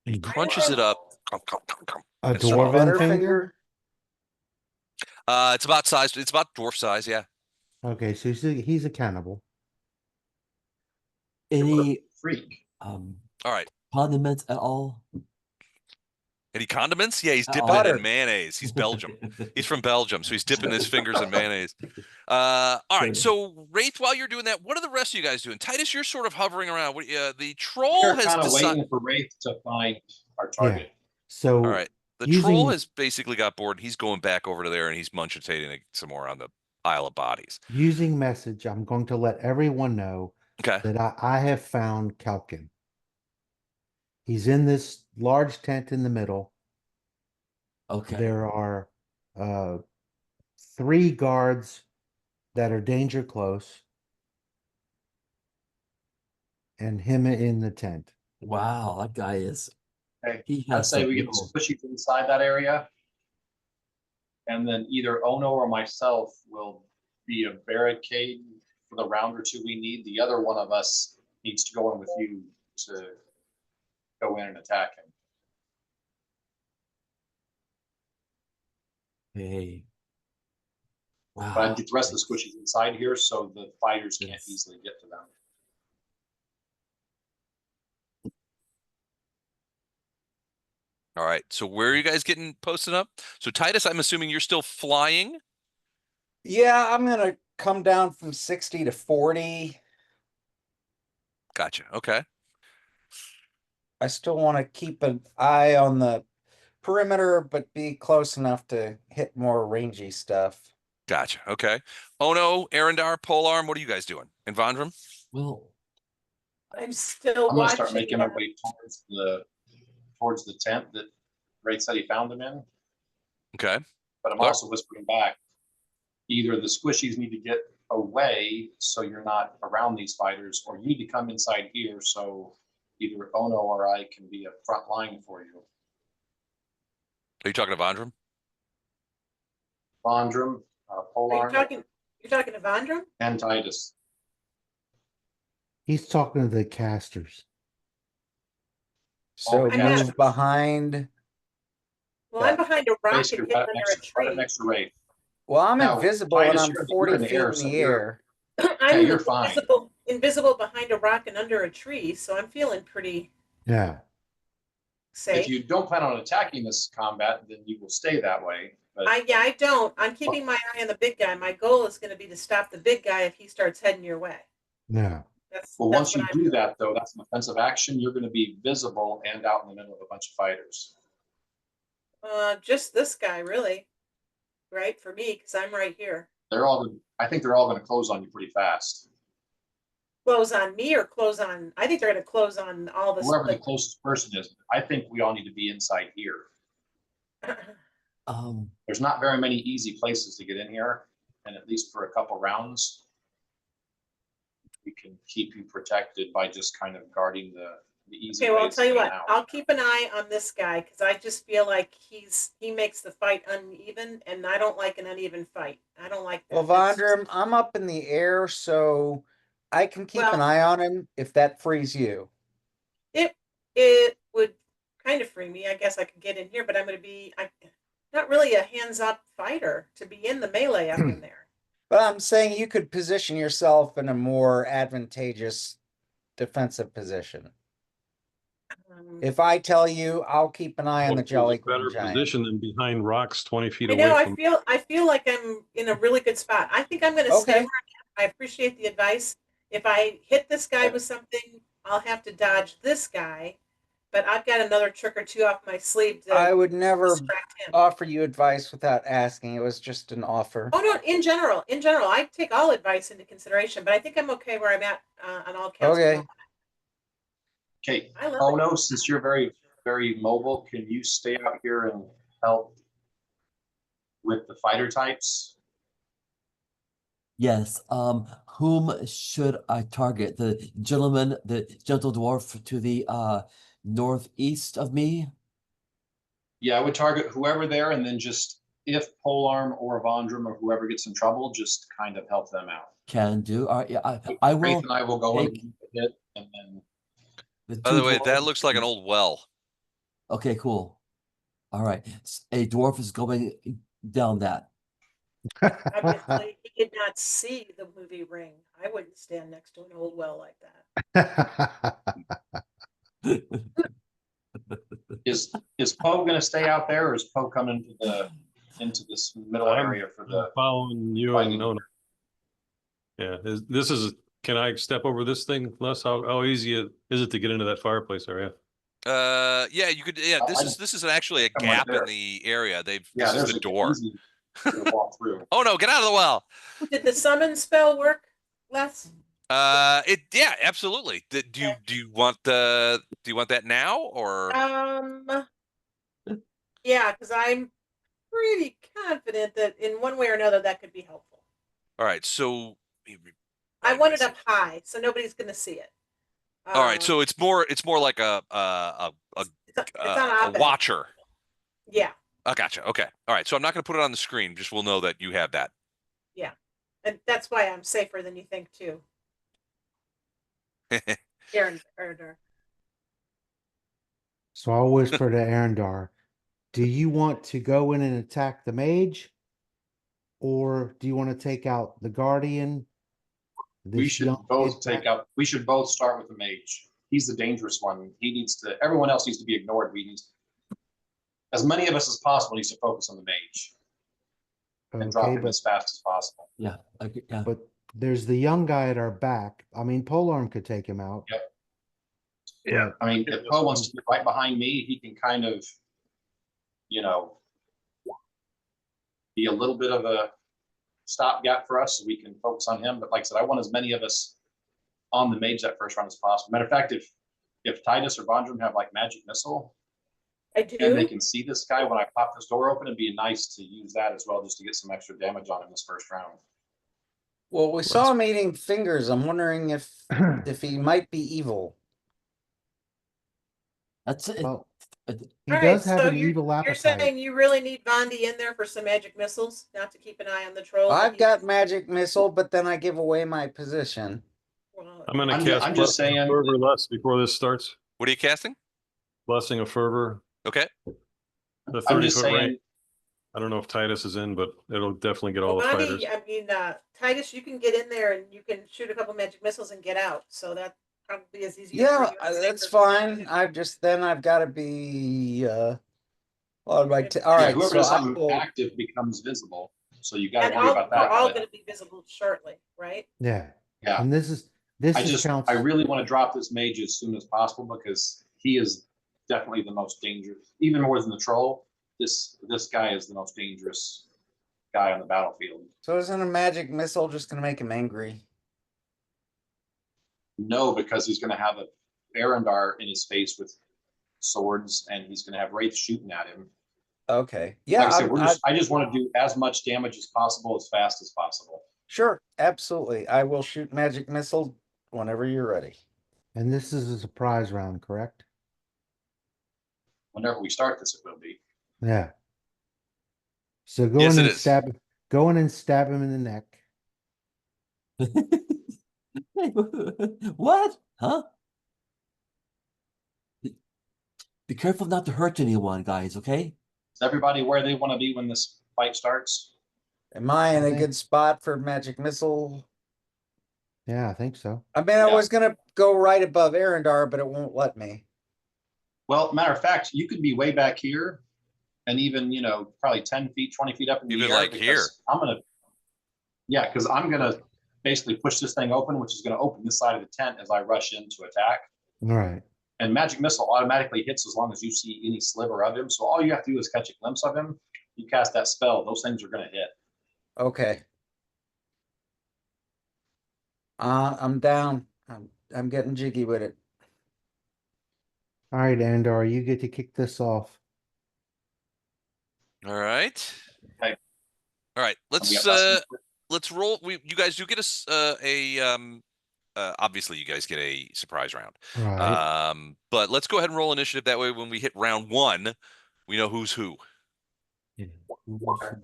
He crunches it up. A And sort of- dwarven finger? It's about size. It's about dwarf size. Yeah. Okay, so he's a cannibal. Any Freak. All right. condiments at all? Any condiments? Yeah, he's dipping it Butter. in mayonnaise. He's Belgium. He's from Belgium, so he's dipping his fingers in mayonnaise. All right. So, Wraith, while you're doing that, what are the rest of you guys doing? Titus, you're sort of hovering around. The troll We're has kind of decided. waiting for Wraith to find our target. So All right. The troll has basically got bored. He's going back over to there and he's munchitating some more on the pile of bodies. using message, I'm going to let everyone know Okay. that I have found Kelkin. He's in this large tent in the middle. Okay. There are 3 guards that are danger close, and him in the tent. Wow, that guy is. Okay. He I'd has say some we get real- squishy inside that area. And then either Ono or myself will be a barricade for the round or two we need. The other one of us needs to go in with you to go in and attack him. Hey. Wow. But I'd get the rest of the squishies inside here so the fighters can't Yes. easily get to them. All right. So, where are you guys getting posted up? So, Titus, I'm assuming you're still flying. Yeah, I'm gonna come down from 60 to 40. Gotcha. Okay. I still want to keep an eye on the perimeter, but be close enough to hit more rangy stuff. Gotcha. Okay. Ono, Arendar, Polearm, what are you guys doing? And Vondram? Well, I'm still I'm gonna start watching making my that. way towards the tent that Ray said he found them in, Okay. but I'm Alright. also whispering back. Either the squishies need to get away so you're not around these fighters, or you need to come inside here so either Ono or I can be a front line for you. Are you talking to Vondram? Vondram, Are you Polearm, talking? You're talking to Vondram? and Titus. He's talking to the casters. So I'm not- move behind. Well, I'm behind a rock Basically, and hidden under a right tree. next to Ray. Well, I'm Now, invisible and Titus, I'm you're 40 in the feet air, in so the you're- air. I'm you're fine. invisible behind a rock and under a tree, so I'm feeling pretty Yeah. safe. If you don't plan on attacking this combat, then you will stay that way. But I don't. I'm keeping my eye on the big guy. My goal is going to be to stop the big guy if he starts heading your way. Yeah. That's once you what do that, though, that's an offensive action. You're going to be visible and out in the middle of a bunch of fighters. Just this guy, really, right? For me, because I'm right here. I think they're all going to close on you pretty fast. Close on me or close on? I think they're going to close on all this. Whoever the closest person is, I think we all need to be inside here. There's not very many easy places to get in here, and at least for a couple rounds, we can keep you protected by just kind of guarding the easy Okay, well, I'll ways tell you in and what. out. I'll keep an eye on this guy because I just feel like he makes the fight uneven, and I don't like an uneven fight. I don't like that. Well, Vondram, I'm up in the air, so I can keep an Well- eye on him if that frees you. It would kind of free me. I guess I could get in here, but I'm not really a hands-up fighter to be in the melee up in there. But I'm saying you could position yourself in a more advantageous defensive position. If I tell you, I'll keep an eye on the Jolly Green Better Giant. position than behind rocks 20 feet I away know. from. I feel like I'm in a really good spot. I think I'm going to stay Okay. where I am. I appreciate the advice. If I hit this guy with something, I'll have to dodge this guy. But I've got another trick or two off my sleeve to I would never distract him. offer you advice without asking. It was just an offer. Oh no! In general, I take all advice into consideration. But I think I'm okay where I'm at on all counts. Okay. Okay, I love oh it. no, since you're very, very mobile, can you stay out here and help with the fighter types? yes. Whom should I target? The gentleman, the gentle dwarf to the northeast of me? Yeah, I would target whoever there, and then just if Polearm or Vondram or whoever gets in trouble, just kind of help them out. Can do. All right, yeah, I will. Wraith and I will go in take and hit, and then By two the way, that dwarves. looks like an old well. Okay, cool. All right, a dwarf is going down that. Obviously, he did not see the movie Ring. I wouldn't stand next to an old well like that. is Poe going to stay out there, or is Poe coming into this middle area for the? Following you fighting? and no. Yeah, can I step over this thing, Les? How easy is it to get into that fireplace area? Yeah, you could. Yeah, this is actually a I'm right gap in there. the area. This Yeah, is there's the a door. easy to walk through. Oh no, get out of the well. Did the summon spell work, Les? Yeah, absolutely. Do you want that now or? Yeah, because I'm pretty confident that in one way or another that could be helpful. All right, so I want it up high, so nobody's going to see it. All right, so it's more like a it's on op-ed. watcher. Yeah, I gotcha. Okay. All right. So I'm not going to put it on the screen. Just we'll know that you have that. yeah, and that's why I'm safer than you think too. Aaron. So I'll whisper to Arendar, do you want to go in and attack the mage? Or do you want to take out the guardian? We should both we should both start with the mage. He's the dangerous one. Everyone else needs to be ignored. As many of us as possible needs to focus on the mage. And drop him as fast as possible. Yeah, yeah. But there's the young guy at our back. I mean, Polearm could take him out. Yep. Yeah. I mean, if Poe wants to get right behind me, he can kind of you know, be a little bit of a stopgap for us so we can focus on him. But like I said, I want as many of us on the mage that first round as possible. Matter of fact, if Titus or Bondrum have like magic missile I and they do. can see this guy when I pop this door open, it'd be nice to use that as well just to get some extra damage on him this first round. Well, we saw him eating fingers. I'm wondering if he might be evil. That's it. Well, Uh, he All does right, have so an evil You're appetite. saying you really need Vondi in there for some magic missiles, not to keep an eye on the troll. but I've he- got magic missile, but then I give away my position. well, I'm gonna I'm cast just Blessing saying- of Fervor less before this starts. What are you casting? Blessing of Fervor, Okay. the I'm 30 just foot range. saying, I don't know if Titus is in, but it'll definitely get all Well, the Vondi, fighters. I mean, Titus, you can get in there and you can shoot a couple magic missiles and get out. So that probably is easier. Yeah, for you and that's safer. fine. I've got to be on my all yeah, right. whoever So does I something will, active becomes visible. So you got And to worry about we're that. all but- going to be visible shortly, right? Yeah. Yeah. And this is counts. I really want to drop this mage as soon as possible because he is definitely the most dangerous, even more than the troll. This guy is the most dangerous guy on the battlefield. so isn't a magic missile just going to make him angry? No, because he's going to have a Arendar in his face with swords, and he's going to have wraiths shooting at him. Okay. Yeah. Like I said, I just want to do as much damage as possible, as fast as possible. Sure. Absolutely. I will shoot magic missile whenever you're ready. And this is a surprise round, correct? Whenever we start this, it will be. Yeah. So go Yes, in it and is. go in and stab him in the neck. What? Huh? Be careful not to hurt anyone, guys, okay? Is everybody where they want to be when this fight starts? Am I in I a think- good spot for magic missile? Yeah, I think so. I mean, I Yeah. was gonna go right above Arendar, but it won't let me. Well, matter of fact, you could be way back here and even, probably 10 feet, 20 feet up in the Even air. like because here. because I'm going to basically push this thing open, which is going to open this side of the tent as I rush in to attack. All right. And magic missile automatically hits as long as you see any sliver of him. So all you have to do is catch a glimpse of him. You cast that spell, those things are going to hit. Okay. I'm down. I'm getting jiggy with it. All right, Andar, you get to kick this off. All right. Okay. All right. We Let's got lessons. let's roll. You guys do get us obviously you guys get a surprise round. Right. But let's go ahead and roll initiative. That way, when we hit round 1, we know who's who. Yeah. All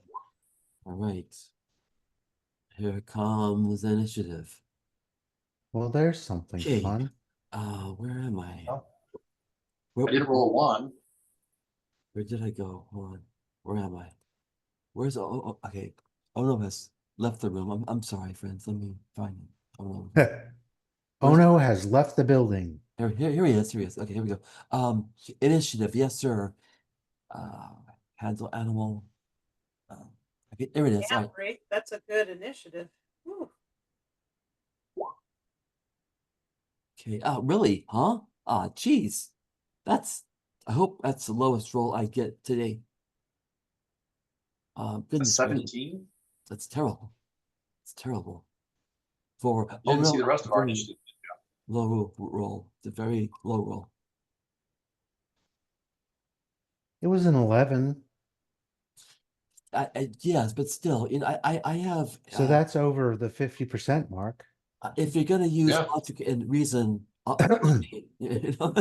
right. Here comes initiative. Well, there's something Okay. fun. Where am I? Oh. Where, I did roll 1. where did I go? Hold on. Where am I? Where's okay. Oh no, has left the room. I'm sorry, friends. Let me find him. Oh no. Ono has left the building. Here he is. Here he is. Okay, here we go. Initiative. Yes, sir. Handle animal. Okay, there it is. All Yeah, right. great. That's a good initiative. Whew. Okay. Really? Huh? Geez. I hope that's the lowest roll I get today. A Goodness gracious. 17? That's terrible. It's terrible. For You didn't see no, the rest of our very initiative. low roll. It's a very low roll. It was an 11. Yes, but still, I have. So that's over the 50% mark. If you're gonna use Yeah. logic and reason, you know?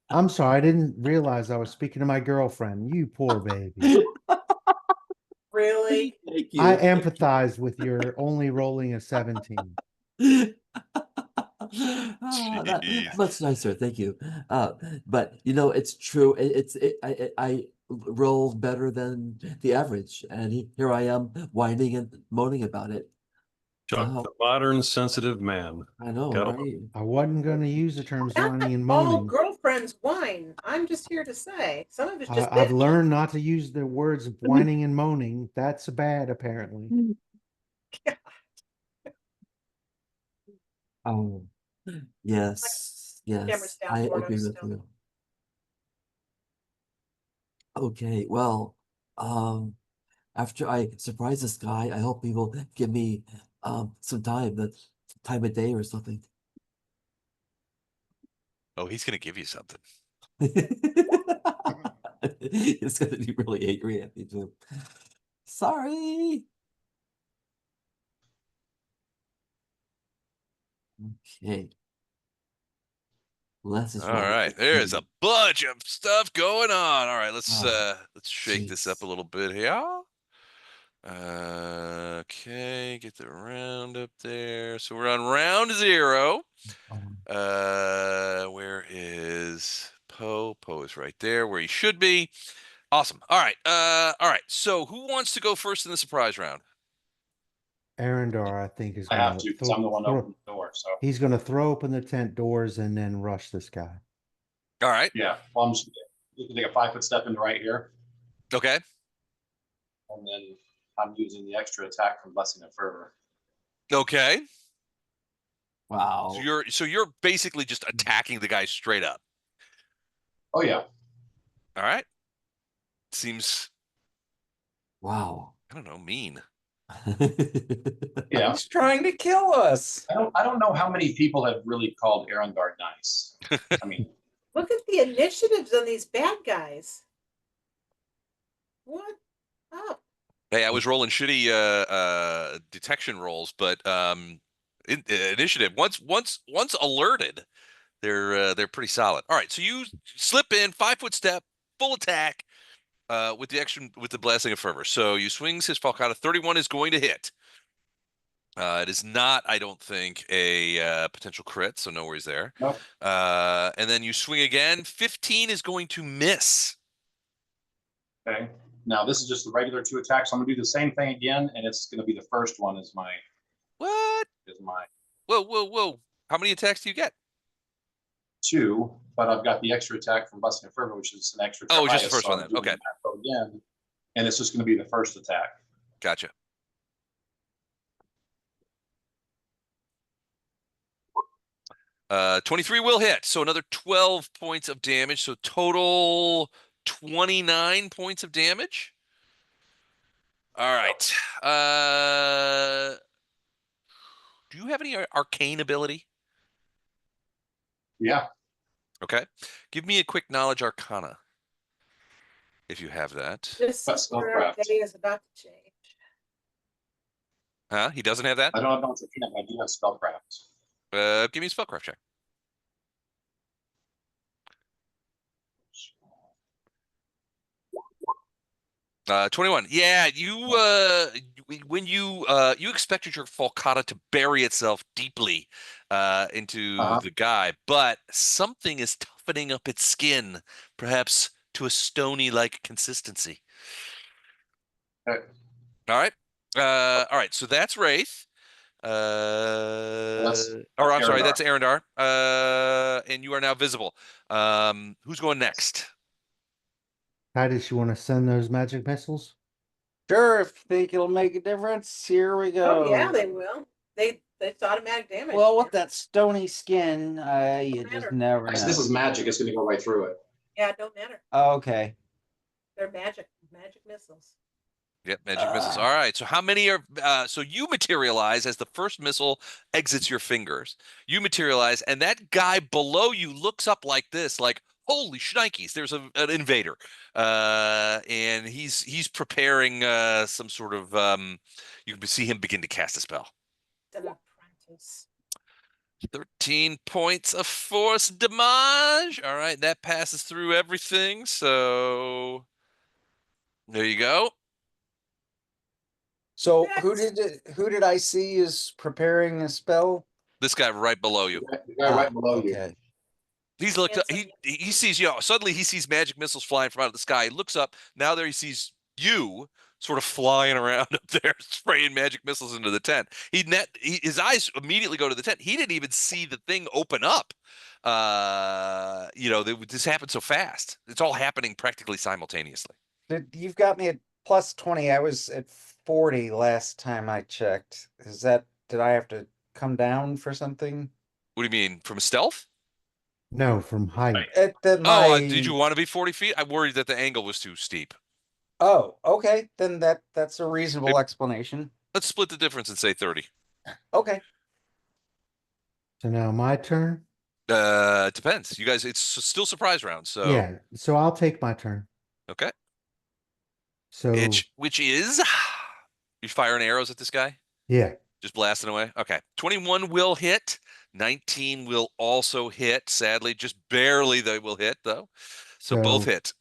I'm sorry, I didn't realize I was speaking to my girlfriend. You poor baby. Really? Thank you. I empathize with your only rolling a 17. That's much nicer, thank you. But it's true. I rolled better than the average, and here I am whining and moaning about it. Chuck, Wow. the modern sensitive man. I know, Got it. right? I wasn't going to use the terms whining and All moaning. girlfriends whine. I'm just here to say some of it's just. I've bitch. learned not to use the words whining and moaning. That's bad, apparently. Oh, yes, Camera's yes, down I for it, agree with still. you. Okay, well, after I surprise this guy, I hope he will give me some time of day or something. Oh, he's gonna give you something. It's gonna be really angry at me too. Sorry. Okay. Less is All wrong. right, there's a bunch of stuff going on. All right, let's Ah, shake this up jeez. a little bit here. Okay, get the round up there. So we're on round 0. Where is Poe? Poe is right there where he should be. Awesome. All right. All right. So who wants to go first in the surprise round? Arendar, I think, is I have gonna to because I'm the one that opened the door. So he's gonna throw open the tent doors and then rush this guy. All right. yeah, well, I'm just gonna take a 5-foot step into right here, Okay. and then I'm using the extra attack from Blessing of Fervor. Okay. Wow. So you're basically just attacking the guy straight up. Oh yeah, All right. Seems, Wow. I don't know, mean. yeah. He's trying to kill us. I don't know how many people have really called Arendar nice. I mean, Look at the initiatives on these bad guys. What up? Hey, I was rolling shitty detection rolls, but initiative once alerted, they're pretty solid. All right, so you slip in 5-foot step, full attack, with the Blessing of Fervor. So you swings his Falcata. 31 is going to hit. It is not, I don't think, a potential crit, so no worries there. nope. And then you swing again. 15 is going to miss. Okay. Now this is just the regular 2 attacks. So I'm gonna do the same thing again, and it's gonna be the first one as my What? Whoa, whoa, whoa. How many attacks do you get? 2, but I've got the extra attack from Blessing of Fervor, which is an extra. Oh, just the Termitus, first so one I'm then. doing Okay. that again, and it's just gonna be the first attack. Gotcha. Uh, 23 will hit, so another 12 points of damage, so total 29 points of damage. All right. Do you have any arcane ability? Yeah. Okay. Give me a quick knowledge arcana, if you have that. This is where our day is about to change. Huh? He doesn't have that? I don't have knowledge arcana, but I do have spellcraft. Give me a spellcraft check. Uh, 21. Yeah, when you expected your falcata to bury itself deeply into the guy, but something is toughening up its skin, perhaps to a stony-like consistency. Okay. All right. All right, so that's Wraith. Or I'm sorry, Arendar. that's Arendar. And you are now visible. Who's going next? Titus, you want to send those magic missiles? Sure, if you think it'll make a difference, here we go. Oh yeah, they will. It's automatic damage. Well, with that stony skin, you Don't just matter. never know. This is magic. It's gonna go right through it. Yeah, it don't matter. Okay. They're magic missiles. Yep, magic missiles. All right. So how many are so you materialize as the first missile exits your fingers. You materialize, and that guy below you looks up like this, like, holy shnikes, there's an invader. And he's preparing some sort of you can see him begin to cast a spell. An apprentice. 13 points of force damage. All right, that passes through everything. So there you go. So who did I see is preparing a spell? This guy right below you. The guy right below you. Okay. He's looked up, he sees, suddenly he sees magic missiles flying from out of the sky. He looks up, now there he sees you sort of flying around up there, spraying magic missiles into the tent. His eyes immediately go to the tent. He didn't even see the thing open up. This happened so fast. It's all happening practically simultaneously. You've got me at plus 20. I was at 40 last time I checked. Did I have to come down for something? What do you mean, from stealth? No, from height. Did you want to be 40 feet? I worried that the angle was too steep. Oh, okay. Then that's a reasonable Maybe- explanation. Let's split the difference and say 30. Okay. So now my turn. It depends. You guys, it's still surprise round. So Yeah, so I'll take my turn. okay. So Which is you firing arrows at this guy? yeah, Just blasting away. Okay. 21 will hit. 19 will also hit. Sadly, just barely they will hit though. So both So- hit.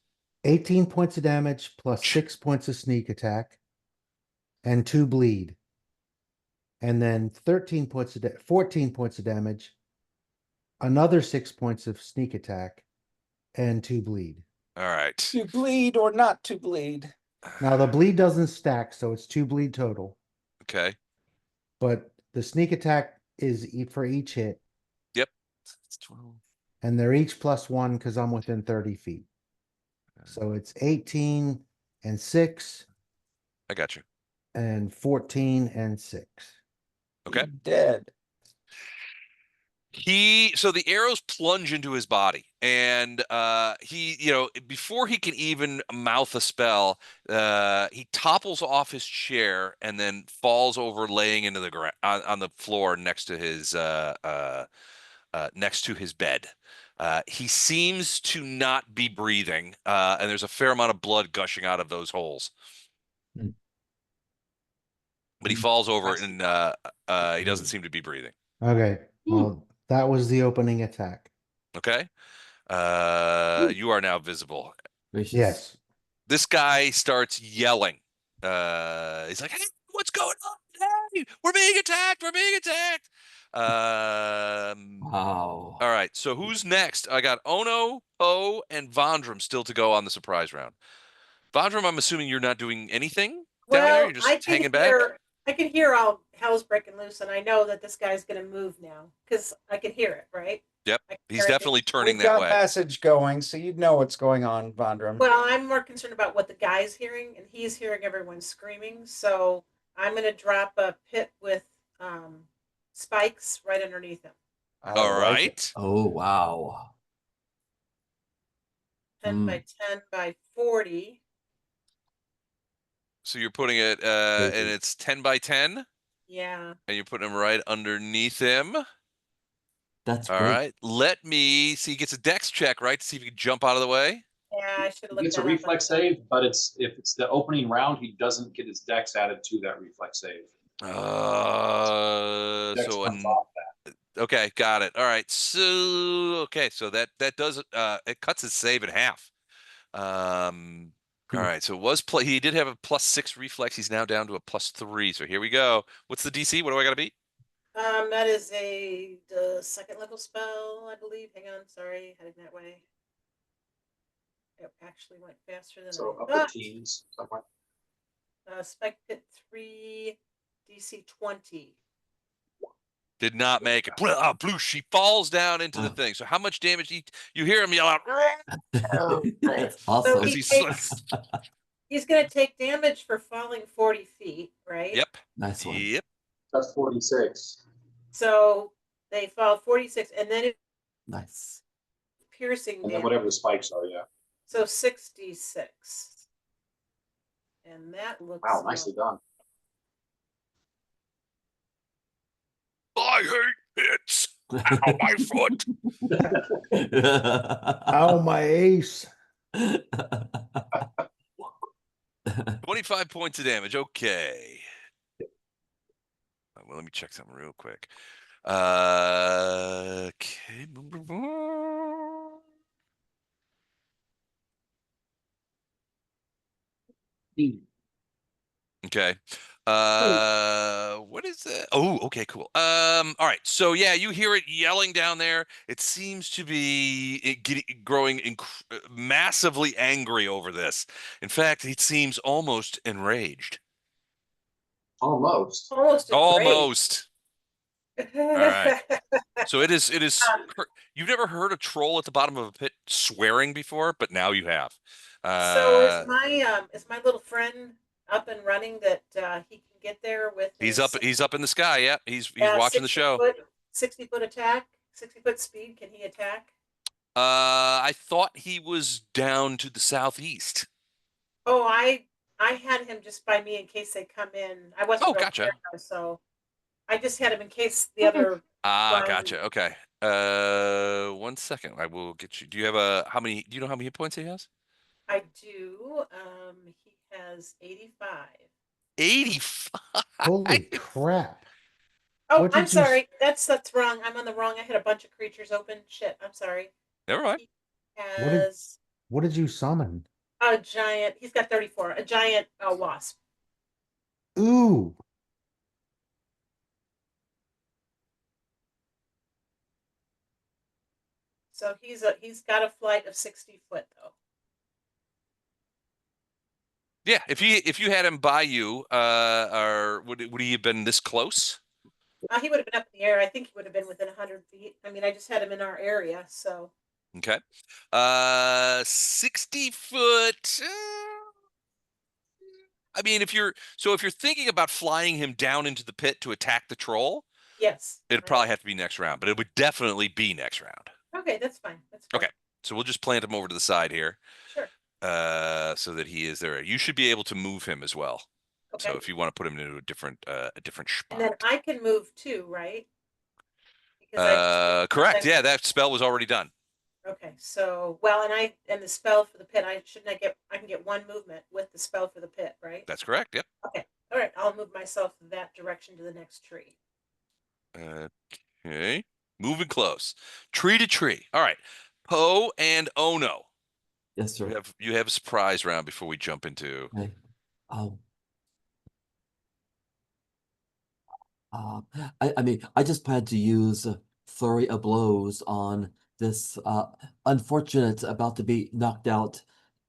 18 points of damage plus 6 points of sneak attack and 2 bleed. And then 14 points of damage, another 6 points of sneak attack, and 2 bleed. All right. To bleed or not to bleed. Now the bleed doesn't stack, so it's 2 bleed total. Okay. But the sneak attack is for each hit, Yep. It's 12. and they're each +1 because I'm within 30 feet. So it's 18 and 6 I got you. and 14 and 6. Okay. Dead. So the arrows plunge into his body, and he, before he can even mouth a spell, he topples off his chair and then falls over, laying into the ground on the floor next to his bed. He seems to not be breathing, and there's a fair amount of blood gushing out of those holes. Hmm. But he falls over, and he doesn't seem to be breathing. Okay. Well, that was the opening attack. Okay. You are now visible. Gracious. Yes. This guy starts yelling. He's like, "Hey, what's going on? Hey, we're being attacked. We're being attacked." Wow. All right. So who's next? I got Ono, Poe, and Vondram still to go on the surprise round. Vondram, I'm assuming you're not doing anything down there. You're just hanging back. I can hear all hell's breaking loose, and I know that this guy's going to move now because I can hear it, right? Yep. I can He's hear it. definitely turning We've that got way. message going, so you'd know what's going on, Vondram. Well, I'm more concerned about what the guy's hearing, and he's hearing everyone screaming. So I'm going to drop a pit with spikes right underneath him. All right. Oh, wow. 10 by 10 by 40. So you're putting it, and it's 10 by 10, Yeah. and you're putting him right underneath him. That's All great. right. Let me see. He gets a dex check, right, to see if he can jump out of the way. Yeah, I should have He looked gets a that up. reflex save, but if it's the opening round, he doesn't get his dex added to that reflex save. Dex comes off that. Okay, got it. All right. So that does it cuts his save in half. All right. So it was he did have a +6 reflex. He's now down to a +3. So here we go. What's the DC? What do I got to beat? That is the second level spell, I believe. Hang on, sorry, heading that way. It actually went faster than So I upper thought. teens, somewhere. Spike Pit 3, DC 20. Did not make it. Blue. She falls down into the thing. So how much damage? You hear him yell out. That's So awesome. he's going to take damage for falling 40 feet, right? Yep. Nice one. Yep. That's 46. So they fall 46, and then it's Nice. piercing And then damage. whatever the spikes are, yeah. So 66. And that looks Wow, nicely done. I hate pits. Ow, my foot. Ow, my ace. 25 points of damage. Okay. Well, let me check something real quick. Okay. Okay. What is that? Oh, okay, cool. All right. So yeah, you hear it yelling down there. It seems to be growing massively angry over this. In fact, it seems almost enraged. Almost. almost. Almost. All right. So it is. You've never heard a troll at the bottom of a pit swearing before, but now you have. So is my little friend up and running that he can get there with? He's up in the sky. Yeah, he's watching the show. 60-foot attack, 60-foot speed. Can he attack? I thought he was down to the southeast. Oh, I had him just by me in case they come in. I wasn't Oh, real gotcha. clear, so I just had him in case the other. Ah, line- gotcha. Okay. 1 second. I will get you. Do you have how many? Do you know how many hit points he has? I do. He has 85. 85. Holy crap. Oh, What did I'm you s- sorry. That's wrong. I'm on the wrong. I had a bunch of creatures open. Shit. I'm sorry. Never mind. He What did- has What did you summon? a giant. He's got 34. A giant wasp. Ooh. So he's got a flight of 60 foot though. Yeah. If you had him by you, or would he have been this close? He would have been up in the air. I think he would have been within 100 feet. I mean, I just had him in our area, so. Okay. 60 foot. I mean, if you're thinking about flying him down into the pit to attack the troll, Yes. it'd probably have to be next round, but it would definitely be next round. Okay, that's fine. That's fine. Okay. So we'll just plant him over to the side here. Sure. So that he is there. You should be able to move him as well. Okay. So if you want to put him into a different spot. And then I can move too, right? Because correct. Yeah, that spell was already done. Okay, so well, and the spell for the pit, I can get one movement with the spell for the pit, right? That's correct. Yep. Okay, all right, I'll move myself that direction to the next tree. Okay. Moving close. Tree to tree. All right. Poe and Ono. Yes, sir. You have a surprise round before we jump into. Okay. I mean, I just plan to use flurry of blows on this unfortunate about to be knocked out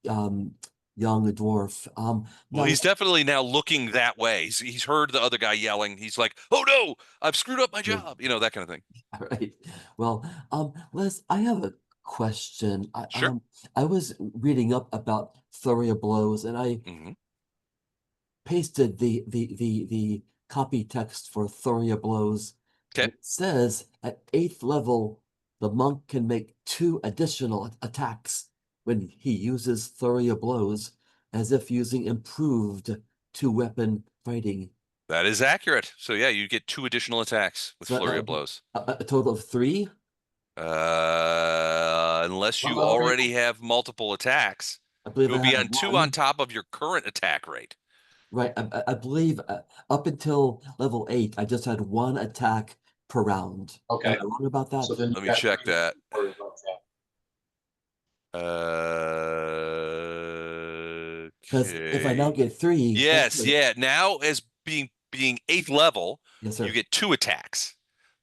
young dwarf. Well, now- he's definitely now looking that way. He's heard the other guy yelling. He's like, "Oh no, I've screwed up my job." You know, that kind of thing. All right. Well, Liz, I have a question. Sure. I was reading up about flurry of blows, and I hmm pasted the copy text for flurry of blows. Okay. It says at 8th level, the monk can make 2 additional attacks when he uses flurry of blows, as if using improved 2-weapon fighting. That is accurate. So yeah, you get 2 additional attacks with So, flurry of blows. A total of 3. Unless you already have multiple attacks, I believe you'll I be have on 2 one. on top of your current attack rate. Right. I believe up until level 8, I just had 1 attack per round. Okay. Am I wrong about that? So then Let me check that. Because if I now Okay. get 3. Yes, that's- yeah. Now as being 8th level, Yes, sir. you get 2 attacks.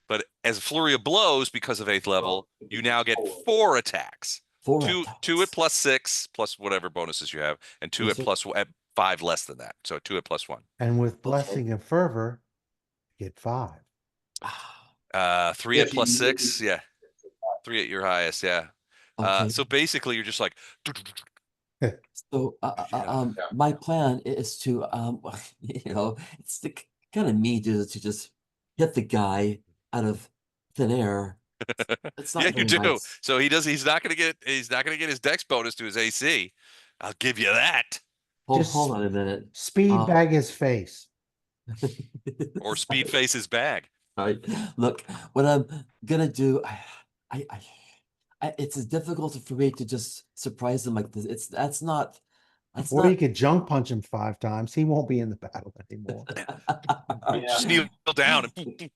But as a flurry of blows, because of 8th level, you now get 4 attacks. 4 Two attacks. at plus 6 plus whatever bonuses you have, and 2 Yes, at sir. plus at 5 less than that. So 2 at plus 1. And with blessing and fervor, get 5. 3 at If plus you- 6, yeah. 3 at your highest, yeah. Okay. So basically, you're just like, So Yeah. my plan is to it's kind of me to just hit the guy out of thin air. It's not yeah, you very do. nice. So he's not gonna get his dex bonus to his AC. I'll give you that. Just- Hold on a minute. Speed bag his face. Or speed face his bag. All right. Look, what I'm gonna do, it's difficult for me to just surprise them like this. That's not. Or you could junk punch him 5 times. He won't be in the battle anymore. Just kneel down and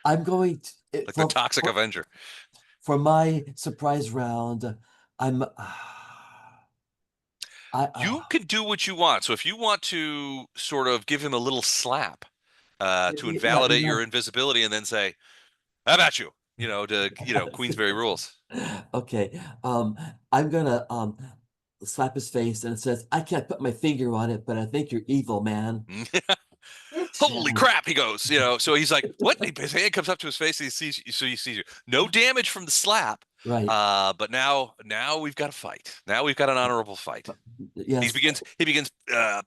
I'm going to like the toxic Avenger. for my surprise round. You can do what you want. So if you want to sort of give him a little slap to Yeah, invalidate yeah. your invisibility and then say, "How about you?" Queensberry rules. Okay. I'm gonna slap his face, and it says, "I can't put my finger on it, but I think you're evil, man." Holy crap, he goes, so he's like, what? His hand comes up to his face and he sees you. No damage from the slap. Right. But now we've got a fight. Now we've got an honorable fight. Yes. He begins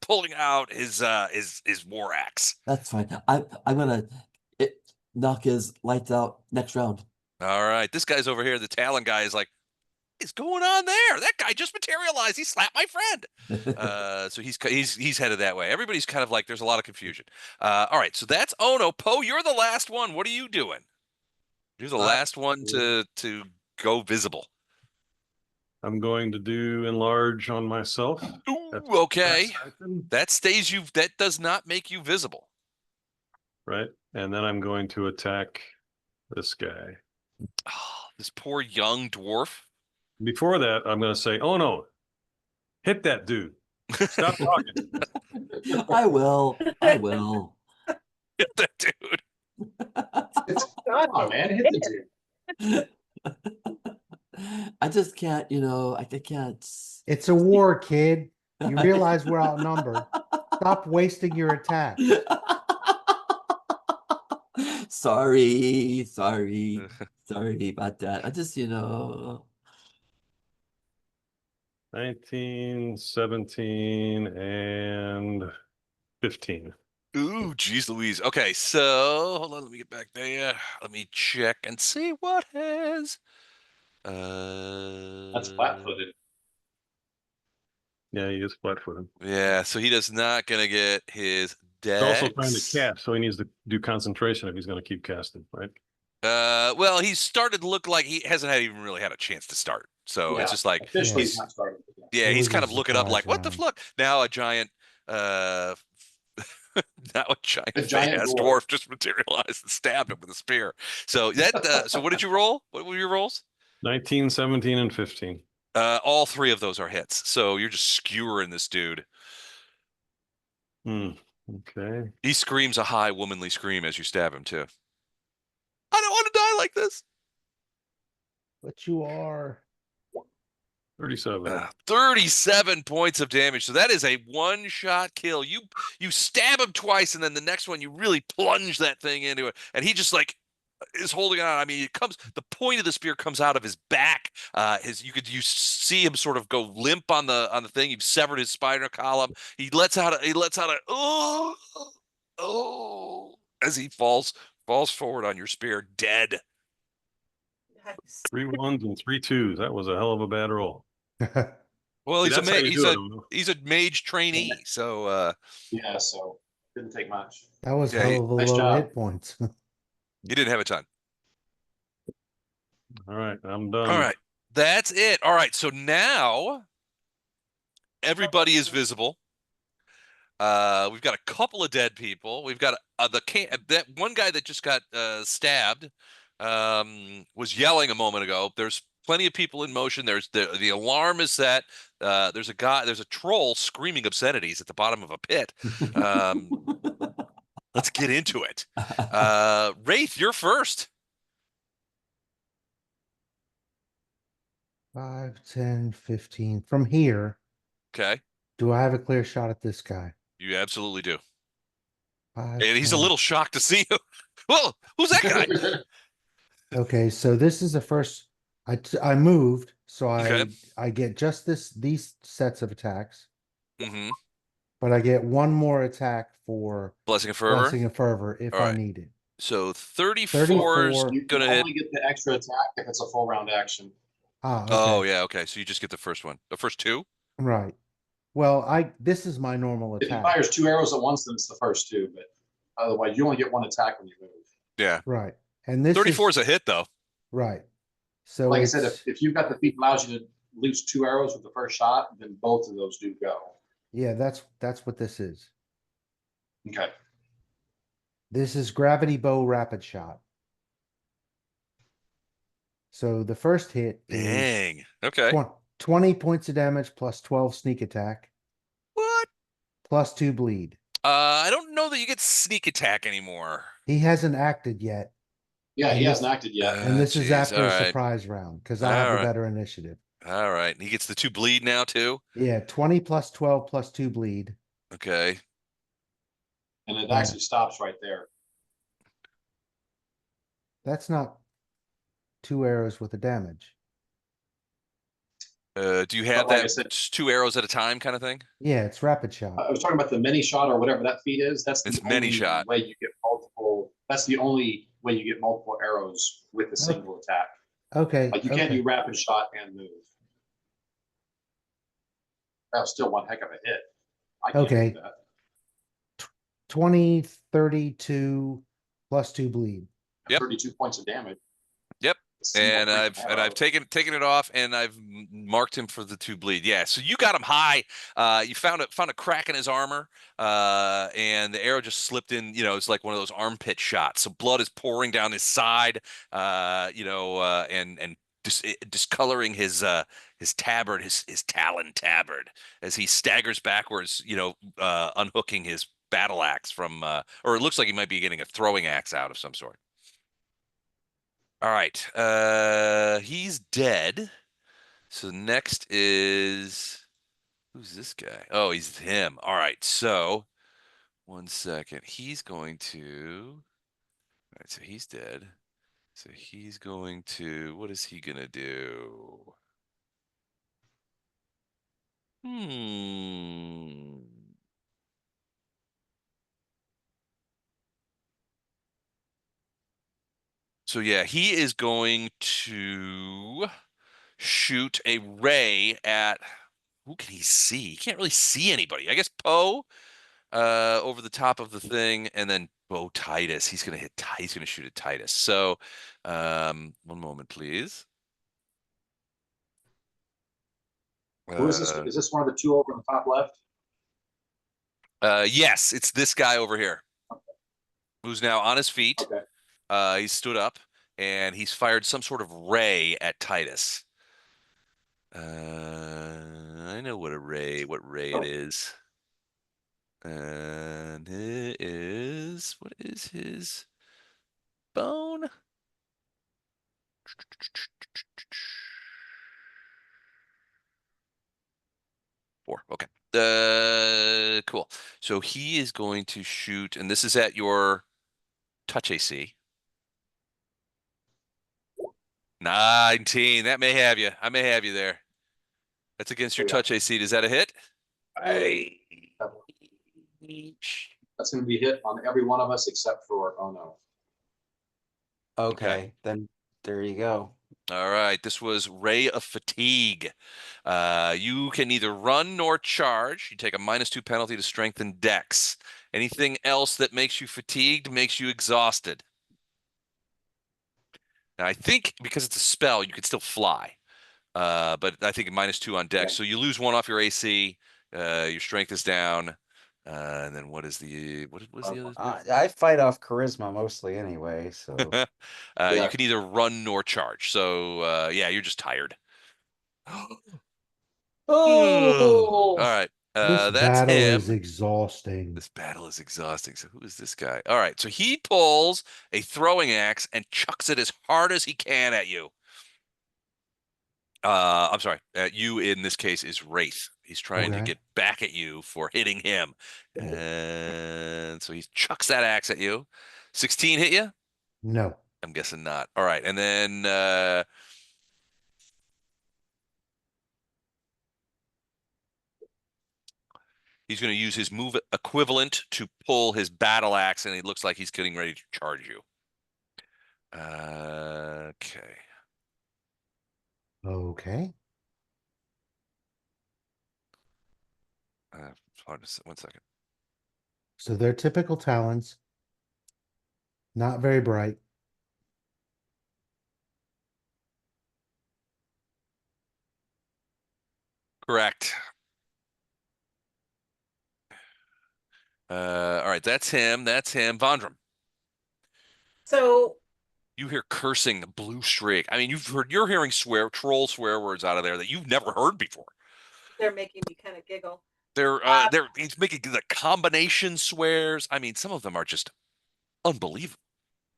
pulling out his war axe. That's fine. I'm gonna knock his lights out next round. All right. This guy's over here. The Talon guy is like, what is going on there? That guy just materialized. He slapped my friend. So he's headed that way. Everybody's kind of like, there's a lot of confusion. All right. So that's Ono. Poe, you're the last one. What are you doing? You're the last one to go visible. I'm going to do enlarge on myself. Ooh, okay. That does not make you visible. Right. And then I'm going to attack this guy. Oh, this poor young dwarf. Before that, I'm going to say, oh no, hit that dude. Stop talking. I will. Hit that dude. Come on, man, hit the dude. I just can't, I can't. It's a war, kid. You realize we're outnumbered. Stop wasting your attack. Sorry about that. I just, 19, 17, and 15. Ooh, geez Louise. Okay, so hold on, let me get back there. Let me check and see what has. That's flat-footed. Yeah, he is flat-footed. Yeah, so he does not gonna get his dex. He's also trying to cast, so he needs to do concentration if he's going to keep casting, right? Well, he's started to look like he hasn't even really had a chance to start. So it's just like officially he's not starting. yeah, It he's was kind a of looking up like, what the surprise fuck? Now a giant now a giant ass dwarf. dwarf just materialized and stabbed him with a spear. So that so what did you roll? What were your rolls? 19, 17, and 15. All three of those are hits. So you're just skewering this dude. Okay. He screams a high womanly scream as you stab him too. I don't want to die like this. But you are. 37. 37 points of damage. So that is a one-shot kill. You stab him twice, and then the next one you really plunge that thing into it, and he just like is holding on. I mean, the point of the spear comes out of his back. You see him sort of go limp on the thing. You've severed his spinal column. He lets out a oh as he falls forward on your spear, dead. Nice. 3 1s and 3 2s. That was a hell of a bad roll. Well, See, that's how you do it, Ono. he's a mage trainee, so Yeah, so didn't take much. That was Yeah, hell of a nice low job. hit points. he didn't have a ton. All right, I'm done. All right, that's it. All right, so now everybody is visible. We've got a couple of dead people. We've got that one guy that just got stabbed. Was yelling a moment ago. There's plenty of people in motion. There's the alarm is set. There's a troll screaming obscenities at the bottom of a pit. Let's get into it. Wraith, you're first. 5, 10, 15. From here, Okay, do I have a clear shot at this guy? you absolutely do. 5, And he's a 10. little shocked to see you. Whoa, who's that guy? Okay, so this is the first. I moved, so Okay. I get just these sets of attacks, Mm-hmm. but I get one more attack for Blessing of Fervor. Blessing of Fervor if All I right. need it. So 34 is 34. You can gonna hit. only get the extra attack if it's a full round action. Ah, okay. Oh yeah, okay. So you just get the first one, the first two. Right. Well, this is my normal If he attack. fires 2 arrows at once, then it's the first 2, but otherwise you only get 1 attack when you move. Yeah. Right. And this 34 is is a hit though. right. So Like I said, it's- if you've got the feat allows you to lose 2 arrows with the first shot, then both of those do go. yeah, that's what this is. Okay. This is gravity bow rapid shot. So the first hit is Dang. Okay. 20 points of damage plus 12 sneak attack What? plus 2 bleed. I don't know that you get sneak attack anymore. He hasn't acted yet, Yeah, he And hasn't this- acted yet. and this is geez, after all a right. surprise round because I have All the right. better initiative. All right. And he gets the 2 bleed now too. Yeah, 20 plus 12 plus 2 bleed. Okay. And it Yeah. actually stops right there. That's not 2 arrows with the damage. Do you have But like I that said- 2 arrows at a time kind of thing? Yeah, it's rapid shot. I was talking about the many shot or whatever that feat is. That's the It's many only shot. way you get multiple. That's the only way way you get multiple arrows with a single attack. Okay. Like you can't okay. do rapid shot and move. That was still one heck of a hit. I can't Okay. do that. 20, 32 plus 2 bleed. Yep. 32 points of damage. Yep. A single And freaking I've arrow. taken it off, and I've marked him for the 2 bleed. Yeah, so you got him high. You found a crack in his armor, and the arrow just slipped in. You know, it's like one of those armpit shots. So blood is pouring down his side. And discoloring his tabard, his talon tabard, as he staggers backwards. Unhooking his battle axe from, or it looks like he might be getting a throwing axe out of some sort. All right. He's dead. So next is, who's this guy? Oh, he's him. All right. So 1 second. He's going to, all right, so he's dead. So he's going to, what is he going to do? So yeah, he is going to shoot a ray at, who can he see? He can't really see anybody. I guess Poe over the top of the thing, and then Titus. He's gonna shoot at Titus. So 1 moment, please. Who is this? Is this one of the 2 over on the top left? Yes, it's this guy over here, who's now on his feet. Okay. He stood up, and he's fired some sort of ray at Titus. I know what ray it is. And it is, what is his bone? 4. Okay. Cool. So he is going to shoot, and this is at your touch AC. 19. That may have you. I may have you there. That's against your touch AC. Is that a hit? That's going to be hit on every one of us except for, oh no. Okay, then there you go. All right. This was Ray of Fatigue. You can neither run nor charge. You take a -2 penalty to strength and dex. Anything else that makes you fatigued makes you exhausted. Now, I think because it's a spell, you could still fly. But I think -2 on dex. Okay. So you lose 1 off your AC. Your strength is down. And then what was the other? I fight off charisma mostly anyway, so You can either run nor charge. So yeah, you're just tired. All right. This That's battle him. is exhausting. This battle is exhausting. So who is this guy? All right. So he pulls a throwing axe and chucks it as hard as he can at you. I'm sorry. You in this case is Wraith. He's trying to Okay. get back at you for hitting him. And so he chucks that axe at you. 16 hit you? No. I'm guessing not. All right. And then he's going to use his move equivalent to pull his battle axe, and it looks like he's getting ready to charge you. Okay. Okay. Hold on 1 second. So they're typical talons. Not very bright. Correct. All right, that's him. That's him. Vondram. So You hear cursing, blue streak. I mean, you're hearing troll swear words out of there that you've never heard before. they're making me kind of giggle. He's making the combination swears. I mean, some of them are just unbelievable.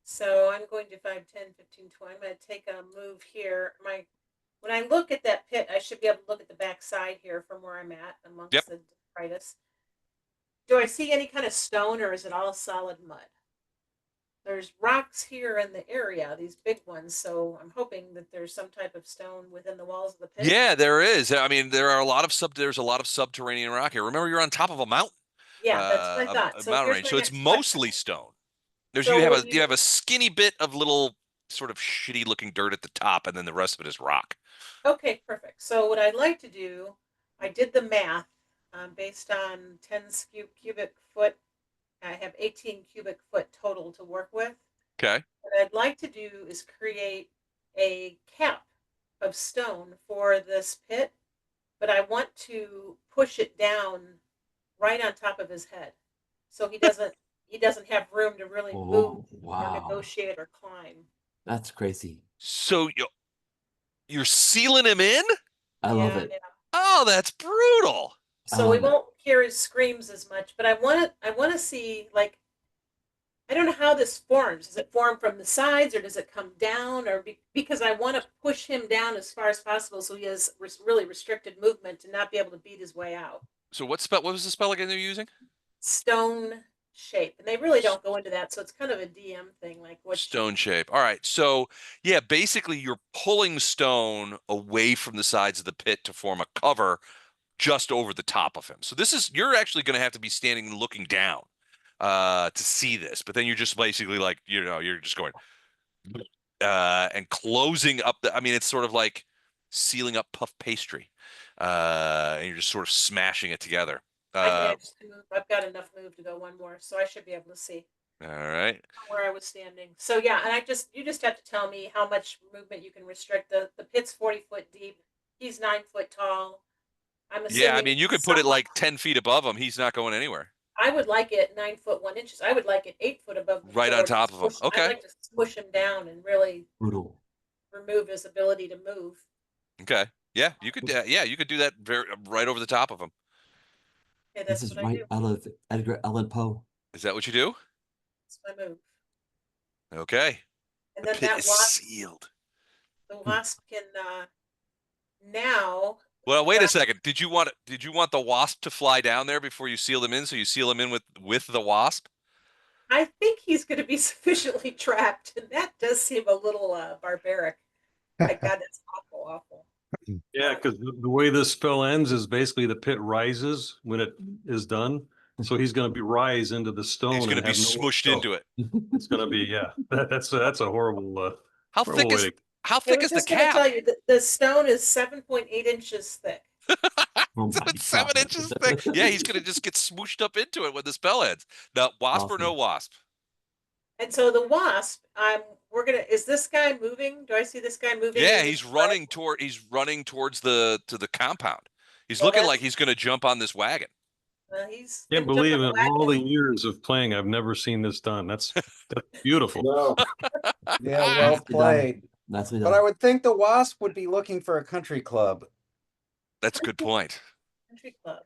So I'm going to 5, 10, 15, 20. I'm going to take a move here. When I look at that pit, I should be able to look at the back side here from where I'm at amongst Yep. the detritus. Do I see any kind of stone, or is it all solid mud? There's rocks here in the area, these big ones, so I'm hoping that there's some type of stone within the walls of the pit. Yeah, there is. I mean, there's a lot of subterranean rock here. Remember, you're on top of a mountain. Yeah, that's what I thought. A So mountain here's range. my So it's next mostly question. stone. There's So when you have a skinny bit of little sort of shitty looking dirt at the top, and then the rest of it is rock. Okay, perfect. So what I'd like to do, I did the math based on 10 cubic foot. I have 18 cubic foot total to work with. Okay. What I'd like to do is create a cap of stone for this pit, but I want to push it down right on top of his head, so he doesn't have room to really move Oh, or wow. negotiate or climb. That's crazy. So you're sealing him in? I love Yeah, it. yeah. Oh, that's brutal. So we love it. won't hear his screams as much, but I want to see, like, I don't know how this forms. Does it form from the sides or does it come down? Or because I want to push him down as far as possible so he has really restricted movement to not be able to beat his way out. So what was the spell again they're using? Stone shape, and they really don't go into that, so it's kind of a DM thing, like what Stone shape. All right. So yeah, basically you're pulling stone away from the sides of the pit to form a cover just over the top of him. So you're actually going to have to be standing looking down to see this, but then you're just basically like, you're just going and closing up I mean, it's sort of like sealing up puff pastry. And you're just sort of smashing it together. I just move. I've got enough move to go one more, so I should be able to see All right. where I was standing. So yeah, and you just have to tell me how much movement you can restrict. The pit's 40 foot deep. He's 9 foot tall. I'm assuming. Yeah, I mean, you could put it like 10 feet above him. He's not going anywhere. I would like it 9 foot 1 inches. I would like it 8 foot above the Right floor on top of him. Okay. I'd like to smush him down and really Brutal. remove his ability to move. Okay. Yeah, you could. Yeah, you could do that right over the top of him. Yeah, This that's is what I right do. out of Edgar Allan Poe. Is that what you do? That's my move. Okay. And The then pit that is wasp, sealed. the wasp can now. Well, wait a second. Did you want the wasp to fly down there before you seal him in? So you seal him in with the wasp? I think he's going to be sufficiently trapped, and that does seem a little barbaric. My God, that's awful, awful. Yeah, because the way this spell ends is basically the pit rises when it is done. So he's going to be rise into the stone. He's going to and be have nowhere smushed go. into it. It's going to be, yeah. That's a horrible. How horrible thick way is to- how I thick was is the just going to cap? tell you that the stone is 7.8 inches thick. Oh So my it's 7 God. inches thick. Yeah, he's going to just get smooshed up into it when the spell ends. Now, wasp or no Awesome. wasp? And so the wasp, is this guy moving? Do I see this guy moving? Yeah, in he's this running towards the compound. He's Well, looking like that's- he's going to jump on this wagon. He's Can't gonna jump believe on in the all the wagon. years of playing, I've never seen this done. That's beautiful. No, Yeah, well Nicely done. played. Nicely But I done. would think the wasp would be looking for a country club. That's a good point. Country club.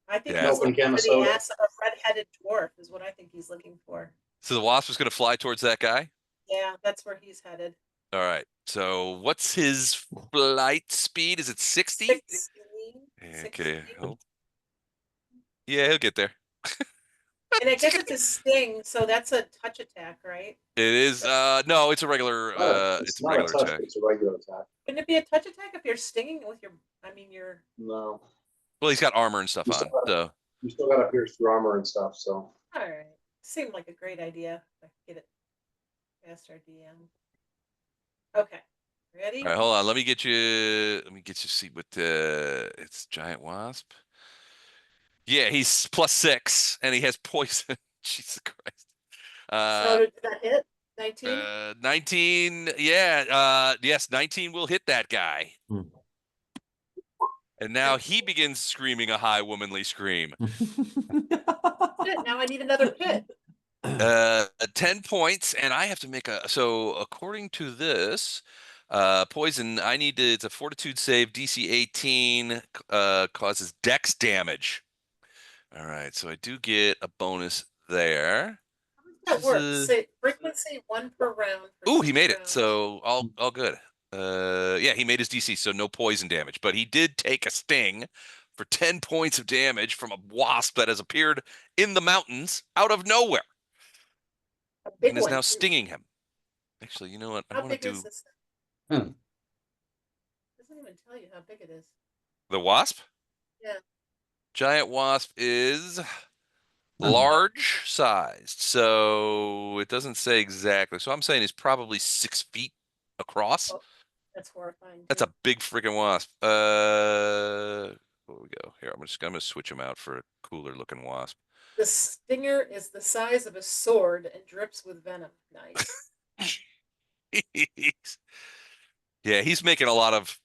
I think Yeah. he's Open looking can for of the soda. ass of a red-headed dwarf is what I think he's looking for. So the wasp is going to fly towards that guy. Yeah, that's where he's headed. All right. So what's his flight speed? Is it 60? 16, Okay. 16. Yeah, he'll get there. And I guess it's a sting, so that's a touch attack, right? It is. No, it's a regular. It's a not a regular touch, attack. it's a regular attack. Wouldn't it be a touch attack if you're stinging with your? I mean, you're. No, Well, he's got armor and stuff You on. still So you still got to pierce through armor and stuff, so. All right. Seemed like a great idea. If I could get it past our DM. Okay. Ready? all right, hold on. Let me get you. See what it's giant wasp. Yeah, he's +6, and he has poison. Jesus Christ. So did that hit? 19? 19. Yeah. Yes, 19 will hit that guy. Hmm. And now he begins screaming a high womanly scream. Shit, now I need another pit. 10 points, and I have to make so according to this, poison, it's a fortitude save, DC 18, causes dex damage. All right, so I do get a bonus there. How does that work? Say frequency 1 per round. Ooh, he made it. So all good. Yeah, he made his DC, so no poison damage, but he did take a sting for 10 points of damage from a wasp that has appeared in the mountains out of nowhere and is now stinging him. Actually, you know what? I want to do this Hmm. Doesn't even tell you how big it is. the wasp. Yeah. Giant wasp is large sized. So it doesn't say exactly. So I'm saying he's probably 6 feet across. Oh, that's horrifying. That's too. a big freaking wasp. Where we go? Here, I'm gonna switch him out for a cooler looking wasp. The stinger is the size of a sword and drips with venom. Nice. Yeah, he's making a lot of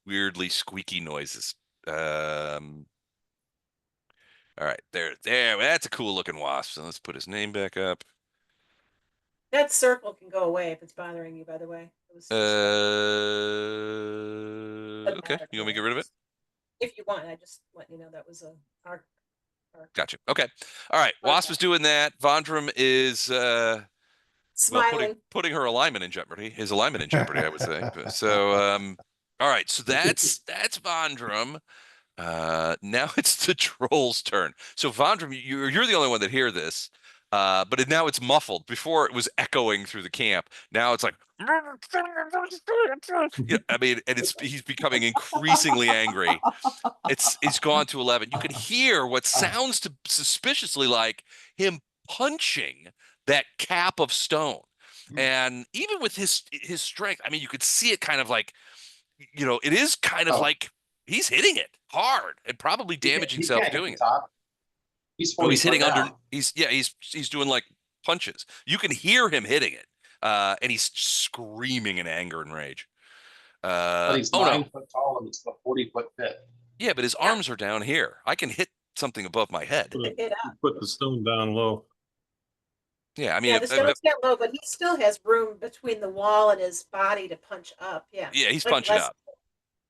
weirdly squeaky noises. All right, there. That's a cool looking wasp. So let's put his name back up. That circle can go away if it's bothering you, by the way. It was just Okay, you want me to get rid of it? if you want. I just let you know that was a arc. Gotcha. Okay. All right. Wasp is doing that. Vondrum is well, Smiling. putting her alignment in jeopardy. His alignment in jeopardy, I would say. So all right, so that's Vondrum. Now it's the troll's turn. So Vondrum, you're the only one that hear this. But now it's muffled. Before it was echoing through the camp. Now it's like, yeah, I mean, and he's becoming increasingly angry. It's gone to 11. You can hear what sounds suspiciously like him punching that cap of stone. And even with his strength, I mean, you could see it kind of like, it is kind of like he's hitting it hard and probably damaging himself doing it. He's he's hitting down. under. He's doing like punches. You can hear him hitting it, and he's screaming in anger and rage. But he's 9 foot tall and it's a 40-foot pit. Yeah, but his arms are down here. I can hit something above my head. Put the stone down low. Yeah, I mean, the stone's down low, but he still has room between the wall and his body to punch up. Yeah. Yeah, he's punching up,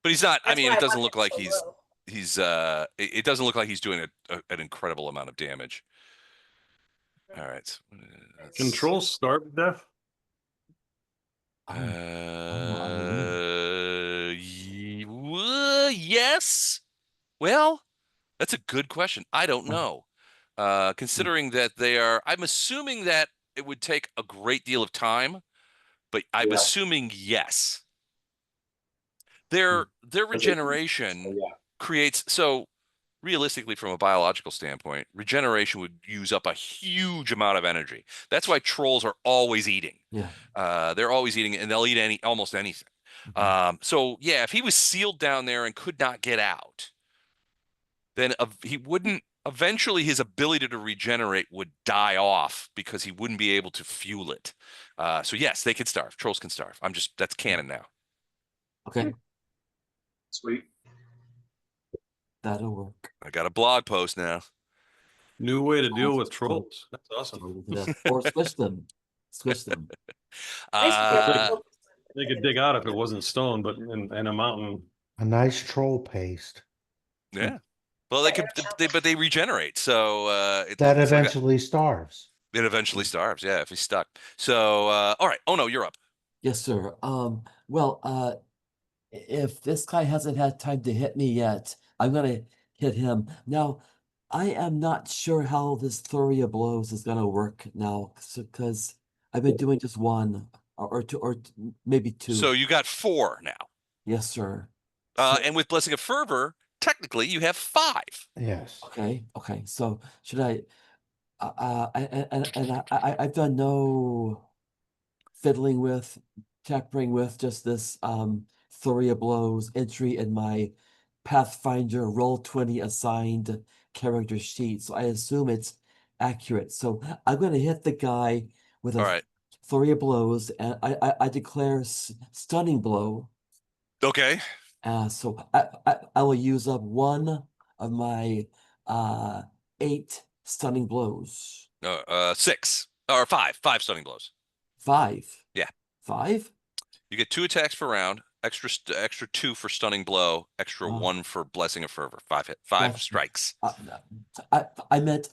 but he's not. I mean, it doesn't look like he's. It doesn't look like he's doing an incredible amount of damage. All right. Control starve to death? Yes. Well, that's a good question. I don't know. Considering that I'm assuming that it would take a great deal of time, but I'm assuming yes. Their regeneration creates, so realistically, from a biological standpoint, regeneration would use up a huge amount of energy. That's why trolls are always eating. Yeah. They're always eating, and they'll eat almost anything. So yeah, if he was sealed down there and could not get out, then he wouldn't. Eventually, his ability to regenerate would die off because he wouldn't be able to fuel it. So yes, they can starve. Trolls can starve. That's canon now. Okay. Sweet. That'll work. I got a blog post now. New way to deal with trolls. That's awesome. Or switch them. Switch them. They could dig out if it wasn't stone, but in a mountain. A nice troll paste. Yeah. Well, but they regenerate. So that eventually starves. It eventually starves. Yeah, if he's stuck. So all right. Oh no, you're up. Yes, sir. Well, if this guy hasn't had time to hit me yet, I'm gonna hit him. Now, I am not sure how this flurry of blows is gonna work now, because I've been doing just one or two, or maybe two. So you got 4 now. Yes, sir. And with Blessing of Fervor, technically you have 5. Yes. Okay. So should I? I've done no fiddling with, tampering with, just this flurry of blows entry in my Pathfinder Roll20 assigned character sheet. So I assume it's accurate. So I'm going to hit the guy with a flurry of blows, and I declare stunning blow. Okay. So I will use up 1 of my 8 stunning blows. 6 or 5 stunning blows. 5. Yeah. 5. You get 2 attacks per round. Extra 2 for stunning blow. Extra 1 for Blessing of Fervor. 5 strikes. I meant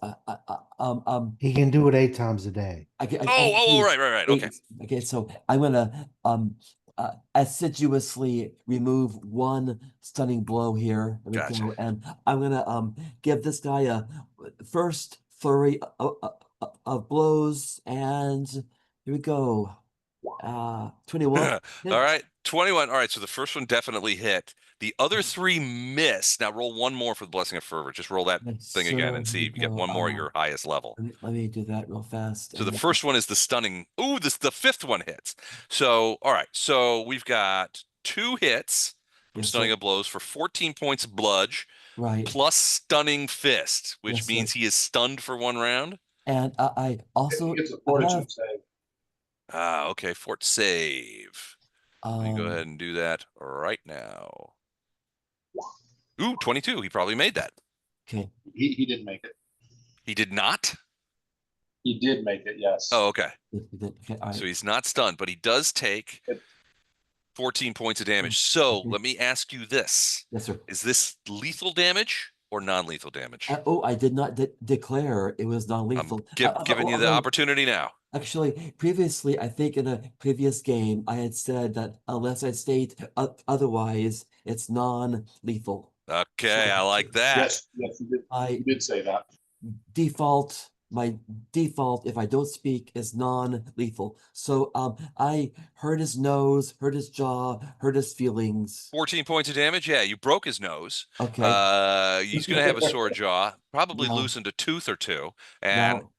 he can do it 8 times a day. Right. Okay. So I'm gonna assiduously remove 1 stunning blow here. Gotcha. And I'm gonna give this guy a first flurry of blows, and here we go. 21. All right, 21. All right, so the first one definitely hit. The other 3 miss. Now roll one more for the Blessing of Fervor. Just roll that Okay, thing again so and see here if we you get go. one more at your highest level. Let me do that real fast. So the and first one is the stunning. Ooh, the 5th one hits. So, all right. So we've got 2 hits from Yes, stunning sir. of blows for 14 points of bludge Right. plus stunning fist, which Yes, sir. means he is stunned for 1 round. And I also It's a have, fortitude save. Okay. Fort save. Let me go ahead um, and do that right now. Ooh, 22. He probably made that. okay. He did make it. He did not? He did make it, yes. Oh, okay. Okay, all So right. he's not stunned, but he does take Good. 14 points of damage. So Okay. let me ask you this. Yes, sir. Is this lethal damage or non-lethal damage? Oh, I did not declare it was I'm non-lethal. giving you the Although, opportunity now. actually, previously, I think in a previous game, I had said that unless I state otherwise, it's non-lethal. Okay, I like that. Yes, you I did say that. my default, if I don't speak, is non-lethal. So I hurt his nose, hurt his jaw, hurt his feelings. 14 points of damage. Yeah, you broke his nose. Okay. He's going to have a sore jaw, probably Now- loosened a tooth or two, and Now,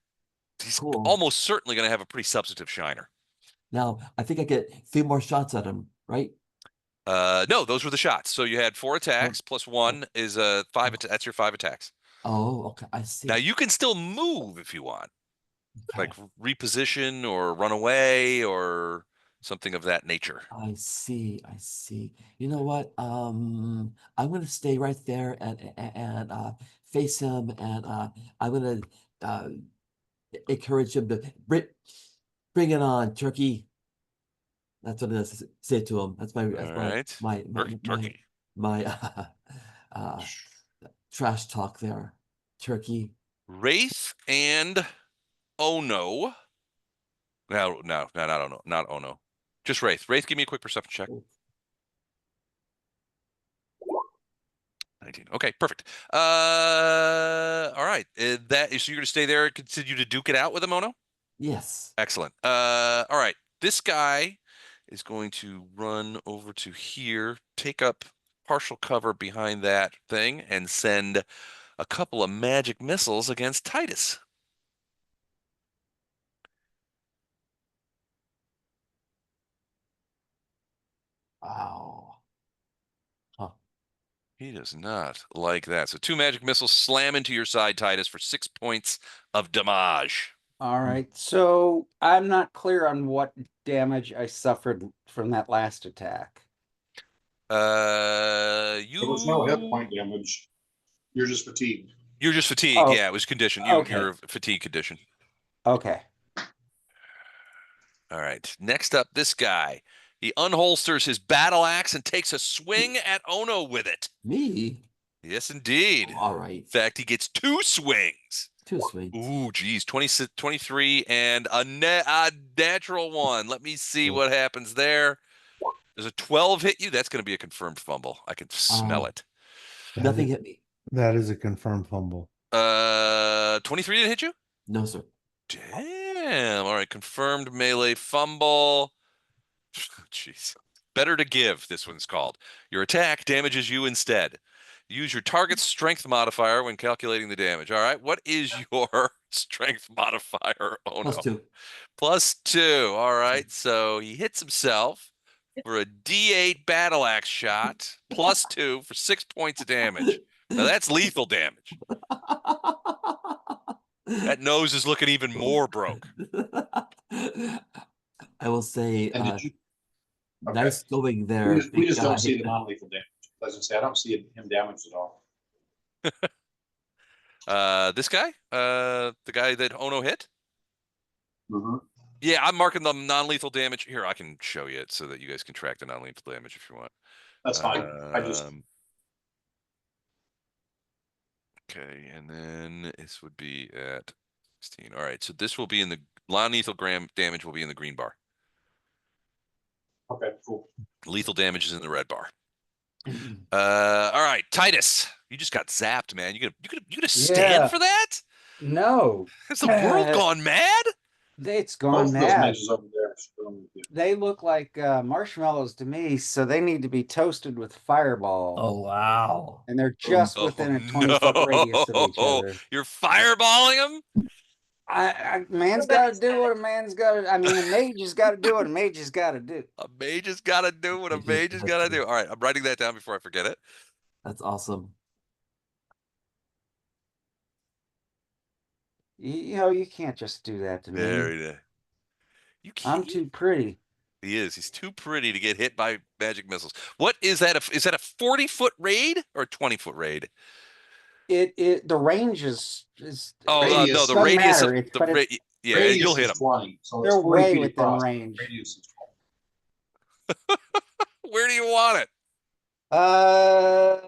he's cool. almost certainly going to have a pretty substantive shiner. Now I think I get 3 more shots at him, right? No, those were the shots. So you had 4 attacks plus 1 is 5. That's your 5 attacks. Oh, okay. I see. Now you can still move if you want, like Okay. reposition or run away or something of that nature. I see. I see. You know what? I'm gonna stay right there and face him, and I'm gonna encourage him to bring it on, turkey. That's what I say to him. That's All right. Turkey. my uh, trash talk there. Turkey. Wraith and Ono. No, not Ono. Not Ono. Just Wraith. Wraith, give me a quick perception check. 19. Okay, perfect. All right. So you're gonna stay there and continue to duke it out with him, Ono? Yes. Excellent. All right. This guy is going to run over to here, take up partial cover behind that thing, and send a couple of magic missiles against Titus. Wow. Huh. He does not like that. So 2 magic missiles slam into your side, Titus, for 6 points of damage. All right. So I'm not clear on what damage I suffered from that last attack. There was no hit point damage. You're just fatigued. You're just fatigued. Oh, Yeah, it was condition. okay. You're fatigue condition. Okay. All right. Next up, this guy. He unholsters his battle axe and takes a swing at Ono with it. Me? Yes, indeed. All right. In fact, he gets 2 swings. 2 swings. Ooh, geez. 23 and a natural 1. Let me see what happens there. Does a 12 hit you? That's going to be a confirmed fumble. I can smell it. Nothing hit me. That is a confirmed fumble. 23 didn't hit you? No, sir. Damn. All right. Confirmed melee fumble. Jeez. Better to give, this one's called. Your attack damages you instead. Use your target's strength modifier when calculating the damage. All right. What is your strength modifier? Oh, Plus no. 2. Plus 2. All right. So he hits himself for a D8 battle axe shot. Plus 2 for 6 points of damage. Now that's lethal damage. That nose is looking even more broke. I will say, And did you? Okay. nice going there. We just big don't guy. see the non-lethal damage. As I say, I don't see him damaged at all. This guy? The guy that Ono hit? Mm-hmm. Yeah, I'm marking the non-lethal damage. Here, I can show you it so that you guys can track the non-lethal damage if you want. That's fine. I just Okay, and then this would be at 16. All right, so this will be in the non-lethal damage will be in the green bar. okay, cool. Lethal damage is in the red bar. All right, Titus, you just got zapped, man. You gonna stand for that? No. Has the world gone mad? It's Both gone of those mad. mages over there They look like marshmallows to me, so they need to be toasted with fireball. Oh, wow. And they're just Oh, within a 20-foot radius of each no. other. You're fireballing them? Man's got to do what a man's got to. I mean, a mage has got to do what a mage has got to do. A mage has got to do what a mage has got to do. All right, I'm writing that down before I forget it. That's awesome. You know, you can't just do that to me. Very nice. You can't. I'm too pretty. He is. He's too pretty to get hit by magic missiles. What is that? Is that a 40-foot raid or a 20-foot raid? The range is Oh Radius no, the doesn't radius matter, of but it's- yeah, Radius you'll hit is him. 20, so They're it's 40 way feet within across. range. Radius is 20. Where do you want it?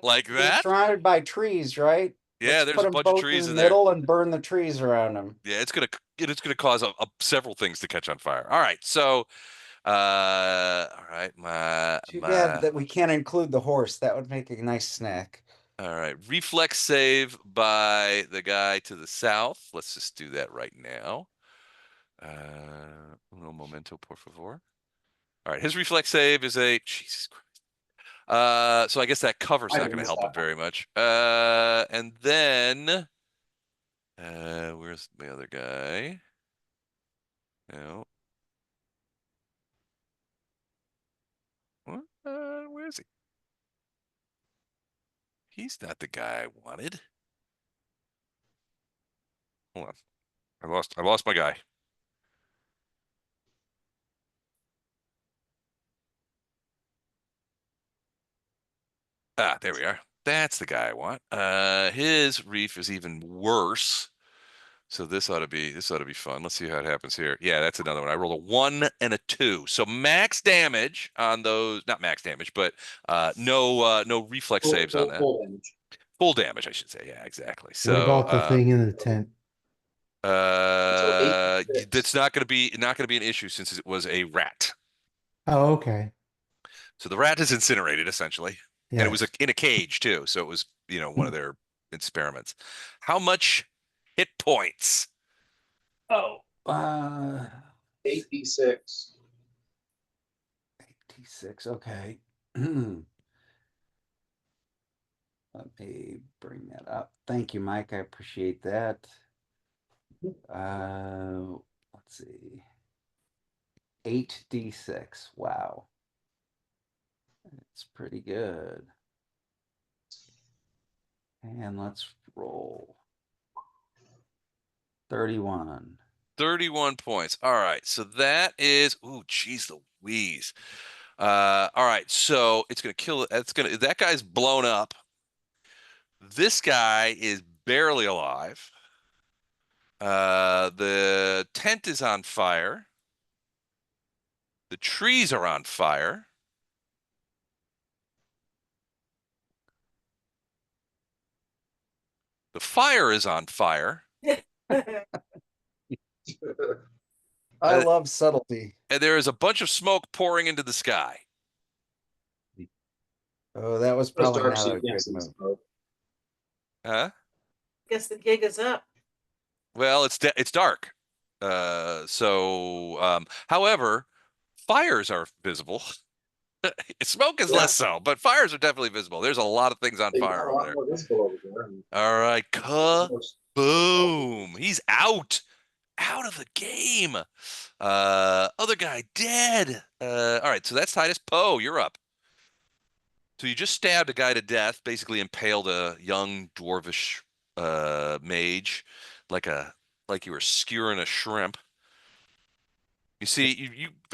Like they're that? surrounded by trees, right? Yeah, Let's there's put a 'em bunch of both trees in in the there. middle and burn the trees around them. Yeah, it's gonna cause several things to catch on fire. All right, so all right, Too bad that we can't include the horse. That would make a nice snack. all right, reflex save by the guy to the south. Let's just do that right now. Un momento, por favor. All right, his reflex save is a Jesus Christ. So I guess that cover's I not going to missed help that him very much. And then where's the other guy? No. What? Where is he? He's not the guy I wanted. Hold on. I lost my guy. Ah, there we are. That's the guy I want. His reef is even worse. So this ought to be fun. Let's see how it happens here. Yeah, that's another one. I rolled a 1 and a 2. So max damage on those, not max damage, but no reflex saves on that. Full damage. Full damage, I should say. Yeah, exactly. So What about the thing in the tent? that's not going to be an issue since it was a rat. Oh, okay. So the rat is incinerated essentially. And it was Yes. in a cage too. So it was, one of their experiments. How much hit points? Oh, 8d6. 86. Okay. Let me bring that up. Thank you, Mike. I appreciate that. Let's see. 8d6. Wow. It's pretty good. And let's roll. 31. 31 points. All right. So that is, ooh, geez Louise. All right. So it's going to kill it. That guy's blown up. This guy is barely alive. The tent is on fire. The trees are on fire. The fire is on fire. I love subtlety. And there is a bunch of smoke pouring into the sky. Oh, that was Those probably dark not a good sequences, move. though. Huh? Guess the gig is up. Well, it's dark. However, fires are visible. Smoke is less so, but fires are definitely visible. There's a lot of things on They fire got a over lot there. more visible over there. And All right, almost- boom. He's out of the game. Other guy dead. All right, so that's Titus Poe. You're up. So you just stabbed a guy to death, basically impaled a young dwarvish mage like you were skewering a shrimp. You see,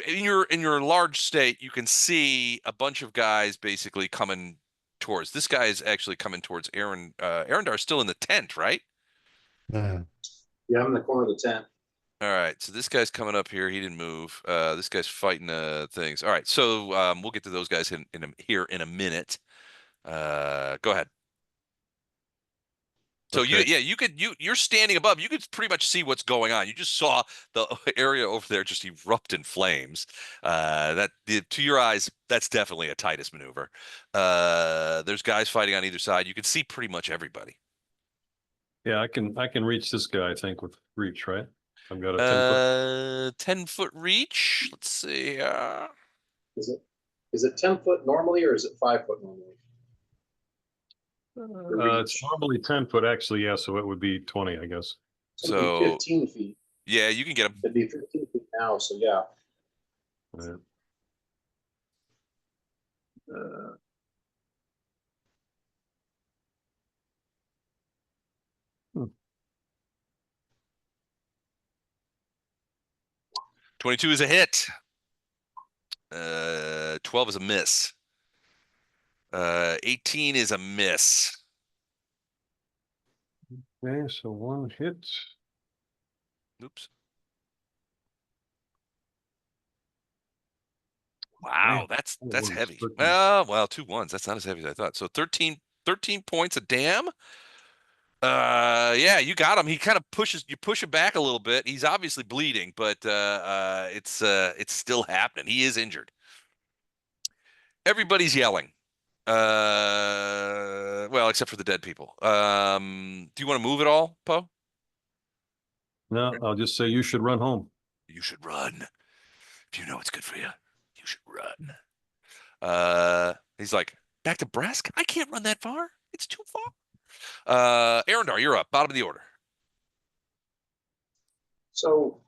you in your large state, you can see a bunch of guys basically coming towards. This guy is actually coming towards Aaron. Arendar's still in the tent, right? Uh, Yeah, I'm in the corner of the tent. All right, so this guy's coming up here. He didn't move. This guy's fighting things. All right, so we'll get to those guys here in a minute. Go ahead. So Okay. you're standing above. You could pretty much see what's going on. You just saw the area over there just erupt in flames. To your eyes, that's definitely a Titus maneuver. There's guys fighting on either side. You can see pretty much everybody. Yeah, I can reach this guy, I think, with reach, right? I've got a 10 foot. 10-foot reach. Let's see. Is it 10 foot normally or is it 5 foot normally? It's normally 10 foot actually, yeah, so it would be 20, I guess. So it'd be So 15 feet. yeah, you can get him. It'd be 15 feet now, so yeah. Right. 22 is a hit. 12 is a miss. 18 is a miss. Okay, so one hit. Oops. Wow, that's one's heavy. 13. Well, 2 ones. That's not as heavy as I thought. So 13 points of damn. Yeah, you got him. He kind of you push him back a little bit. He's obviously bleeding, but it's still happening. He is injured. Everybody's yelling. Well, except for the dead people. Do you want to move at all, Poe? No, I'll just say you should run home. You should run. If you know what's good for you, you should run. He's like, back to Bresk? I can't run that far. It's too far. Arendar, you're up. Bottom of the order. So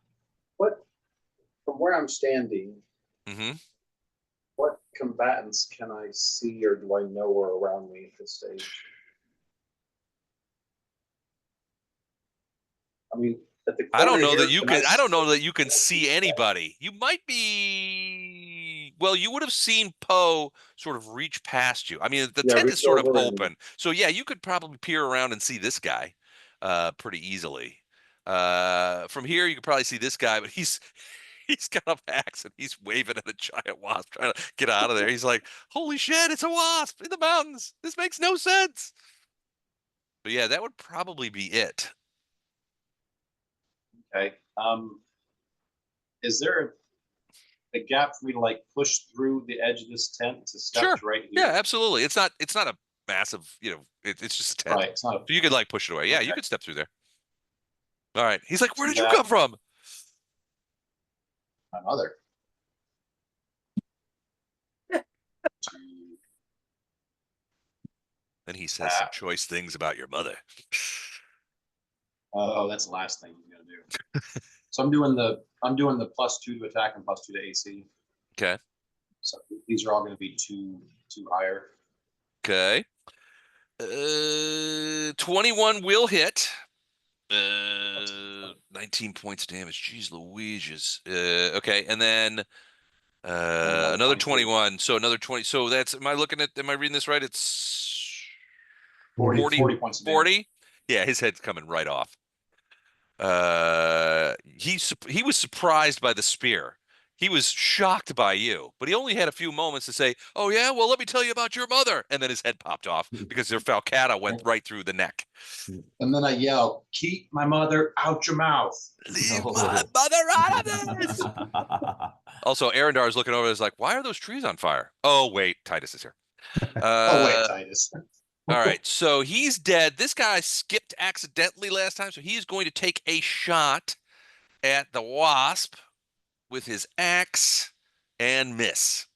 from where I'm standing, Mm-hmm. what combatants can I see or do I know are around me at this stage? I mean, at the I don't corner know here, that you can. I don't know that you can I see anybody. You might be. Well, you would have seen Poe sort of reach past you. I mean, the Yeah, tent is reach sort of over and- open, so yeah, you could probably peer around and see this guy, pretty easily. From here, you could probably see this guy, but he's got a axe and he's waving at a giant wasp, trying to get out of there. He's like, "Holy shit! It's a wasp in the mountains. This makes no sense." But yeah, that would probably be it. Okay. Is there a gap for me to like push through the edge of this tent to step Sure. right here? Yeah, absolutely. It's not a massive, it's just a tent. Right. It's not a, So you could like push it away. Yeah, you Okay. could step through there. All right. He's like, "Where did you Yeah. come from?" my mother. Then he says some choice things about your mother. Oh, that's the last thing he's gonna do. So I'm doing the +2 to attack and +2 to AC. Okay. So these are all going to be two higher. Okay. 21 will hit. 19 points of damage. Jeez Louises. Okay, and then another 21. So another 20. So that's, am I reading this right? It's 40 40 points of 40. damage. Yeah, his head's coming right off. He was surprised by the spear. He was shocked by you, but he only had a few moments to say, "Oh yeah, well let me tell you about your mother," and then his head popped off because their falcata went right through the neck. And then I yell, "Keep my mother out your mouth." Leave No. my mother out of this. Also, Arendar is looking over. Is like, "Why are those trees on fire?" Oh wait, Titus is here. Oh wait, Titus. All right, so he's dead. This guy skipped accidentally last time, so he's going to take a shot at the wasp with his axe and miss.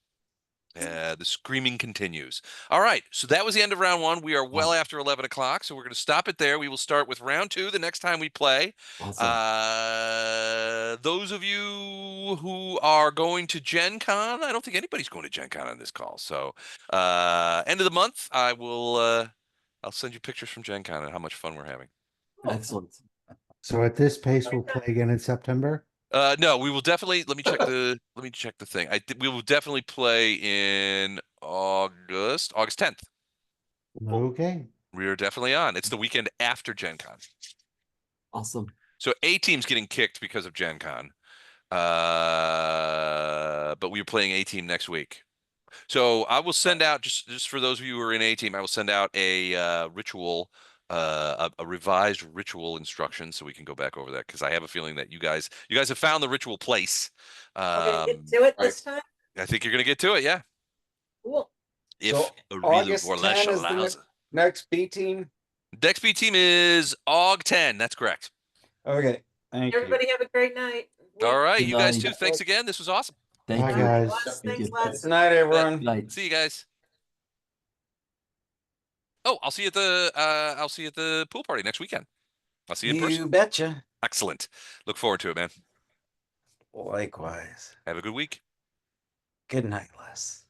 The screaming continues. All right, so that was the end of round 1. We are well after 11 o'clock, so we're going to stop it there. We will start with round 2 the next time we play. Awesome. Those of you who are going to Gen Con, I don't think anybody's going to Gen Con on this call. So end of the month, I'll send you pictures from Gen Con and how much fun we're having. Excellent. So at this pace, we'll play again in September. No, we will definitely. Let me check the thing. We will definitely play in August 10th. Okay. We are definitely on. It's the weekend after Gen Con. Awesome. So A team's getting kicked because of Gen Con. But we are playing A team next week. So I will send out just for those of you who are in A team, I will send out a ritual. A revised ritual instruction so we can go back over that because I have a feeling that you guys have found the ritual place. Get to it this time. I think you're gonna get to it, yeah. Cool. If So August 10 is the next B team. Next B team is AUG 10. That's correct. Okay. Thank you. Everybody have a great night. All right, Good you guys night. too. Thanks again. This was awesome. Thank Bye, you. guys. Les, Thank thanks, you. Les. Good night, everyone. Good night. See you guys. Oh, I'll see you at the pool party next weekend. I'll see you in person. You betcha. Excellent. Look forward to it, man. Likewise. Have a good week. Good night, Les.